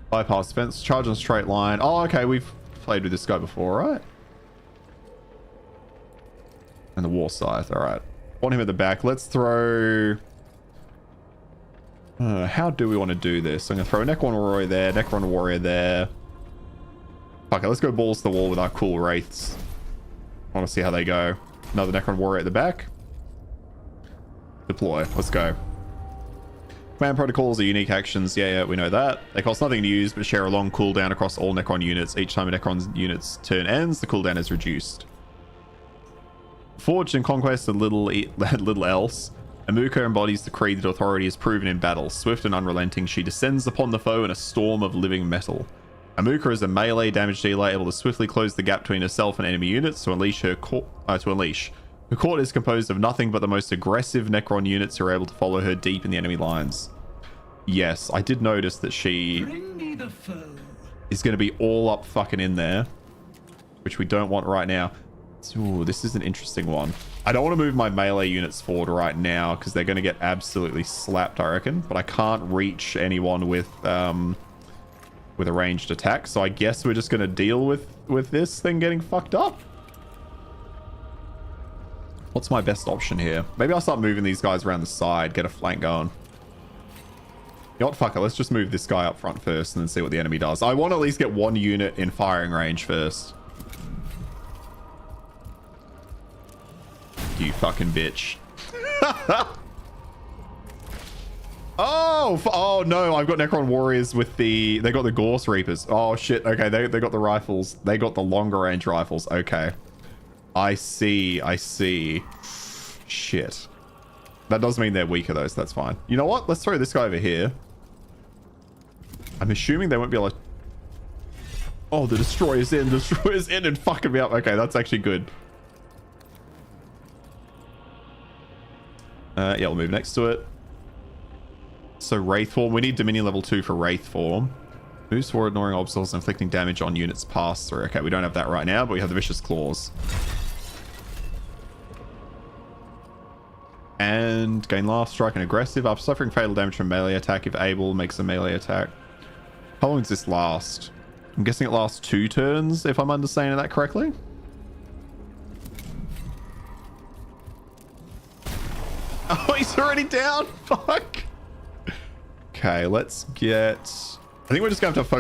Speaker 1: Bypass defense, charge on straight line. Oh, okay, we've played with this guy before, right? And the war scythe. All right. Want him at the back. Let's throw... how do we want to do this? I'm going to throw a Necron Warrior there, Necron Warrior there. Okay, let's go balls to the wall with our cool Wraiths. I want to see how they go. Another Necron Warrior at the back. Deploy. Let's go. Command protocols are unique actions. Yeah, we know that. They cost nothing to use, but share a long cooldown across all Necron units. Each time a Necron unit's turn ends, the cooldown is reduced. Forged in Conquest and little else. Amuka embodies the creed that authority is proven in battle. Swift and unrelenting, she descends upon the foe in a storm of living metal. Amuka is a melee damage dealer, able to swiftly close the gap between herself and enemy units to unleash her court. Her court is composed of nothing but the most aggressive Necron units who are able to follow her deep in the enemy lines. Yes, I did notice that she
Speaker 6: Bring me the foe.
Speaker 1: is going to be all up fucking in there, which we don't want right now. Ooh, this is an interesting one. I don't want to move my melee units forward right now because they're going to get absolutely slapped, I reckon. But I can't reach anyone with a ranged attack, so I guess we're just going to deal with this thing getting fucked up. What's my best option here? Maybe I'll start moving these guys around the side, get a flank going. You know what, fuck it, let's just move this guy up front first and then see what the enemy does. I want to at least get one unit in firing range first. You fucking bitch. Oh no, I've got Necron Warriors with the... They got the Gorse Reapers. Oh shit, okay, they got the rifles. They got the longer range rifles, okay. I see. Shit. That does mean they're weaker though, so that's fine. You know what? Let's throw this guy over here. I'm assuming they won't be able to... Oh, the Destroyer's in. The Destroyer's in and fucking me up. Okay, that's actually good. Yeah, we'll move next to it. So Wraith form. We need Dominion level 2 for Wraith form. Moves forward, ignoring obstacles, inflicting damage on units passed through. Okay, we don't have that right now, but we have the Vicious Claws. And gain last strike and aggressive. After suffering fatal damage from melee attack, if able, makes a melee attack. How long does this last? I'm guessing it lasts 2 turns, if I'm understanding that correctly. Oh, he's already down. Fuck. Okay, let's get... I think we're just going to have to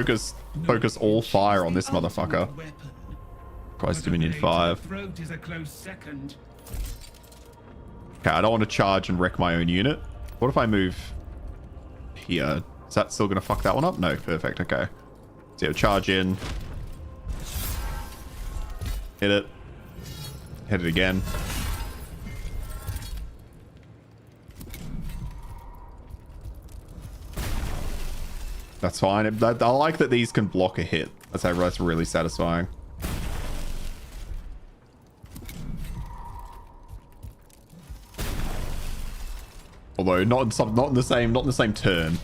Speaker 1: focus all fire on this motherfucker. Christ, Dominion 5. Okay, I don't want to charge and wreck my own unit. What if I move here? Is that still going to fuck that one up? No, perfect. Okay. So yeah, charge in. Hit it. Hit it again. That's fine. I like that these can block a hit. That's really satisfying. Although not in the same turn.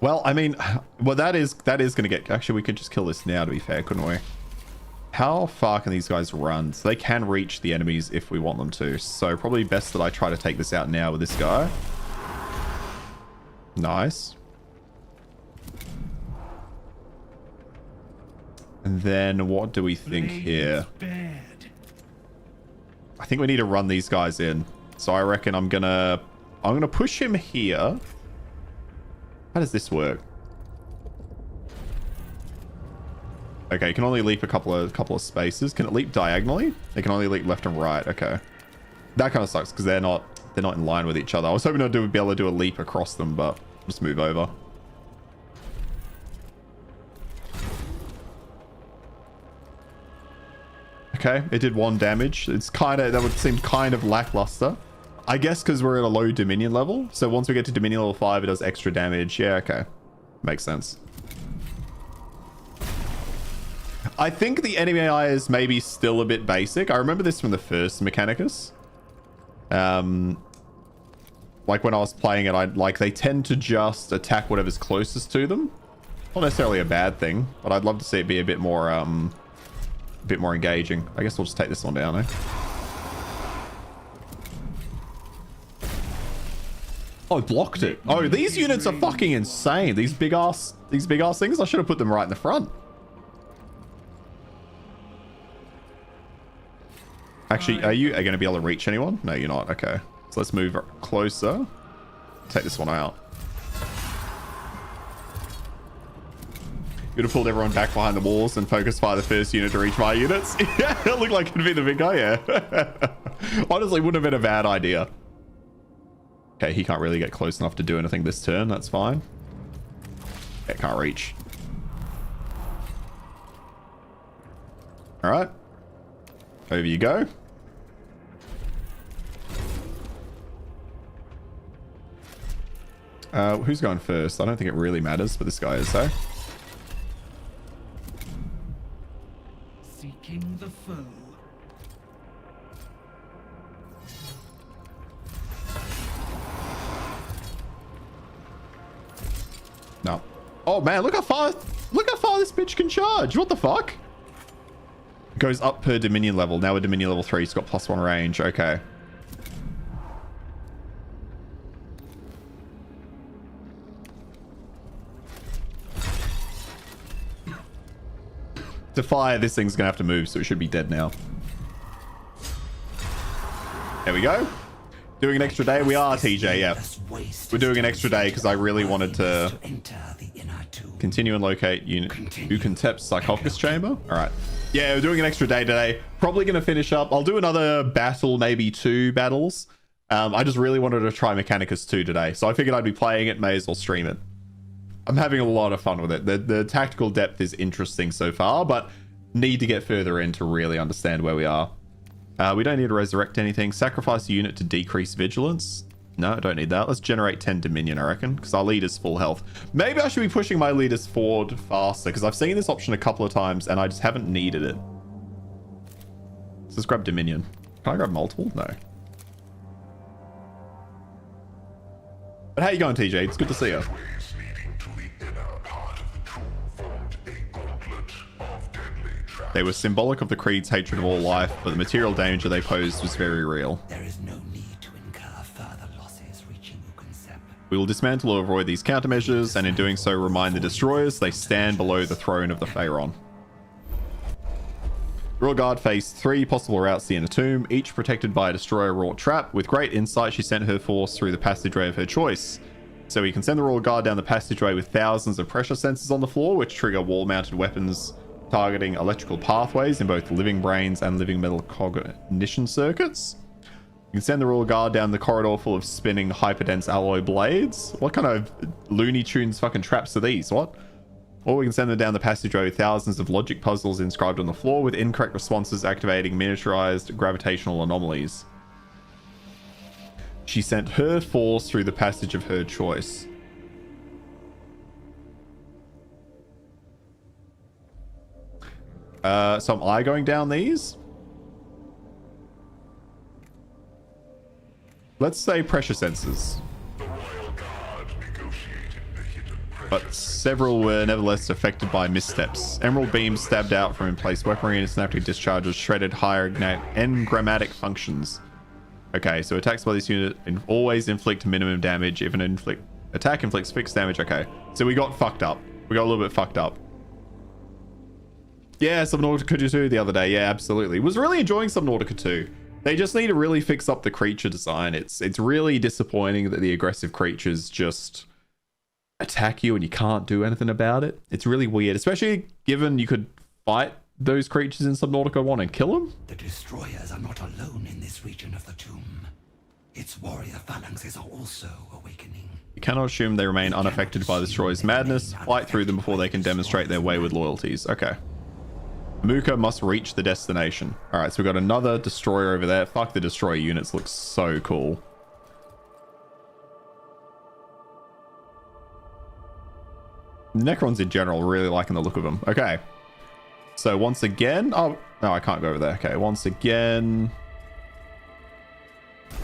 Speaker 1: Well, I mean, well that is going to get... Actually, we could just kill this now, to be fair, couldn't we? How far can these guys run? So they can reach the enemies if we want them to. So probably best that I try to take this out now with this guy. Nice. And then what do we think here? I think we need to run these guys in. So I reckon I'm gonna push him here. How does this work? Okay, it can only leap a couple of spaces. Can it leap diagonally? It can only leap left and right. Okay, that kind of sucks because they're not in line with each other. I was hoping I'd be able to do a leap across them, but just move over. Okay, it did 1 damage. That would seem kind of lackluster. I guess because we're at a low Dominion level. So once we get to Dominion level 5, it does extra damage. Yeah, okay. Makes sense. I think the enemy AI is maybe still a bit basic. I remember this from the first Mechanicus. Like when I was playing it, they tend to just attack whatever's closest to them. Not necessarily a bad thing, but I'd love to see it be a bit more engaging. I guess we'll just take this one down, eh? Oh, I blocked it. Oh, these units are fucking insane. These big ass things. I should have put them right in the front. Actually, are you going to be able to reach anyone? No, you're not. Okay. So let's move closer. Take this one out. You'd have pulled everyone back behind the walls and focus fire the first unit to reach my units. Yeah, it looked like it'd be the big guy, yeah. Honestly, wouldn't have been a bad idea. Okay, he can't really get close enough to do anything this turn. That's fine. Okay, can't reach. All right. Over you go. Who's going first? I don't think it really matters, but this guy is, though.
Speaker 6: Seeking the foe.
Speaker 1: No. Oh man, look how far this bitch can charge. What the fuck? Goes up per Dominion level. Now we're Dominion level 3. It's got +1 range. Okay. To fire, this thing's gonna have to move, so it should be dead now. There we go. Doing an extra day. We are, TJ, yeah. We're doing an extra day because I really wanted to continue and locate unit who can tap sarcophagus chamber. All right. Yeah, we're doing an extra day today. Probably going to finish up. I'll do another battle, maybe 2 battles. I just really wanted to try Mechanicus 2 today. So I figured I'd be playing it, may as well stream it. I'm having a lot of fun with it. The tactical depth is interesting so far, but need to get further in to really understand where we are. We don't need to resurrect anything. Sacrifice a unit to decrease vigilance. No, I don't need that. Let's generate 10 Dominion, I reckon, because our leader's full health. Maybe I should be pushing my leaders forward faster, because I've seen this option a couple of times, and I just haven't needed it. So let's grab Dominion. Can I grab multiple? No. But how you going, TJ? It's good to see you. They were symbolic of the Creed's hatred of all life, but the material danger they posed was very real.
Speaker 4: There is no need to incur further losses reaching Ukansep.
Speaker 1: We will dismantle or avoid these countermeasures, and in doing so remind the destroyers they stand below the throne of the Pharaon. Royal Guard faced 3 possible routes to the inner tomb, each protected by a destroyer-wrought trap. With great insight, she sent her force through the passageway of her choice. So we can send the Royal Guard down the passageway with thousands of pressure sensors on the floor, which trigger wall-mounted weapons targeting electrical pathways in both living brains and living metal cognition circuits. You can send the Royal Guard down the corridor full of spinning hyperdense alloy blades. What kind of Looney Tunes fucking traps are these? What? Or we can send them down the passageway with thousands of logic puzzles inscribed on the floor with incorrect responses activating miniaturized gravitational anomalies. She sent her force through the passage of her choice. So am I going down these? Let's say pressure sensors. But several were nevertheless affected by missteps. Emerald beams stabbed out from in-place weaponry and synaptic discharges shredded higher engrammatic functions. Okay, so attacks by this unit always inflict minimum damage. If an attack inflicts fixed damage, okay. So we got fucked up. We got a little bit fucked up. Yeah, Subnautica 2 the other day. Yeah, absolutely. Was really enjoying Subnautica 2. They just need to really fix up the creature design. It's really disappointing that the aggressive creatures just attack you and you can't do anything about it. It's really weird, especially given you could fight those creatures in Subnautica 1 and kill them.
Speaker 4: The destroyers are not alone in this region of the tomb. Its warrior phalanxes are also awakening.
Speaker 1: You cannot assume they remain unaffected by the destroyer's madness. Fight through them before they can demonstrate their wayward loyalties. Okay. Muka must reach the destination. All right, so we've got another destroyer over there. Fuck, the destroyer units look so cool. Necrons in general, really liking the look of them. Okay. So once again... Oh, no, I can't go over there. Okay, once again...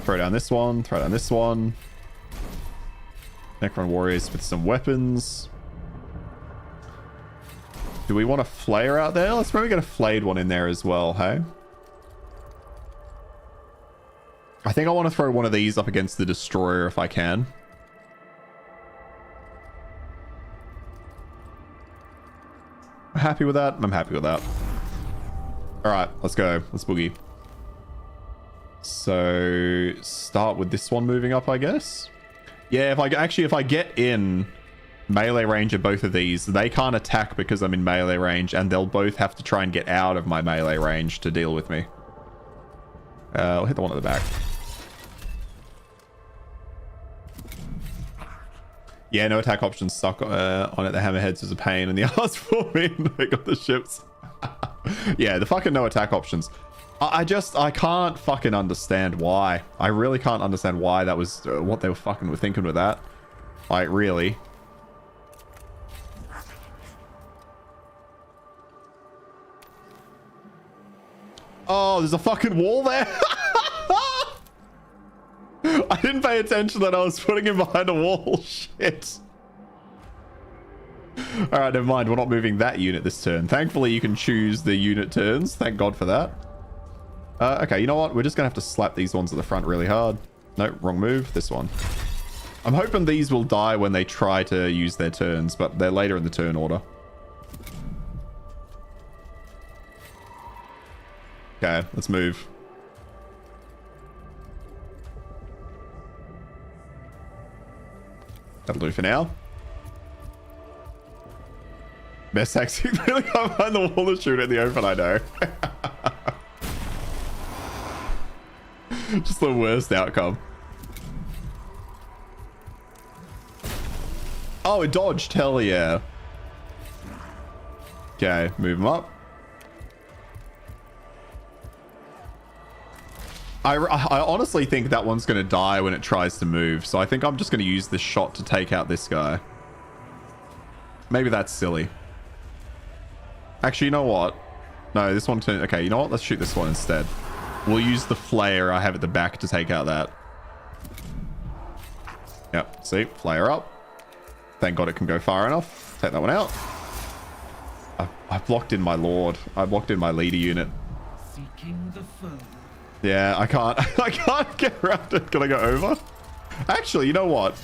Speaker 1: Throw down this one. Throw down this one. Necron warriors with some weapons. Do we want a flayer out there? Let's probably get a flayed one in there as well, hey? I think I want to throw one of these up against the destroyer if I can. happy with that? I'm happy with that. All right, let's go. Let's boogie. So start with this one moving up, I guess. Yeah, if I get in melee range of both of these, they can't attack because I'm in melee range, and they'll both have to try and get out of my melee range to deal with me. I'll hit the one at the back. Yeah, no attack options stuck on it. The hammerheads is a pain in the ass for me. They got the ships. Yeah, the fucking no attack options. I can't fucking understand why. I really can't understand why that was what they were thinking with that. Like, really. Oh, there's a fucking wall there. I didn't pay attention that I was putting him behind a wall. Shit. All right, never mind. We're not moving that unit this turn. Thankfully, you can choose the unit turns. Thank God for that. Okay, you know what? We're just going to have to slap these ones at the front really hard. No, wrong move. This one. I'm hoping these will die when they try to use their turns, but they're later in the turn order. Okay, let's move. That'll do for now. Best tactic, really go behind the wall and shoot it in the open, I know. Just the worst outcome. Oh, it dodged. Hell yeah. Okay, move him up. I honestly think that one's going to die when it tries to move. So I think I'm just going to use this shot to take out this guy. Maybe that's silly. Actually, you know what? No, this one turned... Okay, you know what? Let's shoot this one instead. We'll use the flare I have at the back to take out that. Yep, see? Flare up. Thank God it can go far enough. Take that one out. I've blocked in my lord. I blocked in my leader unit.
Speaker 6: Seeking the foe.
Speaker 1: Yeah, I can't. I can't get around it. Can I go over? Actually, you know what?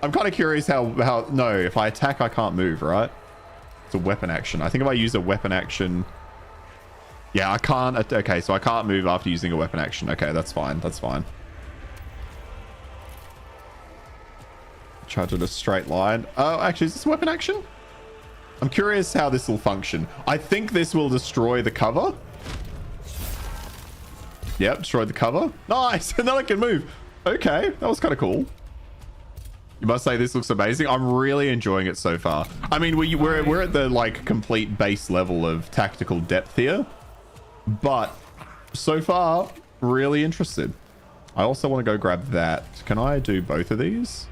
Speaker 1: I'm kind of curious how... No, if I attack, I can't move, right? It's a weapon action. I think if I use a weapon action... Yeah, I can't... Okay, so I can't move after using a weapon action. Okay, that's fine. That's fine. Charge in a straight line. Oh, actually, is this a weapon action? I'm curious how this will function. I think this will destroy the cover. Yep, destroyed the cover. Nice, and then I can move. Okay, that was kind of cool. You must say this looks amazing. I'm really enjoying it so far. I mean, we're at the like complete base level of tactical depth here, but so far, really interested. I also want to go grab that. Can I do both of these?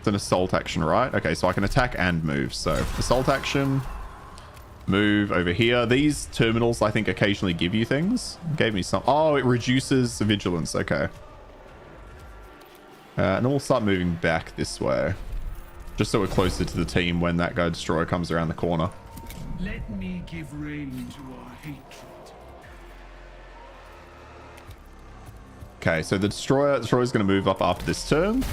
Speaker 1: It's an assault action, right? Okay, so I can attack and move. So assault action. Move over here. These terminals, I think, occasionally give you things. Gave me some. Oh, it reduces vigilance. Okay. And then we'll start moving back this way. Just so we're closer to the team when that guy destroyer comes around the corner.
Speaker 6: Let me give rein to our hatred.
Speaker 1: Okay, so the destroyer's going to move up after this turn.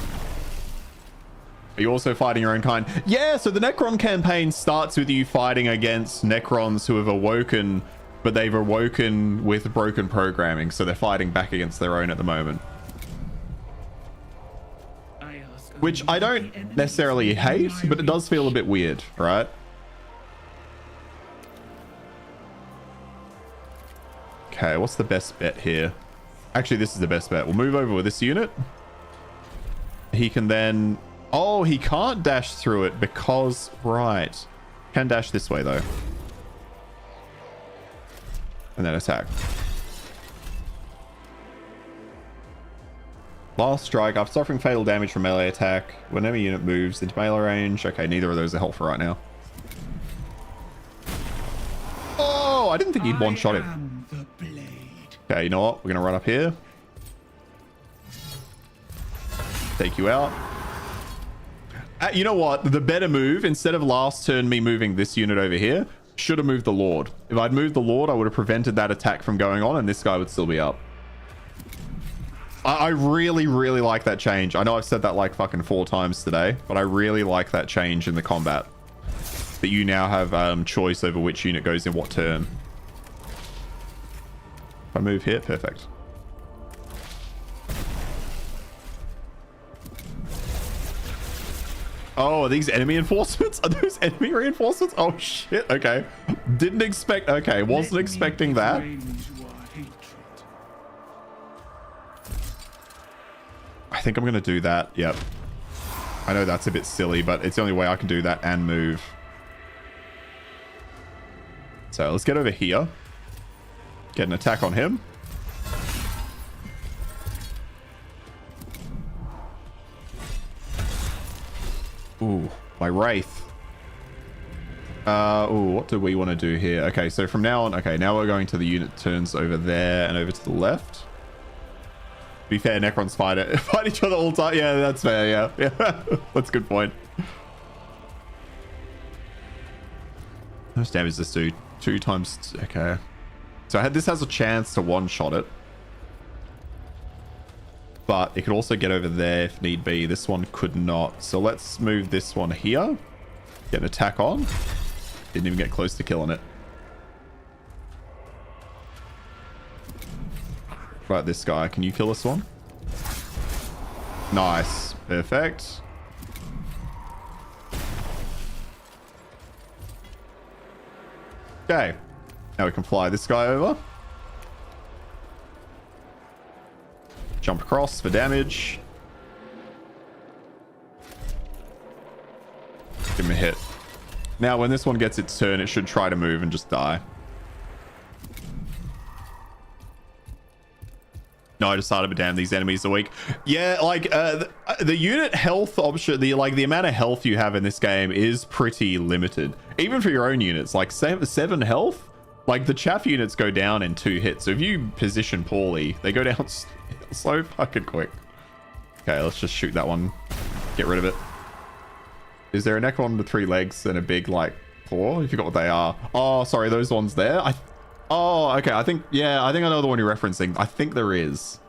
Speaker 1: Are you also fighting your own kind? Yeah, so the Necron campaign starts with you fighting against Necrons who have awoken, but they've awoken with broken programming, so they're fighting back against their own at the moment. Which I don't necessarily hate, but it does feel a bit weird, right? Okay, what's the best bet here? Actually, this is the best bet. We'll move over with this unit. He can then... Oh, he can't dash through it because... Right. Can dash this way, though. And then attack. Last strike. After suffering fatal damage from melee attack, whenever unit moves into melee range. Okay, neither of those are helpful right now. Oh, I didn't think he'd one-shot him. Okay, you know what? We're going to run up here. Take you out. You know what? The better move, instead of last turn me moving this unit over here, should have moved the Lord. If I'd moved the Lord, I would have prevented that attack from going on, and this guy would still be up. I really, really like that change. I know I've said that like fucking 4 times today, but I really like that change in the combat. that you now have choice over which unit goes in what turn. If I move here, perfect. Oh, are these enemy reinforcements? Are those enemy reinforcements? Oh shit, okay. Didn't expect, okay, wasn't expecting that. I think I'm gonna do that, yep. I know that's a bit silly, but it's the only way I can do that and move. So let's get over here. Get an attack on him. Ooh, my Wraith. Ooh, what do we want to do here? Okay, so from now on, okay, now we're going to the unit turns over there and over to the left. To be fair, Necrons fight each other all the time. Yeah, that's fair, yeah. Yeah, that's a good point. How much damage does this do? 2 times, okay. So this has a chance to one-shot it. But it could also get over there if need be. This one could not. So let's move this one here. Get an attack on. Didn't even get close to killing it. Right, this guy. Can you kill this one? Nice. Perfect. Okay. Now we can fly this guy over. Jump across for damage. Give him a hit. Now, when this one gets its turn, it should try to move and just die. No, I decided, but damn, these enemies are weak. Yeah, like, the unit health option, the amount of health you have in this game is pretty limited. Even for your own units, like 7 health, like the chaff units go down in 2 hits. So if you position poorly, they go down so fucking quick. Okay, let's just shoot that one. Get rid of it. Is there a Necron with 3 legs and a big, like, claw? You forgot what they are. Oh, sorry, those ones there? Oh, okay, I think I know the one you're referencing. I think there is.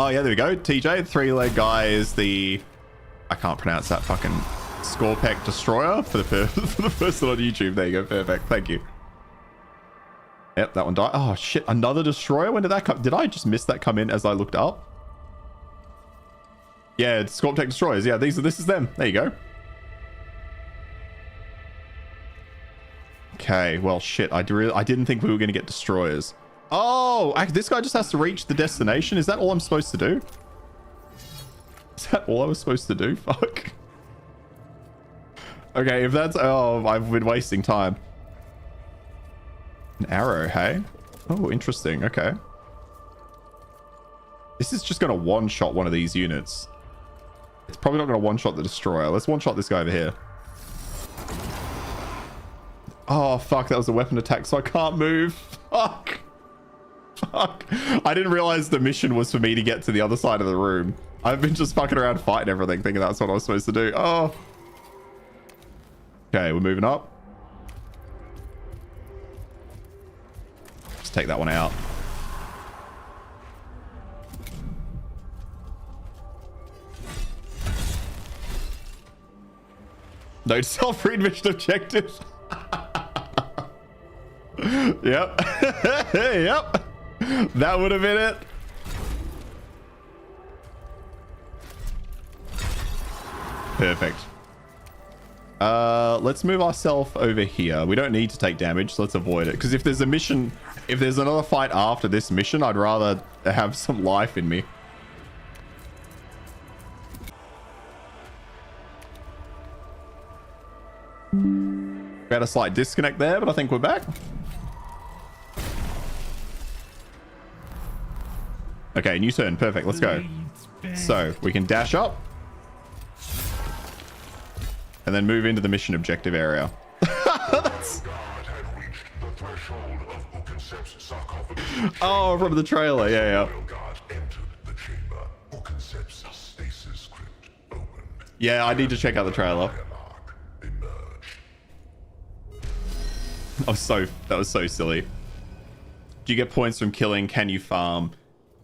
Speaker 1: Oh, yeah, there we go. TJ, 3-leg guy is the... I can't pronounce that fucking... Scorpec Destroyer for the person on YouTube. There you go, perfect. Thank you. Yep, that one died. Oh, shit, another Destroyer? When did that come? Did I just miss that come in as I looked up? Yeah, it's Scorpec Destroyers. Yeah, this is them. There you go. Okay, well, shit. I didn't think we were going to get Destroyers. Oh, this guy just has to reach the destination. Is that all I'm supposed to do? Is that all I was supposed to do? Fuck. Okay, if that's... Oh, I've been wasting time. An arrow, hey? Oh, interesting. Okay. This is just going to one-shot one of these units. It's probably not going to one-shot the Destroyer. Let's one-shot this guy over here. Oh, fuck. That was a weapon attack, so I can't move. Fuck. Fuck. I didn't realize the mission was for me to get to the other side of the room. I've been just fucking around fighting everything, thinking that's what I was supposed to do. Oh. Okay, we're moving up. Just take that one out. No self-read mission objective. Yep. Yep. That would have been it. Perfect. Let's move ourselves over here. We don't need to take damage, so let's avoid it. Because if there's a mission, if there's another fight after this mission, I'd rather have some life in me. We had a slight disconnect there, but I think we're back. Okay, new turn. Perfect. Let's go. So we can dash up and then move into the mission objective area. Oh, from the trailer. Yeah, yeah. Yeah, I need to check out the trailer. That was so silly. Do you get points from killing? Can you farm?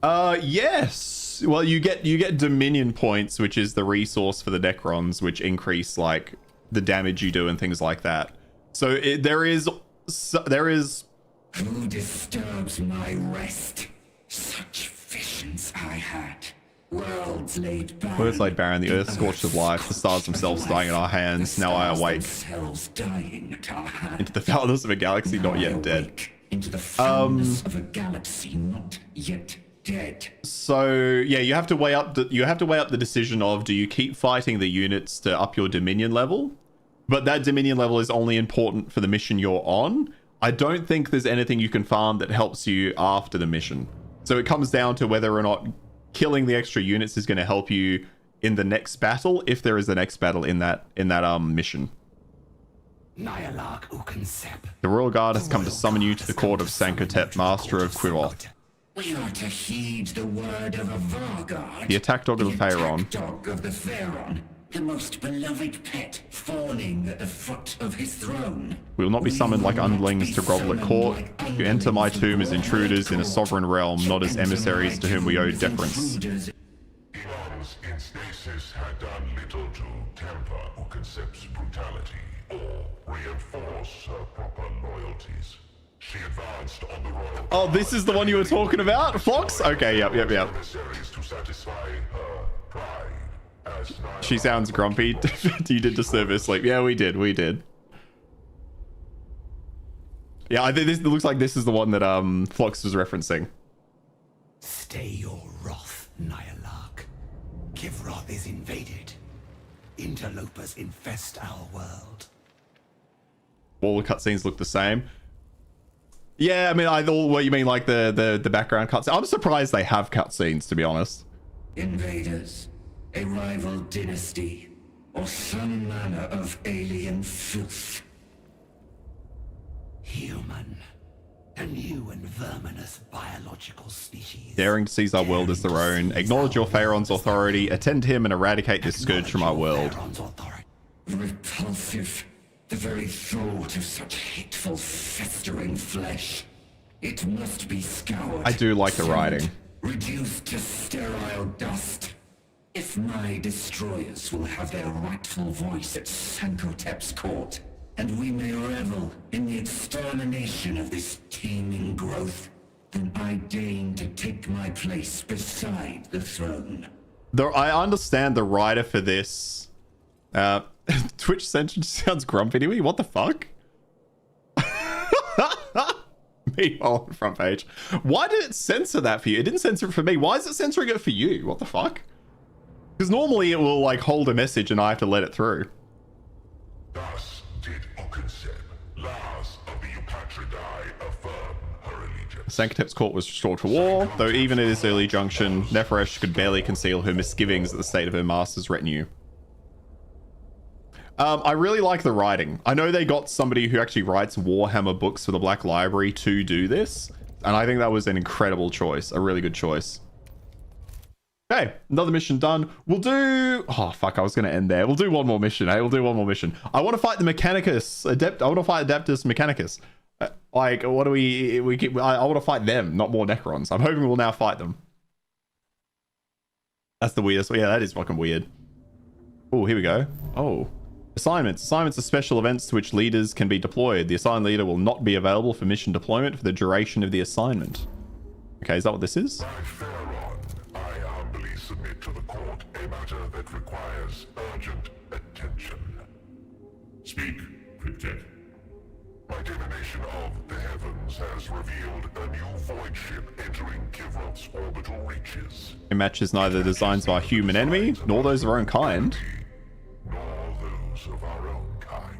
Speaker 1: Yes. Well, you get Dominion points, which is the resource for the Necrons, which increase like the damage you do and things like that. So there is
Speaker 4: Who disturbs my rest? Such visions I had. Worlds laid bare.
Speaker 1: words laid barren, the earth scorched of life, the stars themselves dying at our hands. Now I awake
Speaker 4: Dying at our hands.
Speaker 1: into the foulness of a galaxy not yet dead.
Speaker 4: Into the foulness of a galaxy not yet dead.
Speaker 1: So yeah, you have to weigh up the decision of, do you keep fighting the units to up your Dominion level? But that Dominion level is only important for the mission you're on. I don't think there's anything you can farm that helps you after the mission. So it comes down to whether or not killing the extra units is going to help you in the next battle, if there is the next battle in that mission.
Speaker 4: Nyarlathotep Ukensep.
Speaker 1: The Royal Guard has come to summon you to the court of Sankotep, Master of Quivoth.
Speaker 4: We are to heed the word of a Vargard.
Speaker 1: The attack dog of the Pharaon.
Speaker 4: Dog of the Pharaon, the most beloved pet, fawning at the foot of his throne.
Speaker 1: We will not be summoned like underlings to grovel at court. You enter my tomb as intruders in a sovereign realm, not as emissaries to whom we owe deference.
Speaker 3: Eons in stasis had done little to temper Ukensep's brutality or reinforce her proper loyalties. She advanced on the royal.
Speaker 1: Oh, this is the one you were talking about, Fox? Okay, yep.
Speaker 3: Emissaries to satisfy her pride as
Speaker 1: She sounds grumpy. You did deserve her sleep. Yeah, we did. Yeah, I think this looks like this is the one that Flox was referencing.
Speaker 4: Stay your wrath, Nyarlathotep. Kivroth is invaded. Interlopers infest our world.
Speaker 1: All the cutscenes look the same. Yeah, I mean, I thought what you mean, like the background cutscenes. I'm surprised they have cutscenes, to be honest.
Speaker 4: Invaders, a rival dynasty, or some manner of alien filth. Human, a new and verminous biological species.
Speaker 1: Daring to seize our world as their own. Acknowledge your Pharaon's authority. Attend to him and eradicate this scourge from our world.
Speaker 4: Repulsive. The very thought of such hateful, festering flesh. It must be scoured.
Speaker 1: I do like the writing.
Speaker 4: Reduced to sterile dust. If my destroyers will have their rightful voice at Sankotep's court, and we may revel in the extermination of this teeming growth, then I deign to take my place beside the throne.
Speaker 1: I understand the writer for this. Twitch Censor sounds grumpy to me. What the fuck? Me on the front page. Why did it censor that for you? It didn't censor it for me. Why is it censoring it for you? What the fuck? Because normally it will like hold a message and I have to let it through.
Speaker 3: Thus did Ukensep, last of the Eupatridae, affirm her allegiance.
Speaker 1: Sankotep's court was restored for war, though even at this early junction, Neferesh could barely conceal her misgivings at the state of her master's retinue. I really like the writing. I know they got somebody who actually writes Warhammer books for the Black Library to do this, and I think that was an incredible choice, a really good choice. Okay, another mission done. We'll do... Oh, fuck, I was going to end there. We'll do one more mission, eh? We'll do one more mission. I want to fight the Mechanicus. I want to fight Adeptus Mechanicus. Like, what do I want to fight them, not more Necrons. I'm hoping we'll now fight them. That's the weirdest. Yeah, that is fucking weird. Oh, here we go. Oh. Assignments. Assignments are special events to which leaders can be deployed. The assigned leader will not be available for mission deployment for the duration of the assignment. Okay, is that what this is?
Speaker 3: My Pharaon, I humbly submit to the court a matter that requires urgent attention.
Speaker 7: Speak, Cryptid.
Speaker 3: My divination of the heavens has revealed a new void ship entering Kivroth's orbital reaches.
Speaker 1: It matches neither the designs of our human enemy, nor those of our own kind.
Speaker 3: Nor those of our own kind.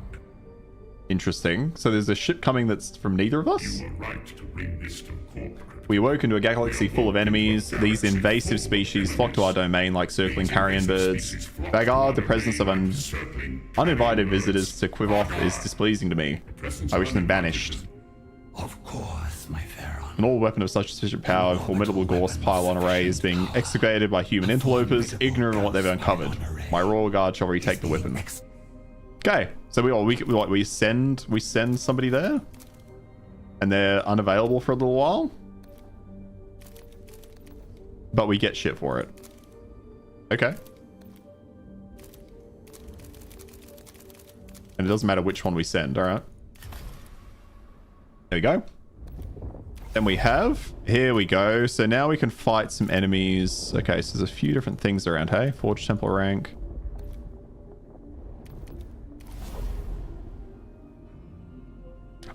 Speaker 1: Interesting. So there's a ship coming that's from neither of us?
Speaker 7: You were right to bring this to court.
Speaker 1: We awoke into a galaxy full of enemies. These invasive species flock to our domain like circling carrion birds. Vagar, the presence of uninvited visitors to Quivoth is displeasing to me. I wish them banished.
Speaker 4: Of course, my Pharaon.
Speaker 1: An all-weapon of such sufficient power, formidable Gorse pylon array is being excavated by human interlopers, ignorant of what they've uncovered. My Royal Guard shall retake the weapon. Okay, so we send somebody there, and they're unavailable for a little while, but we get shit for it. Okay. And it doesn't matter which one we send, all right? There we go. Then we have, here we go. So now we can fight some enemies. Okay, so there's a few different things around, hey? Forge Temple rank.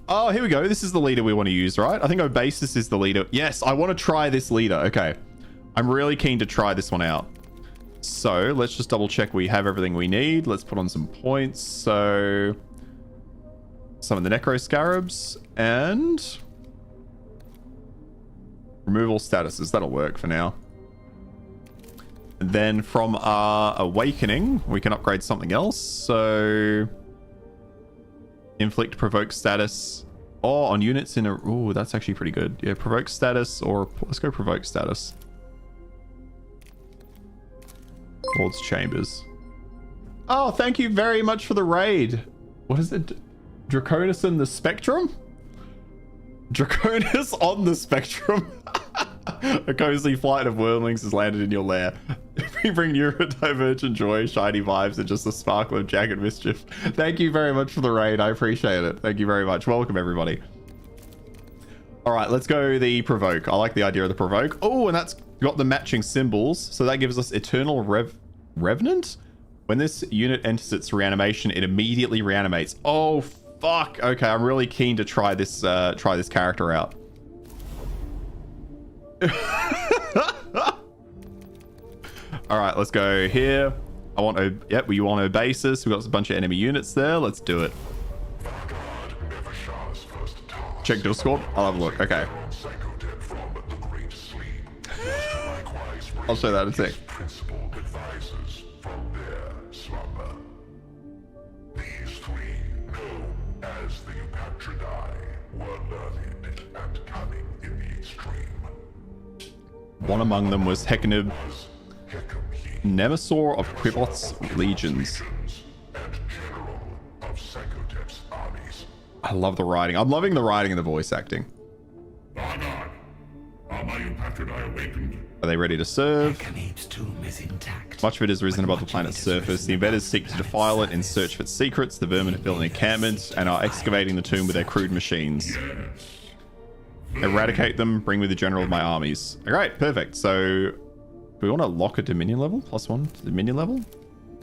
Speaker 1: Oh, here we go. This is the leader we want to use, right? I think Obasis is the leader. Yes, I want to try this leader. Okay. I'm really keen to try this one out. So let's just double check we have everything we need. Let's put on some points. So some of the Necro Scarabs and remove all statuses. That'll work for now. And then from our Awakening, we can upgrade something else. So inflict provoke status. Oh, on units in a... Ooh, that's actually pretty good. Yeah, provoke status or... Let's go provoke status. Lord's Chambers. Oh, thank you very much for the raid. What is it? Draconis in the Spectrum? Draconis on the Spectrum. A cozy flight of wormlings has landed in your lair. We bring neurodivergent joy, shiny vibes, and just a sparkle of jagged mischief. Thank you very much for the raid. I appreciate it. Thank you very much. Welcome, everybody. All right, let's go the provoke. I like the idea of the provoke. Oh, and that's got the matching symbols. So that gives us Eternal Revenant. When this unit enters its reanimation, it immediately reanimates. Oh, fuck. Okay, I'm really keen to try this character out. All right, let's go here. I want we want Obasis. We've got a bunch of enemy units there. Let's do it. Check Discord. I'll have a look. Okay. I'll show that in a sec.
Speaker 3: These three, known as the Eupatridae, were learned and cunning in the extreme.
Speaker 1: One among them was Hecanib, Nemesaur of Quiboth's legions. I love the writing. I'm loving the writing and the voice acting.
Speaker 3: Are my Eupatridae awakened?
Speaker 1: Are they ready to serve?
Speaker 4: Hecanib's tomb is intact.
Speaker 1: Much of it has risen above the planet's surface. The invaders seek to defile it in search of its secrets. The vermin have built an encampment and are excavating the tomb with their crude machines. Eradicate them. Bring me the general of my armies. All right, perfect. So, do we want to lock a Dominion level? +1 to Dominion level?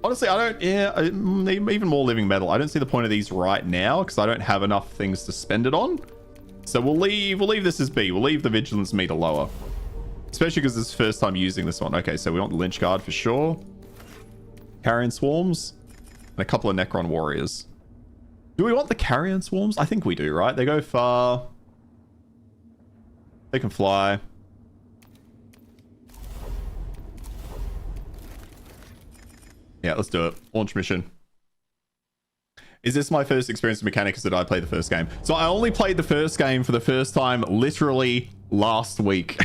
Speaker 1: Honestly, I don't... Yeah, even more living metal. I don't see the point of these right now because I don't have enough things to spend it on. So we'll leave this as B. We'll leave the vigilance meter lower. Especially because it's the first time using this one. Okay, so we want the Lynch Guard for sure. Carrion Swarms. And a couple of Necron Warriors. Do we want the Carrion Swarms? I think we do, right? They go far. They can fly. Yeah, let's do it. Launch mission. Is this my first experience with Mechanicus? Did I play the first game? So I only played the first game for the first time literally last week.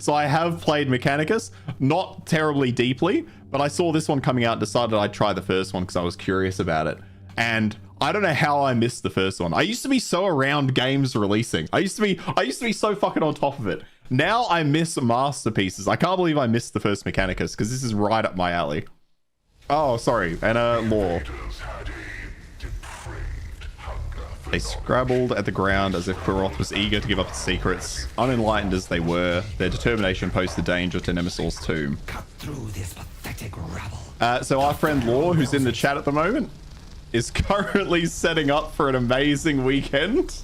Speaker 1: So I have played Mechanicus, not terribly deeply, but I saw this one coming out and decided I'd try the first one because I was curious about it. And I don't know how I missed the first one. I used to be so around games releasing. I used to be so fucking on top of it. Now I miss masterpieces. I can't believe I missed the first Mechanicus because this is right up my alley. Oh, sorry. And lore. They scrabbled at the ground as if Quiroth was eager to give up its secrets. Unenlightened as they were, their determination posed the danger to Nemesaur's tomb.
Speaker 4: Cut through this pathetic rabble.
Speaker 1: So our friend Law, who's in the chat at the moment, is currently setting up for an amazing weekend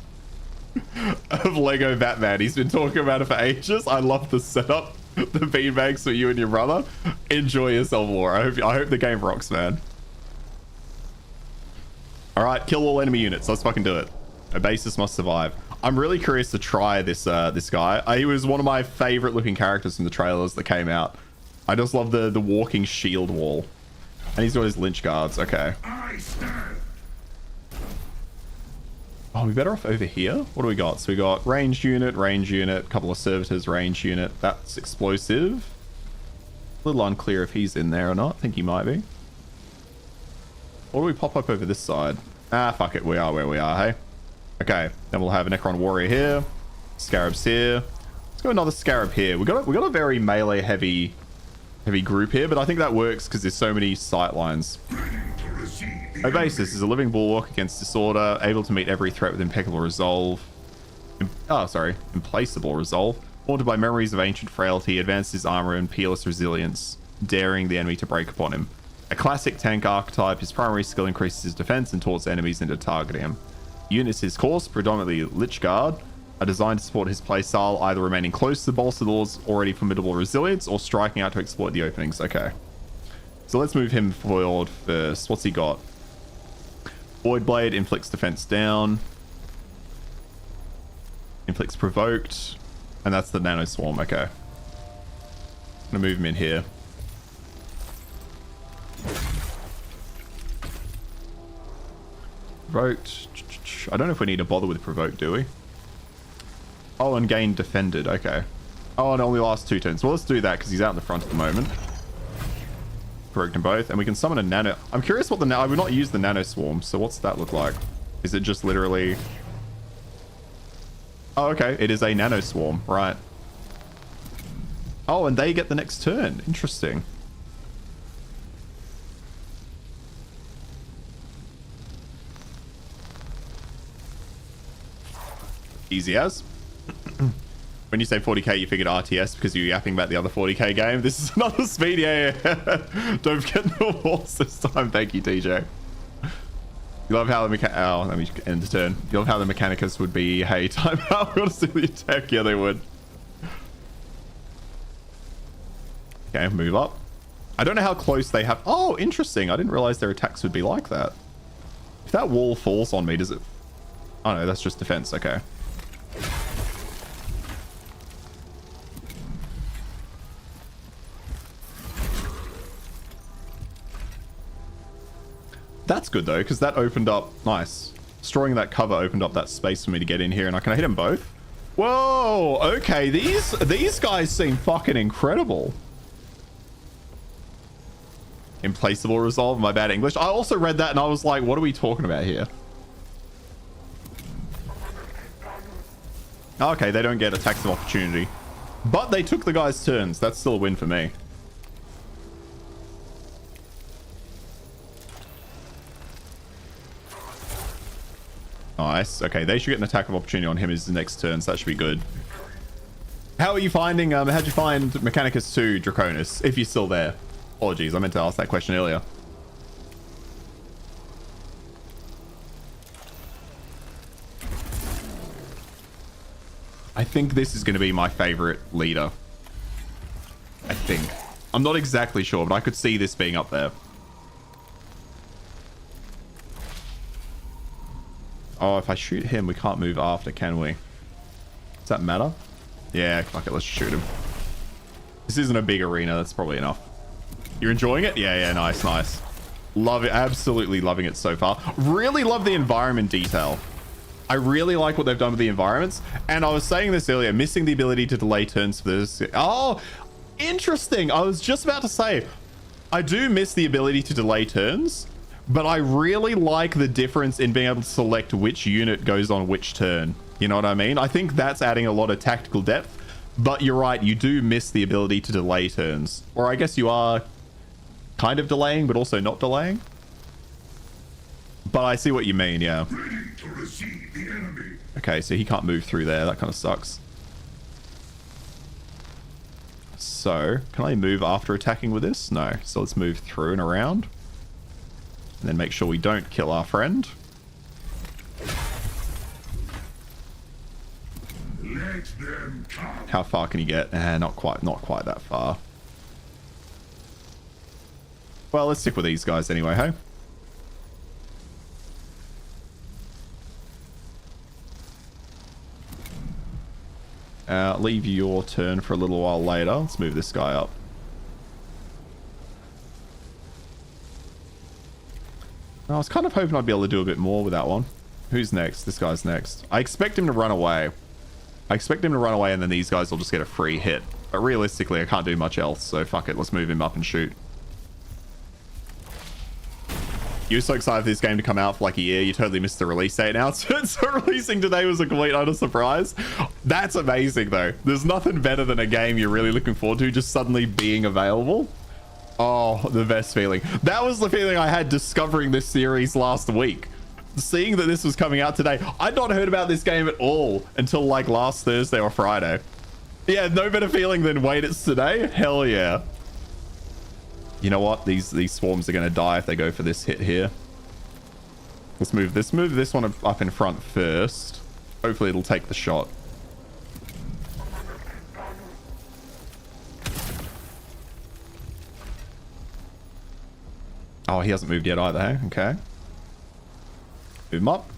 Speaker 1: of Lego Batman. He's been talking about it for ages. I love the setup. The beanbags for you and your brother. Enjoy yourself, Law. I hope the game rocks, man. All right, kill all enemy units. Let's fucking do it. Obasis must survive. I'm really curious to try this this guy. He was one of my favorite looking characters from the trailers that came out. I just love the walking shield wall. And he's got his Lynch Guards. Okay. Oh, we're better off over here. What do we got? So we got ranged unit, a couple of servitors, range unit. That's explosive. A little unclear if he's in there or not. I think he might be. Or do we pop up over this side? Ah, fuck it. We are where we are, hey? Okay. Then we'll have a Necron Warrior here. Scarabs here. Let's go another Scarab here. We got a very melee heavy group here, but I think that works because there's so many sight lines.
Speaker 3: Accuracy
Speaker 1: Obasis is a living bulwark against disorder, able to meet every threat with impeccable resolve. Implacable resolve. Haunted by memories of ancient frailty, advances his armor and peerless resilience, daring the enemy to break upon him. A classic tank archetype, his primary skill increases his defense and taunts enemies into targeting him. Units his course, predominantly Lich Guard, are designed to support his playstyle, either remaining close to the bolster lord's already formidable resilience or striking out to exploit the openings. Okay. So let's move him forward first. What's he got? Void Blade inflicts defense down. Inflicts provoked. And that's the Nano Swarm. Okay. I'm gonna move him in here. Provoked. I don't know if we need to bother with provoke, do we? Oh, and gain defended. Okay. Oh, and it only lasts 2 turns. Well, let's do that because he's out in the front at the moment. Provoked them both, and we can summon a nano. I'm curious what the I would not use the Nano Swarm. So what's that look like? Is it just literally? Oh, okay. It is a Nano Swarm, right? Oh, and they get the next turn. Interesting. Easy as. When you say 40k, you figured RTS because you're yapping about the other 40k game. This is another speed. Yeah. Don't forget the walls this time. Thank you, TJ. You love how the oh, let me end the turn. You love how the Mechanicus would be, hey, time out. We got to see the attack. Yeah, they would. Okay, move up. I don't know how close they have. Oh, interesting. I didn't realize their attacks would be like that. If that wall falls on me, does it? Oh no, that's just defense. Okay. That's good though, because that opened up, nice. Destroying that cover opened up that space for me to get in here, and I can hit them both. Whoa, okay, these guys seem fucking incredible. Implacable resolve, my bad English. I also read that and I was like, what are we talking about here? Okay, they don't get attacks of opportunity. But they took the guy's turns. That's still a win for me. Nice. Okay, they should get an attack of opportunity on him his next turn, so that should be good. How are you finding, how'd you find Mechanicus 2 Draconis, if you're still there? Apologies, I meant to ask that question earlier. I think this is going to be my favorite leader. I think. I'm not exactly sure, but I could see this being up there. Oh, if I shoot him, we can't move after, can we? Does that matter? Yeah, fuck it, let's shoot him. This isn't a big arena, that's probably enough. You're enjoying it? Yeah, nice, nice. Love it, absolutely loving it so far. Really love the environment detail. I really like what they've done with the environments. And I was saying this earlier, missing the ability to delay turns for this. Oh, interesting. I was just about to say, I do miss the ability to delay turns, but I really like the difference in being able to select which unit goes on which turn. You know what I mean? I think that's adding a lot of tactical depth, but you're right. You do miss the ability to delay turns, or I guess you are kind of delaying, but also not delaying. But I see what you mean, yeah. Okay, so he can't move through there. That kind of sucks. So, can I move after attacking with this? No. So let's move through and around. And then make sure we don't kill our friend.
Speaker 3: Let them come.
Speaker 1: How far can you get? Not quite that far. Well, let's stick with these guys anyway, hey? Leave your turn for a little while later. Let's move this guy up. I was kind of hoping I'd be able to do a bit more with that one. Who's next? This guy's next. I expect him to run away. And then these guys will just get a free hit. But realistically, I can't do much else, so fuck it. Let's move him up and shoot. You were so excited for this game to come out for like a year, you totally missed the release date announcement. So releasing today was a complete utter surprise. That's amazing though. There's nothing better than a game you're really looking forward to just suddenly being available. Oh, the best feeling. That was the feeling I had discovering this series last week. Seeing that this was coming out today. I'd not heard about this game at all until like last Thursday or Friday. Yeah, no better feeling than wait, it's today? Hell yeah. You know what? These swarms are going to die if they go for this hit here. Let's move this one up in front first. Hopefully it'll take the shot. Oh, he hasn't moved yet either, hey? Okay. Move him up.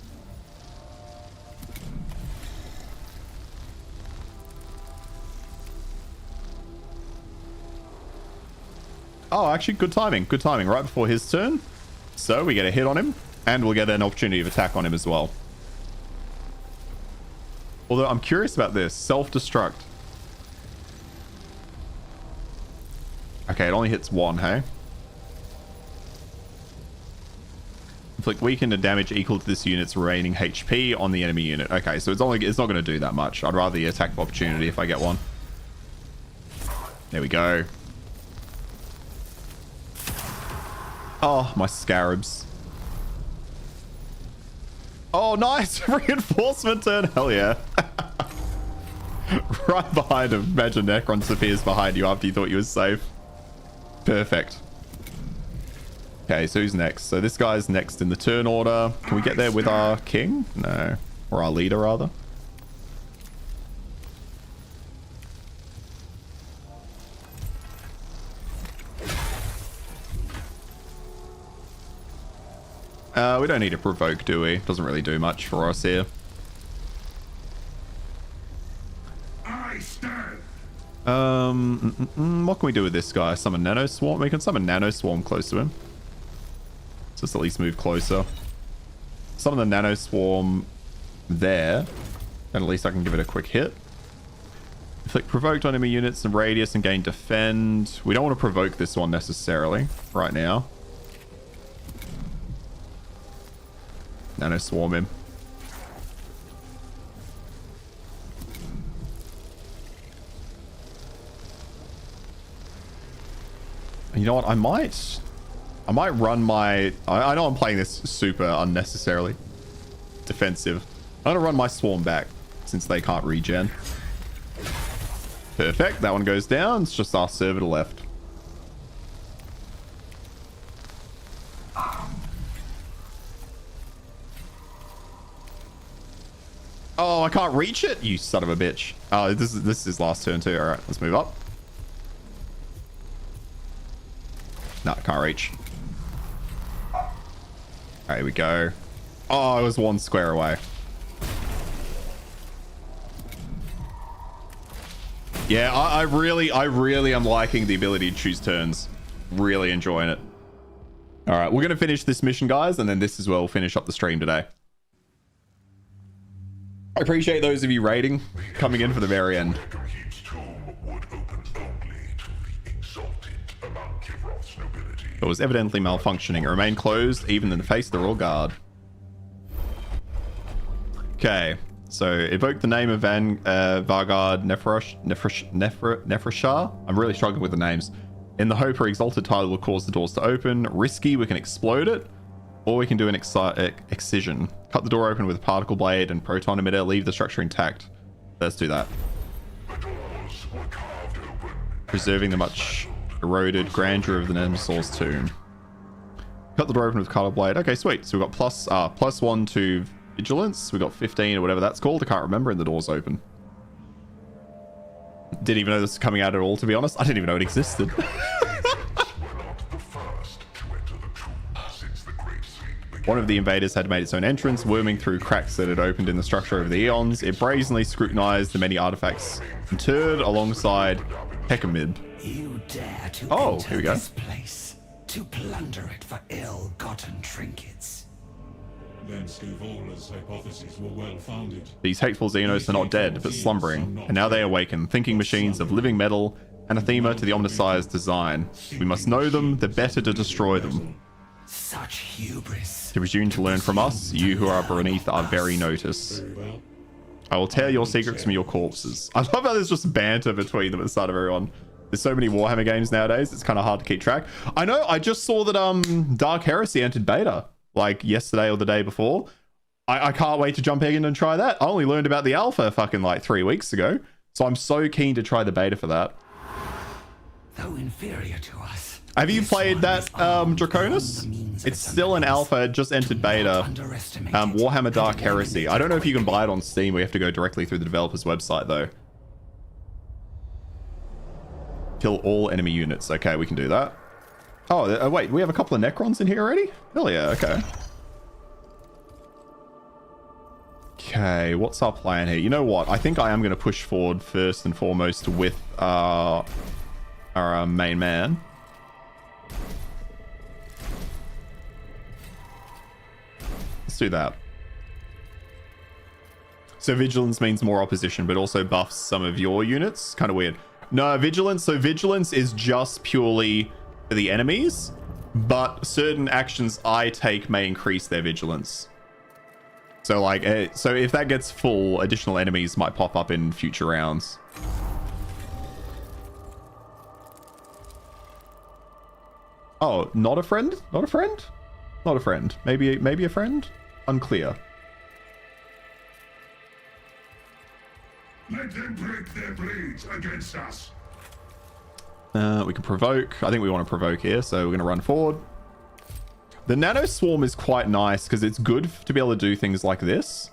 Speaker 1: Oh, actually, good timing. Good timing. Right before his turn. So we get a hit on him, and we'll get an opportunity of attack on him as well. Although I'm curious about this. Self-destruct. Okay, it only hits one, hey? Inflict weakened and damage equal to this unit's remaining HP on the enemy unit. Okay, so it's not going to do that much. I'd rather the attack of opportunity if I get one. There we go. Oh, my scarabs. Oh, nice. Reinforcement turn. Hell yeah. Right behind him. Imagine Necron appears behind you after you thought you were safe. Perfect. Okay, so who's next? So this guy's next in the turn order. Can we get there with our king? No. Or our leader, rather. We don't need to provoke, do we? Doesn't really do much for us here.
Speaker 3: I stand.
Speaker 1: What can we do with this guy? Summon Nano Swarm? We can summon Nano Swarm close to him. Just at least move closer. Summon the Nano Swarm there. And at least I can give it a quick hit. Inflict provoked on enemy units in radius and gain defend. We don't want to provoke this one necessarily right now. Nano Swarm him. You know what? I might run my... I know I'm playing this super unnecessarily defensive. I'm gonna run my swarm back since they can't regen. Perfect. That one goes down. It's just our servitor left. Oh, I can't reach it, you son of a bitch. Oh, this is his last turn too. All right, let's move up. No, can't reach. All right, here we go. Oh, I was one square away. Yeah, I really am liking the ability to choose turns. Really enjoying it. All right, we're going to finish this mission, guys, and then this as well will finish up the stream today. I appreciate those of you raiding, coming in for the very end. It was evidently malfunctioning. It remained closed even in the face of the Royal Guard. Okay, so evoke the name of Vargard Nefrashar. I'm really struggling with the names. In the hope her exalted title will cause the doors to open. Risky, we can explode it. Or we can do an excision. Cut the door open with a particle blade and proton emitter. Leave the structure intact. Let's do that. Preserving the much eroded grandeur of the Nemesis tomb. Cut the door open with particle blade. Okay, sweet. So we've got +1 to vigilance. We've got 15 or whatever that's called. I can't remember. And the door's open. Didn't even know this was coming out at all, to be honest. I didn't even know it existed. One of the invaders had made its own entrance, worming through cracks that had opened in the structure over the eons. It brazenly scrutinized the many artifacts interred alongside Hecamib.
Speaker 4: You dare to
Speaker 1: here we go.
Speaker 4: this place, to plunder it for ill-gotten trinkets.
Speaker 7: Then Scuvola's hypotheses were well founded.
Speaker 1: These hateful Xenos are not dead, but slumbering, and now they awaken, thinking machines of living metal, anathema to the Omnisci's design. We must know them, the better to destroy them.
Speaker 4: Such hubris.
Speaker 1: To presume to learn from us, you who are beneath our very notice. I will tear your secrets from your corpses. I love how there's just banter between them at the start of everyone. There's so many Warhammer games nowadays, it's kind of hard to keep track. I know, I just saw that Dark Heresy entered beta, like yesterday or the day before. I can't wait to jump in and try that. I only learned about the alpha fucking like 3 weeks ago. So I'm so keen to try the beta for that.
Speaker 4: Though inferior to us,
Speaker 1: have you played that Draconis? It's still an alpha, it just entered beta. Warhammer Dark Heresy. I don't know if you can buy it on Steam. We have to go directly through the developer's website though. Kill all enemy units. Okay, we can do that. Oh, wait, we have a couple of Necrons in here already? Hell yeah, okay. Okay, what's our plan here? You know what? I think I am going to push forward first and foremost with our main man. Let's do that. So vigilance means more opposition, but also buffs some of your units. Kind of weird. No, vigilance. So vigilance is just purely for the enemies, but certain actions I take may increase their vigilance. So like, so if that gets full, additional enemies might pop up in future rounds. Oh, not a friend? Not a friend? Not a friend. Maybe a friend? Unclear.
Speaker 3: Let them break their blades against us.
Speaker 1: We can provoke. I think we want to provoke here, so we're going to run forward. The Nano Swarm is quite nice because it's good to be able to do things like this.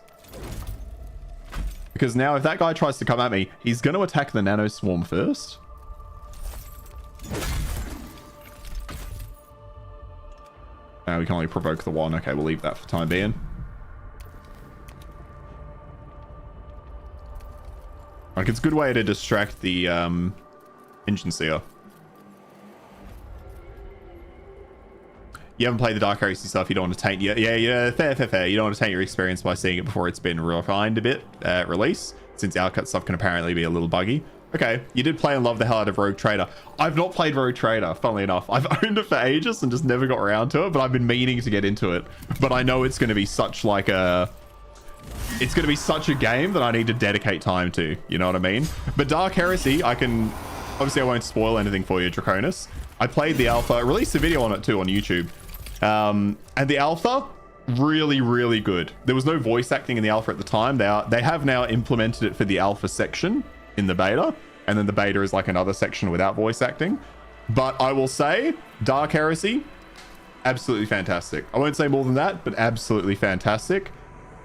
Speaker 1: Because now if that guy tries to come at me, he's going to attack the Nano Swarm first. We can only provoke the one. Okay, we'll leave that for the time being. Like, it's a good way to distract the Engine Seer. You haven't played the Dark Heresy stuff, you don't want to taint... Yeah, fair. You don't want to taint your experience by seeing it before it's been refined a bit at release, since outcut stuff can apparently be a little buggy. Okay, you did play and love the hell out of Rogue Trader. I've not played Rogue Trader, funnily enough. I've owned it for ages and just never got around to it, but I've been meaning to get into it. But I know it's going to be such like a... It's going to be such a game that I need to dedicate time to, you know what I mean? But Dark Heresy, I can... Obviously, I won't spoil anything for you, Draconis. I played the alpha, released a video on it too on YouTube. And the alpha, really, really good. There was no voice acting in the alpha at the time. They have now implemented it for the alpha section in the beta, and then the beta is like another section without voice acting. But I will say, Dark Heresy, absolutely fantastic. I won't say more than that, but absolutely fantastic.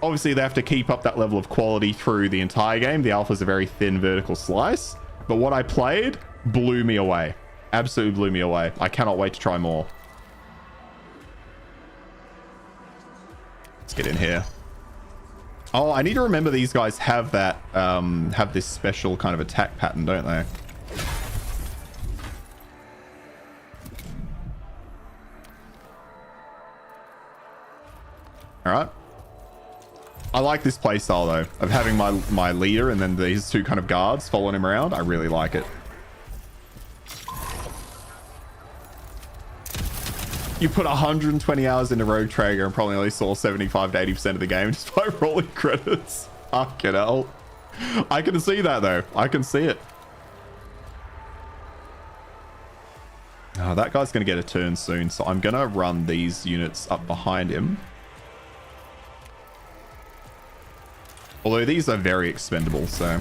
Speaker 1: Obviously, they have to keep up that level of quality through the entire game. The alpha is a very thin vertical slice, but what I played blew me away. Absolutely blew me away. I cannot wait to try more. Let's get in here. Oh, I need to remember these guys have that, have this special kind of attack pattern, don't they? All right. I like this playstyle though, of having my leader and then these two kind of guards following him around. I really like it. You put 120 hours into Rogue Trader and probably only saw 75 to 80% of the game just by rolling credits. Fucking hell. I can see that though. I can see it. Oh, that guy's going to get a turn soon, so I'm going to run these units up behind him. Although these are very expendable, so...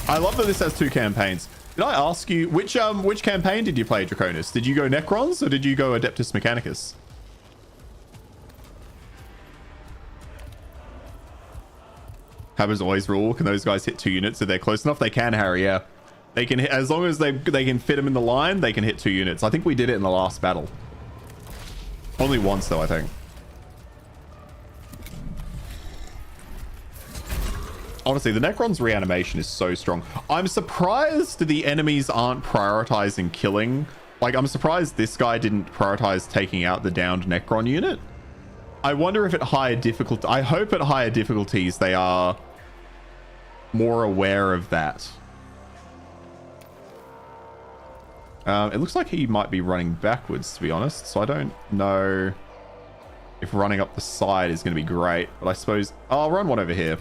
Speaker 1: I love that this has two campaigns. Did I ask you, which campaign did you play, Draconis? Did you go Necrons or did you go Adeptus Mechanicus? Hammers always rule. Can those guys hit 2 units if they're close enough? They can, Harry, yeah. They can hit, as long as they can fit them in the line, they can hit 2 units. I think we did it in the last battle. Only once though, I think. Honestly, the Necron's reanimation is so strong. I'm surprised the enemies aren't prioritizing killing. Like, I'm surprised this guy didn't prioritize taking out the downed Necron unit. I wonder if at higher difficulty... I hope at higher difficulties they are more aware of that. It looks like he might be running backwards, to be honest. So I don't know if running up the side is going to be great. But I suppose I'll run one over here.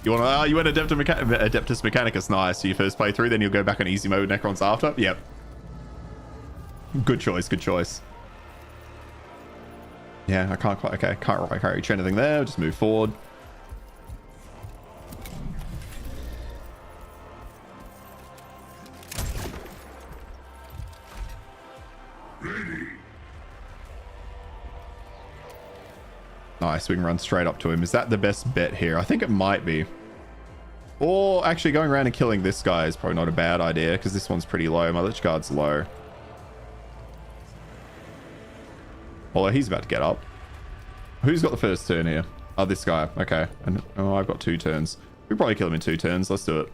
Speaker 1: You want you went Adeptus Mechanicus, nice. So you first play through, then you'll go back on easy mode Necrons after. Yep. Good choice, good choice. Yeah, I can't quite, okay, can't reach anything there. Just move forward.
Speaker 3: Ready.
Speaker 1: Nice, we can run straight up to him. Is that the best bet here? I think it might be. Or actually going around and killing this guy is probably not a bad idea because this one's pretty low. My Lich Guard's low. Although he's about to get up. Who's got the first turn here? Oh, this guy. Okay. And oh, I've got 2 turns. We probably kill him in 2 turns. Let's do it.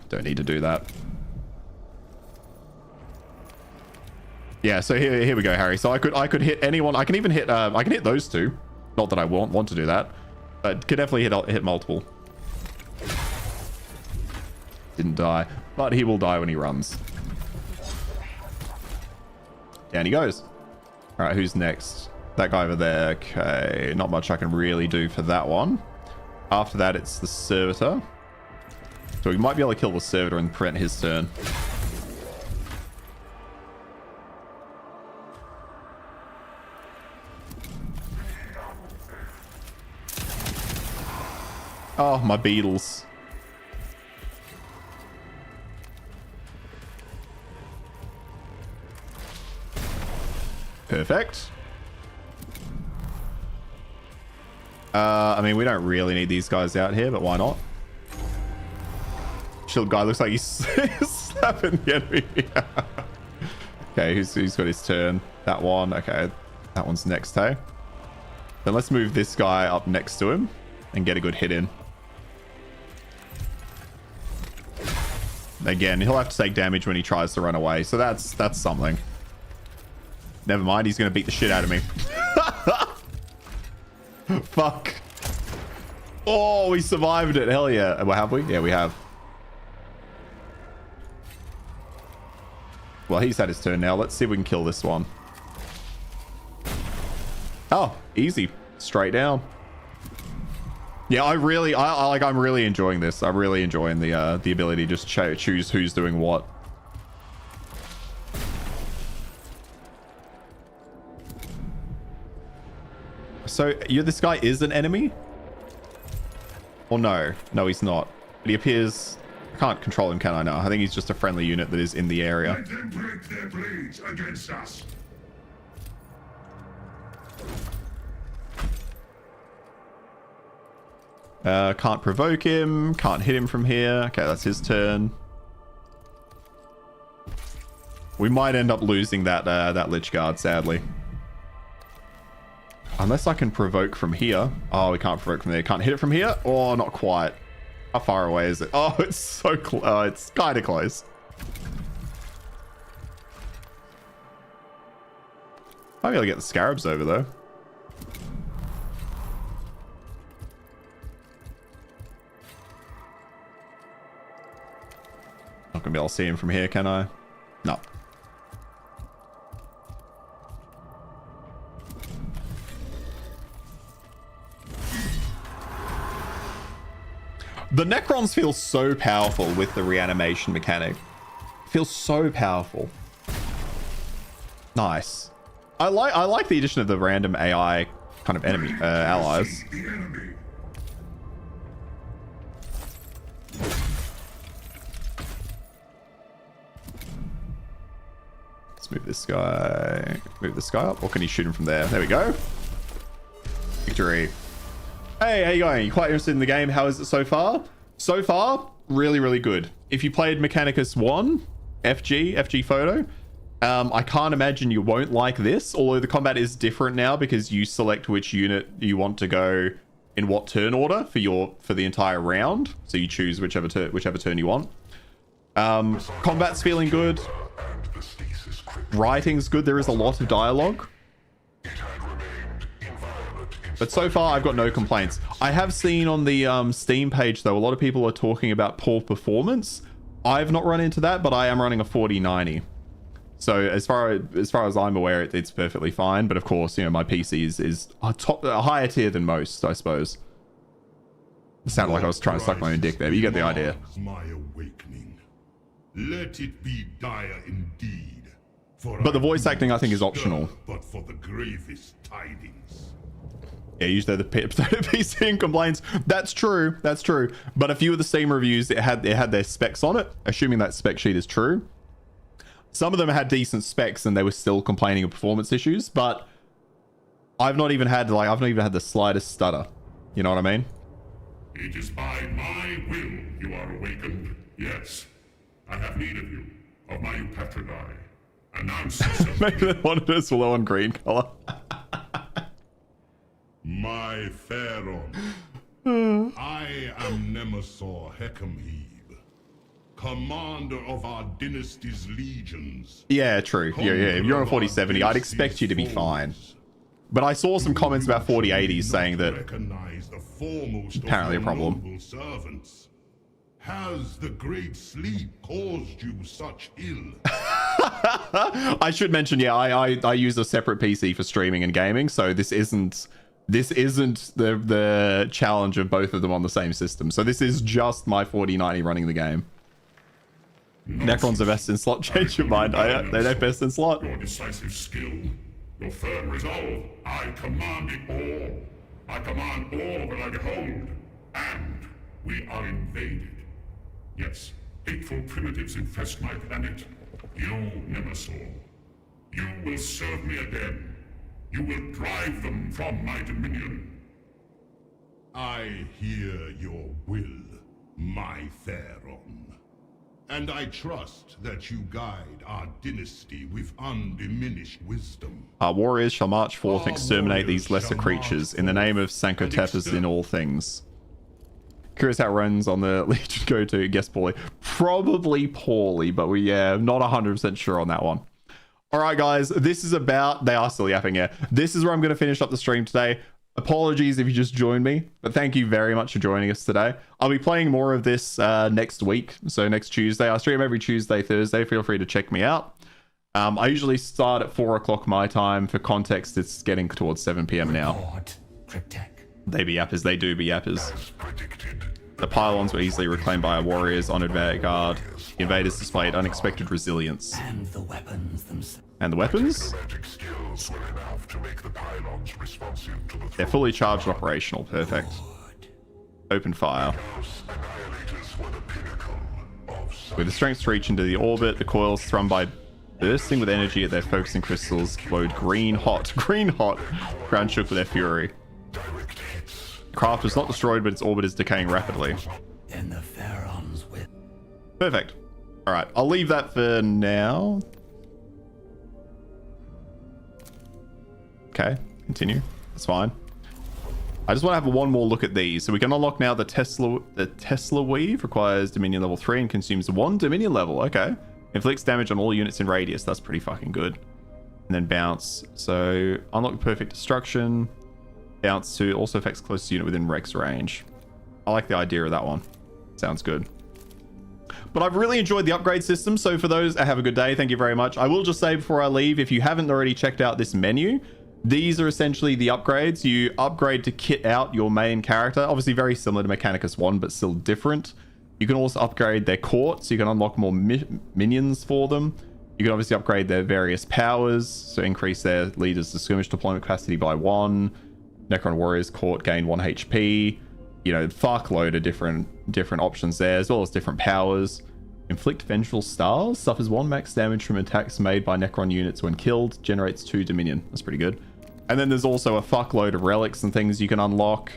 Speaker 1: Don't need to do that. Yeah, so here we go, Harry. So I could hit anyone. I can even hit I can hit those 2. Not that I want to do that, but could definitely hit multiple. Didn't die, but he will die when he runs. Down he goes. All right, who's next? That guy over there. Okay, not much I can really do for that one. After that, it's the servitor. So we might be able to kill the servitor and prevent his turn. Oh, my beetles. Perfect. I mean, we don't really need these guys out here, but why not? Shield guy looks like he's slapping the enemy. Okay, who's got his turn? That one. Okay, that one's next, hey? Then let's move this guy up next to him and get a good hit in. Again, he'll have to take damage when he tries to run away, so that's something. Never mind, he's gonna beat the shit out of me. Fuck. Oh, we survived it. Hell yeah. Well, have we? Yeah, we have. Well, he's had his turn now. Let's see if we can kill this one. Oh, easy. Straight down. Yeah, I'm really enjoying this. I'm really enjoying the ability to just choose who's doing what. So, this guy is an enemy? Or no? No, he's not. But he appears... I can't control him, can I? No, I think he's just a friendly unit that is in the area.
Speaker 3: Let them break their blades against us.
Speaker 1: Can't provoke him. Can't hit him from here. Okay, that's his turn. We might end up losing that Lich Guard, sadly. Unless I can provoke from here. Oh, we can't provoke from there. Can't hit it from here? Oh, not quite. How far away is it? Oh, it's so close. Oh, it's kind of close. Might be able to get the scarabs over, though. Not gonna be able to see him from here, can I? No. The Necrons feel so powerful with the reanimation mechanic. Feels so powerful. Nice. I like the addition of the random AI kind of enemy allies. Let's move this guy. Move this guy up. Or can he shoot him from there? There we go. Victory. Hey, how you going? You quite interested in the game? How is it so far? So far, really, really good. If you played Mechanicus 1, FG photo, I can't imagine you won't like this, although the combat is different now because you select which unit you want to go in what turn order for the entire round. So you choose whichever turn you want. Combat's feeling good. Writing's good. There is a lot of dialogue.
Speaker 3: It had remained inviolate in
Speaker 1: But so far, I've got no complaints. I have seen on the Steam page, though, a lot of people are talking about poor performance. I've not run into that, but I am running a 4090. So as far as I'm aware, it's perfectly fine. But of course, you know, my PC is a higher tier than most, I suppose. It sounded like I was trying to suck my own dick there, but you get the idea.
Speaker 7: My awakening. Let it be dire indeed.
Speaker 1: But the voice acting, I think, is optional.
Speaker 7: But for the gravest tidings.
Speaker 1: Yeah, usually the PC and complaints. That's true. That's true. But a few of the Steam reviews, it had their specs on it, assuming that spec sheet is true. Some of them had decent specs and they were still complaining of performance issues, but I've not even had the slightest stutter. You know what I mean?
Speaker 3: It is by my will you are awakened. Yes, I have need of you, of my Eupatridae. Announce yourself.
Speaker 1: Maybe the monitors will on green color.
Speaker 7: My Pharaon. I am Nemesaur Hecamhebe, commander of our dynasty's legions.
Speaker 1: Yeah, true. Yeah. If you're on a 4070, I'd expect you to be fine. But I saw some comments about 4080s saying that apparently a problem.
Speaker 7: Servants. Has the great sleep caused you such ill?
Speaker 1: I should mention, yeah, I use a separate PC for streaming and gaming, so this isn't the challenge of both of them on the same system. So this is just my 4090 running the game. Necron's the best in slot. Change your mind. They know best in slot.
Speaker 3: Your decisive skill, your firm resolve. I command it all. I command all that I behold. And we are invaded. Yes, hateful primitives infest my planet. You, Nemesaur, you will serve me again. You will drive them from my dominion.
Speaker 7: I hear your will, my Pharaon. And I trust that you guide our dynasty with undiminished wisdom.
Speaker 1: Our warriors shall march forth and exterminate these lesser creatures in the name of Sancotepus in all things. Curious how it runs on the Legion go to. Guess poorly. Probably poorly, but not 100% sure on that one. All right, guys, this is about... They are still yapping, yeah. This is where I'm going to finish up the stream today. Apologies if you just joined me, but thank you very much for joining us today. I'll be playing more of this next week, so next Tuesday. I stream every Tuesday, Thursday. Feel free to check me out. I usually start at 4 o'clock my time. For context, it's getting towards 7 p.m. now. They be yappers. They do be yappers. The pylons were easily reclaimed by our warriors on vanguard. The invaders displayed unexpected resilience.
Speaker 4: And the weapons themselves.
Speaker 1: And the weapons? They're fully charged and operational. Perfect. Open fire. With the strength to reach into the orbit, the coils thrummed by bursting with energy at their focusing crystals glowed green hot. Ground shook with their fury. The craft was not destroyed, but its orbit is decaying rapidly.
Speaker 4: In the Pharaon's will.
Speaker 1: Perfect. All right, I'll leave that for now. Okay, continue. That's fine. I just want to have one more look at these. So we can unlock now the Tesla Weave. Requires Dominion level 3 and consumes 1 Dominion level. Okay. Inflicts damage on all units in radius. That's pretty fucking good. And then bounce. So unlock perfect destruction. Bounce to also affects closest unit within Rex range. I like the idea of that one. Sounds good. But I've really enjoyed the upgrade system. So for those, have a good day. Thank you very much. I will just say before I leave, if you haven't already checked out this menu, these are essentially the upgrades. You upgrade to kit out your main character. Obviously very similar to Mechanicus 1, but still different. You can also upgrade their court, so you can unlock more minions for them. You can obviously upgrade their various powers, so increase their leaders' skirmish deployment capacity by 1. Necron Warriors court gain 1 HP. You know, fuckload of different options there, as well as different powers. Inflict Vengeful Stars. Suffers 1 max damage from attacks made by Necron units when killed. Generates 2 Dominion. That's pretty good. And then there's also a fuckload of relics and things you can unlock.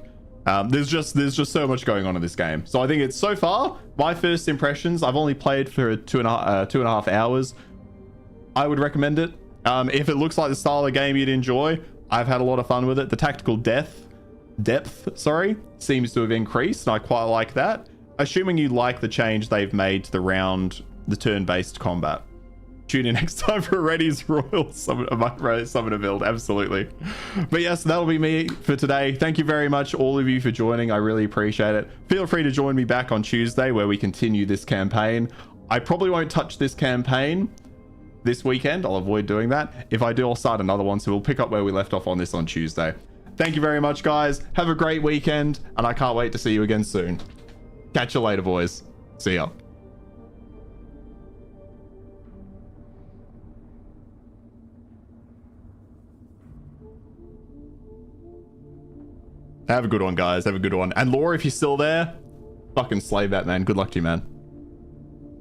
Speaker 1: There's just so much going on in this game. So I think it's, so far, my first impressions, I've only played for two and a half hours. I would recommend it. If it looks like the style of game you'd enjoy, I've had a lot of fun with it. The tactical depth, seems to have increased, and I quite like that. Assuming you like the change they've made to the turn-based combat. Tune in next time for Reddy's Royal Summoner build. Absolutely. But yes, that'll be me for today. Thank you very much, all of you, for joining. I really appreciate it. Feel free to join me back on Tuesday where we continue this campaign. I probably won't touch this campaign this weekend. I'll avoid doing that. If I do, I'll start another one. So we'll pick up where we left off on this on Tuesday. Thank you very much, guys. Have a great weekend, and I can't wait to see you again soon. Catch you later, boys. See ya. Have a good one, guys. Have a good one. And Laura, if you're still there, fucking slay that, man. Good luck to you, man.